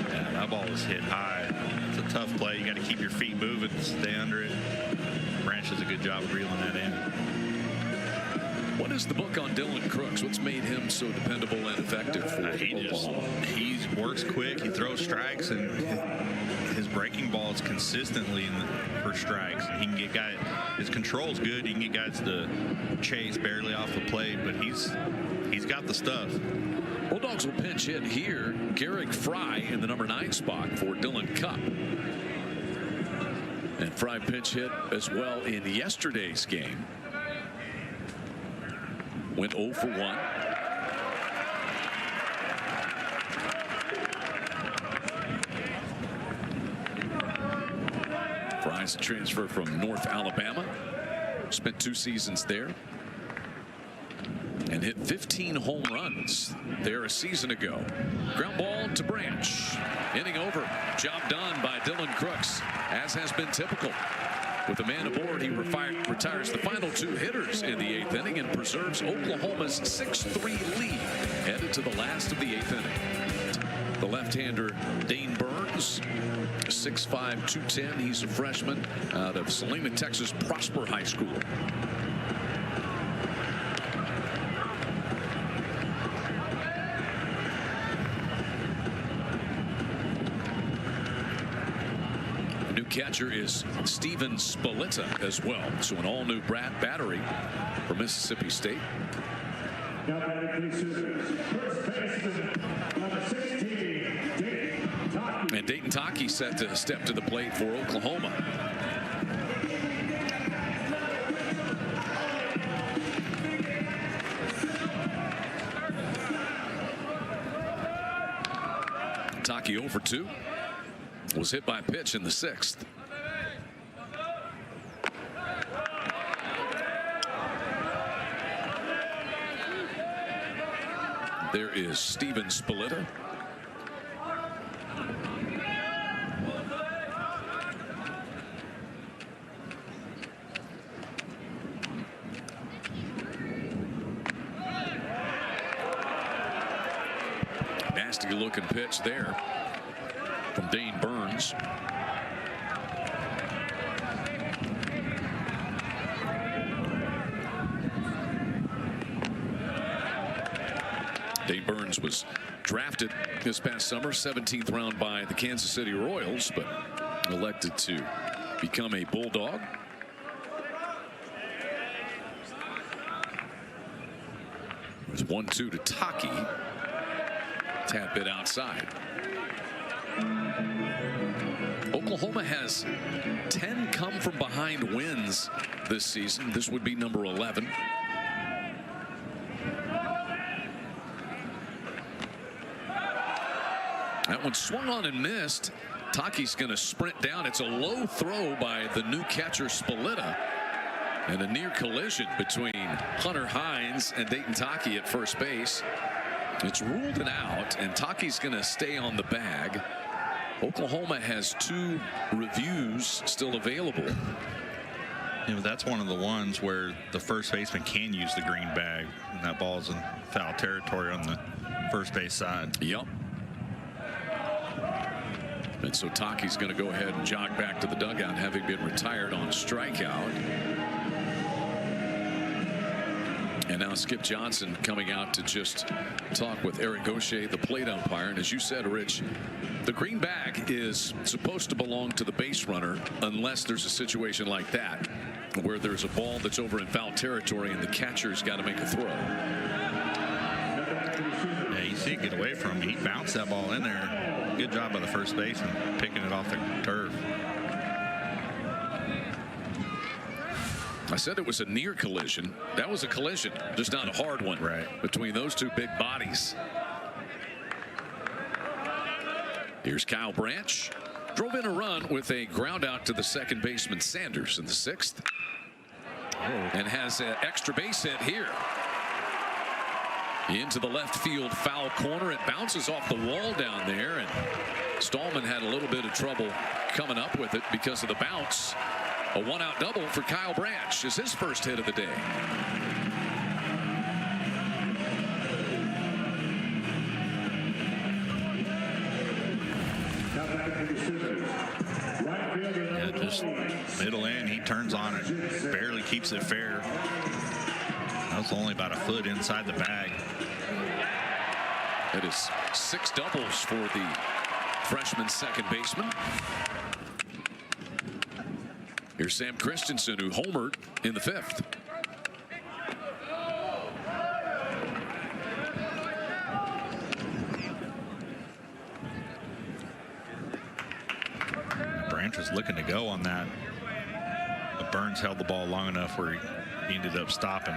Yeah, that ball was hit high. It's a tough play. You got to keep your feet moving, stay under it. Branch does a good job of reeling that in. What is the book on Dylan Crooks? What's made him so dependable and effective for He works quick. He throws strikes, and his breaking ball is consistently for strikes. And he can get guys. His control's good. He can get guys to chase barely off the plate, but he's got the stuff. Bulldogs will pinch hit here. Garrick Fry in the number 9 spot for Dylan Cupp. And Fry pinch hit as well in yesterday's game. Went 0 for 1. Fry's a transfer from North Alabama. Spent 2 seasons there. And hit 15 home runs there a season ago. Ground ball to Branch. Inning over. Job done by Dylan Crooks, as has been typical. With a man aboard, he retires the final 2 hitters in the 8th inning and preserves Oklahoma's 6-3 lead headed to the last of the 8th inning. The left-hander Dane Burns, 6'5", 210. He's a freshman out of Salina, Texas Prosper High School. new catcher is Steven Spaletta as well. So an all-new battery for Mississippi State. Now batting for the Sooners, first baseman, number 16, Dayton Taki. And Dayton Taki set to step to the plate for Oklahoma. Taki 0 for 2. Was hit by a pitch in the 6th. There is Steven Spaletta. Nasty looking pitch there from Dane Burns. Dane Burns was drafted this past summer, 17th round by the Kansas City Royals, but elected to become a Bulldog. It's 1-2 to Taki. Tad bit outside. Oklahoma has 10 come from behind wins this season. This would be number 11. That one swung on and missed. Taki's going to sprint down. It's a low throw by the new catcher Spaletta, and a near collision between Hunter Hines and Dayton Taki at first base. It's ruled an out, and Taki's going to stay on the bag. Oklahoma has 2 reviews still available. You know, that's one of the ones where the first baseman can use the green bag, and that ball's in foul territory on the first base side. Yep. And so Taki's going to go ahead and jog back to the dugout, having been retired on a strikeout. And now Skip Johnson coming out to just talk with Eric Gaucher, the plate umpire. And as you said, Rich, the green bag is supposed to belong to the base runner unless there's a situation like that where there's a ball that's over in foul territory and the catcher's got to make a throw. Yeah, you see it get away from him. He bounced that ball in there. Good job by the first baseman picking it off the turf. I said it was a near collision. That was a collision, just not a hard one, right, between those 2 big bodies. Here's Kyle Branch. Drove in a run with a ground out to the second baseman Sanders in the 6th. And has an extra base hit here. Into the left field foul corner. It bounces off the wall down there, and Stallman had a little bit of trouble coming up with it because of the bounce. A 1-out double for Kyle Branch is his first hit of the day. Yeah, just middle in, he turns on it, barely keeps it fair. That was only about a foot inside the bag. It is 6 doubles for the freshman second baseman. Here's Sam Christensen, who homered in the 5th. Branch was looking to go on that, but Burns held the ball long enough where he ended up stopping.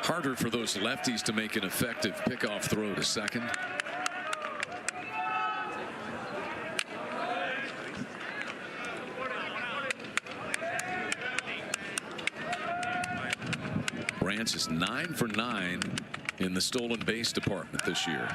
Harder for those lefties to make an effective pickoff throw to second. Branch is 9 for 9 in the stolen base department this year.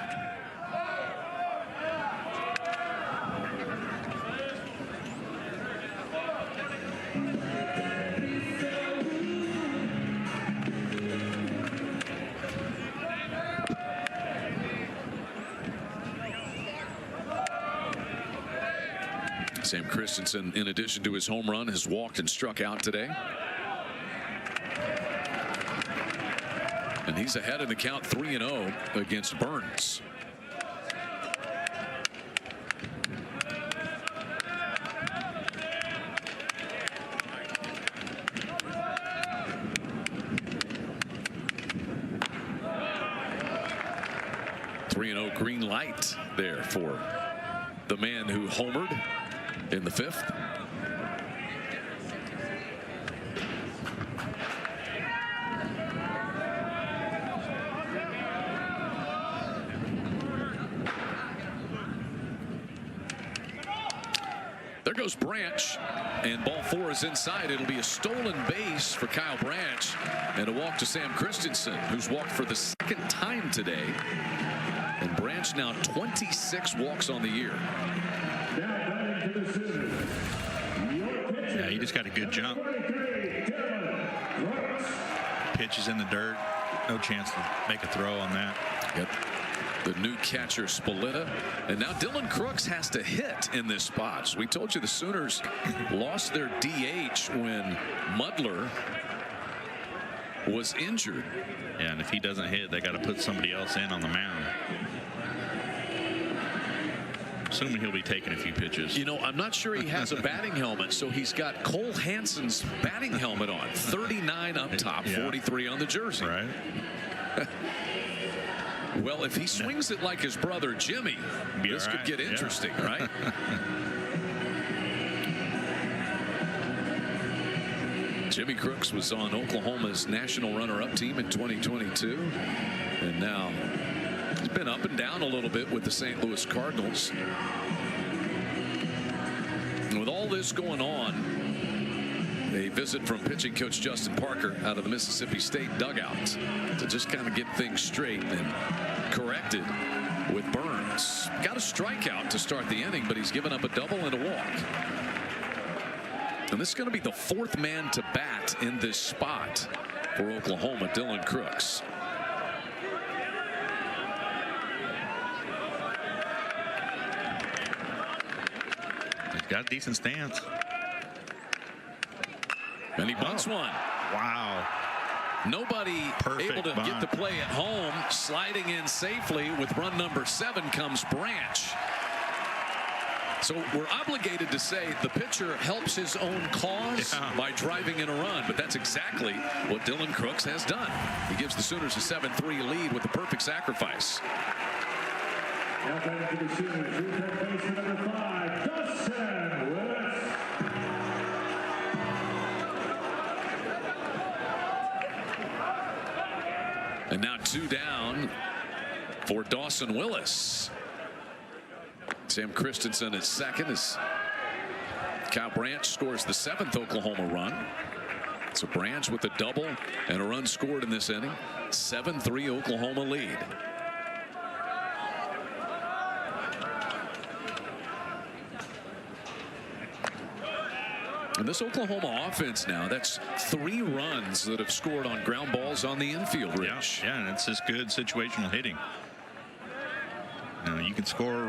Sam Christensen, in addition to his home run, has walked and struck out today. And he's ahead in the count 3-0 against Burns. Green light there for the man who homered in the 5th. There goes Branch, and ball 4 is inside. It'll be a stolen base for Kyle Branch and a walk to Sam Christensen, who's walked for the 2nd time today. And Branch now 26 walks on the year. Yeah, he just got a good jump. Pitch is in the dirt. No chance to make a throw on that. Yep. The new catcher Spalletta. And now Dylan Crooks has to hit in this spot. So we told you the Sooners lost their DH when Mudler was injured. Yeah, and if he doesn't hit, they got to put somebody else in on the mound. Assuming he'll be taking a few pitches. You know, I'm not sure he has a batting helmet, so he's got Cole Hansen's batting helmet on. 39 up top, 43 on the jersey. Right. Well, if he swings it like his brother Jimmy, this could get interesting, right? Jimmy Crooks was on Oklahoma's national runner-up team in 2022, and now he's been up and down a little bit with the St. Louis Cardinals. And with all this going on, a visit from pitching coach Justin Parker out of the Mississippi State dugout to just kind of get things straight and corrected with Burns. Got a strikeout to start the inning, but he's given up a double and a walk. And this is going to be the 4th man to bat in this spot for Oklahoma, Dylan Crooks. He's got a decent stance. And he bunts one. Wow. Nobody Perfect able to bunt. get the play at home. Sliding in safely with run number 7 comes Branch. So we're obligated to say the pitcher helps his own cause by driving in a run, but that's exactly what Dylan Crooks has done. He gives the Sooners a 7-3 lead with the perfect sacrifice. Now back to the Sooners, third baseman number 5, Dustin Willis. And now 2 down for Dawson Willis. Sam Christensen at second as Kyle Branch scores the 7th Oklahoma run. So Branch with a double and a run scored in this inning. 7-3 Oklahoma lead. And this Oklahoma offense now, that's 3 runs that have scored on ground balls on the infield, Rich. Yeah, and it's just good situational hitting. You know, you can score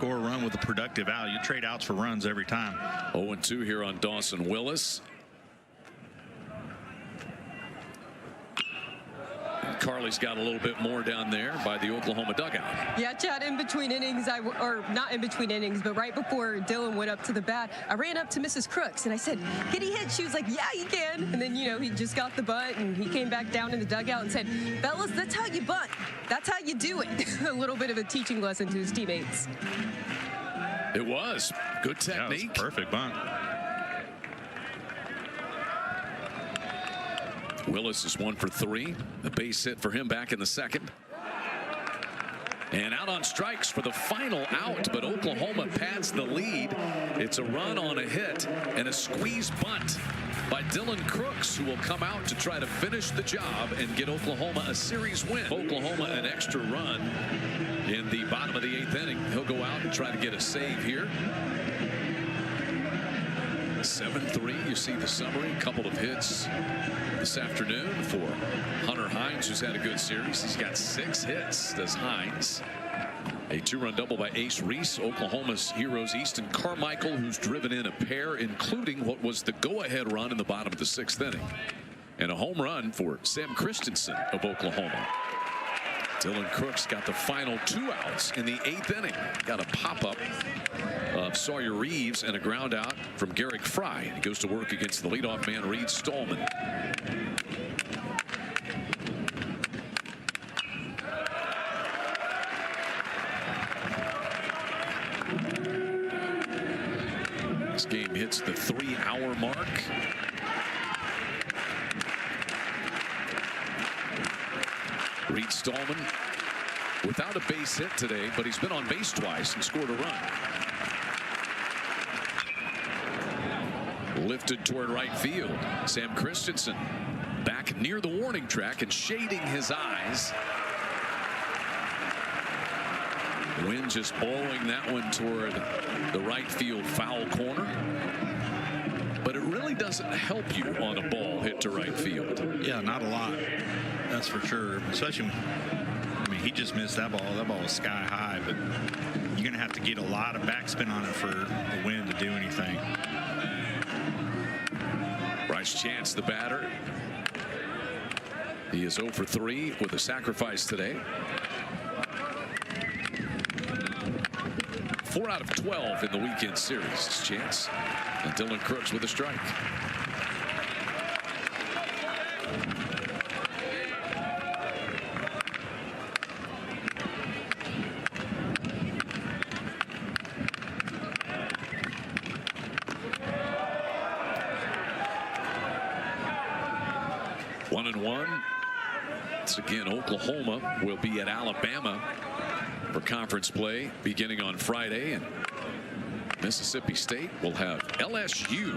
a run with a productive out. You trade outs for runs every time. 0-2 here on Dawson Willis. And Carly's got a little bit more down there by the Oklahoma dugout. Yeah, Chad, in between innings, or not in between innings, but right before Dylan went up to the bat, I ran up to Mrs. Crooks and I said, can he hit? She was like, yeah, he can. And then, you know, he just got the bunt and he came back down in the dugout and said, fellas, that's how you bunt. That's how you do it. A little bit of a teaching lesson to his teammates. It was good technique. Yeah, it was perfect bunt. Willis is 1 for 3. The base hit for him back in the 2nd. And out on strikes for the final out, but Oklahoma pads the lead. It's a run on a hit and a squeeze bunt by Dylan Crooks, who will come out to try to finish the job and get Oklahoma a series win. Oklahoma an extra run in the bottom of the 8th inning. He'll go out and try to get a save here. 7-3. You see the summary. A couple of hits this afternoon for Hunter Hines, who's had a good series. He's got 6 hits, does Hines. A 2-run double by Ace Reese. Oklahoma's heroes Easton Carmichael, who's driven in a pair, including what was the go-ahead run in the bottom of the 6th inning. And a home run for Sam Christensen of Oklahoma. Dylan Crooks got the final 2 outs in the 8th inning. Got a pop-up of Sawyer Reeves and a ground out from Garrick Fry. He goes to work against the leadoff man, Reed Stallman. This game hits the 3-hour mark. Reed Stallman without a base hit today, but he's been on base twice and scored a run. Lifted toward right field. Sam Christensen back near the warning track and shading his eyes. Wind just blowing that one toward the right field foul corner. But it really doesn't help you on a ball hit to right field. Yeah, not a lot. That's for sure. Especially, I mean, he just missed that ball. That ball was sky high, but you're going to have to get a lot of backspin on it for the wind to do anything. Bryce Chance, the batter. He is 0 for 3 with a sacrifice today. 4 out of 12 in the weekend series. Chance and Dylan Crooks with a strike. One and one. Once again, Oklahoma will be at Alabama for conference play beginning on Friday, and Mississippi State will have LSU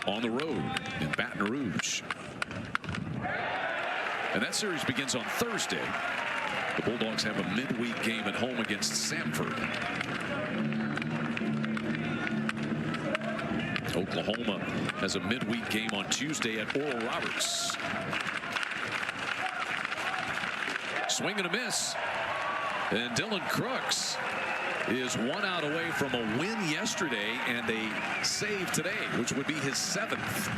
on the road in Baton Rouge. And that series begins on Thursday. The Bulldogs have a midweek game at home against Samford. Oklahoma has a midweek game on Tuesday at Oral Roberts. Swing and a miss. And Dylan Crooks is 1 out away from a win yesterday and a save today, which would be his 7th.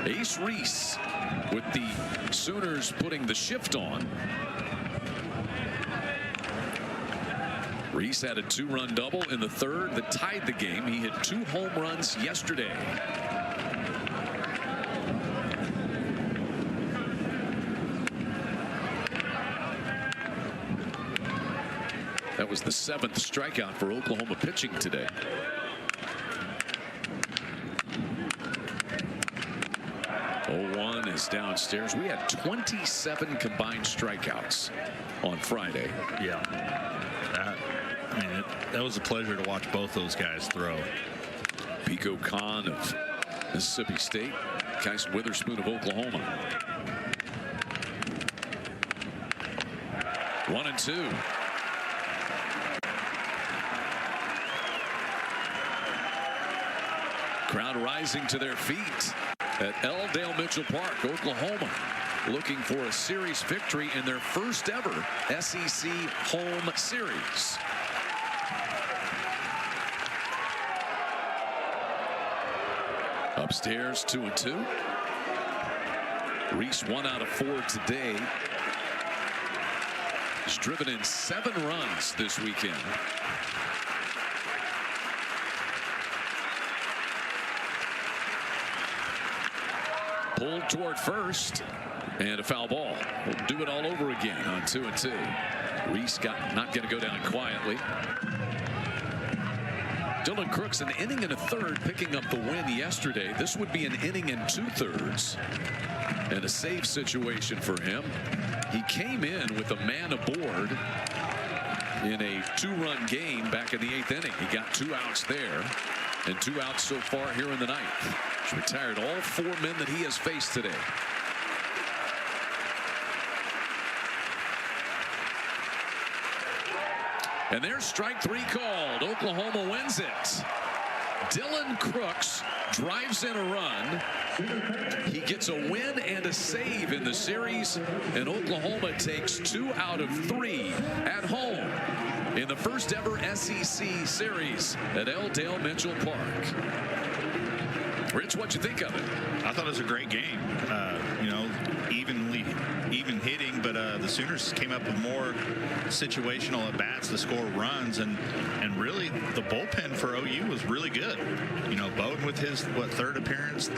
Ace Reese with the Sooners putting the shift on. Reese had a 2-run double in the 3rd that tied the game. He hit 2 home runs yesterday. That was the 7th strikeout for Oklahoma pitching today. Is downstairs. We had 27 combined strikeouts on Friday. Yeah, that was a pleasure to watch both those guys throw. Pico Khan of Mississippi State, Kyson Witherspoon of Oklahoma. 1-2. Crowd rising to their feet at L. Dale Mitchell Park, Oklahoma, looking for a series victory in their first ever SEC home series. Upstairs, 2-2. Reese 1 out of 4 today. He's driven in 7 runs this weekend. Pulled toward first, and a foul ball. We'll do it all over again on 2-2. Reese not going to go down quietly. Dylan Crooks, an inning and a 3rd, picking up the win yesterday. This would be an inning and 2/3 and a save situation for him. He came in with a man aboard in a 2-run game back in the 8th inning. He got 2 outs there and 2 outs so far here in the 9th. He's retired all 4 men that he has faced today. And there's strike 3 called. Oklahoma wins it. Dylan Crooks drives in a run. He gets a win and a save in the series, and Oklahoma takes 2 out of 3 at home in the first ever SEC series at L. Dale Mitchell Park. Rich, what'd you think of it? I thought it was a great game. Even hitting, but the Sooners came up with more situational at bats to score runs, and really the bullpen for OU was really good. Bowden with his third appearance.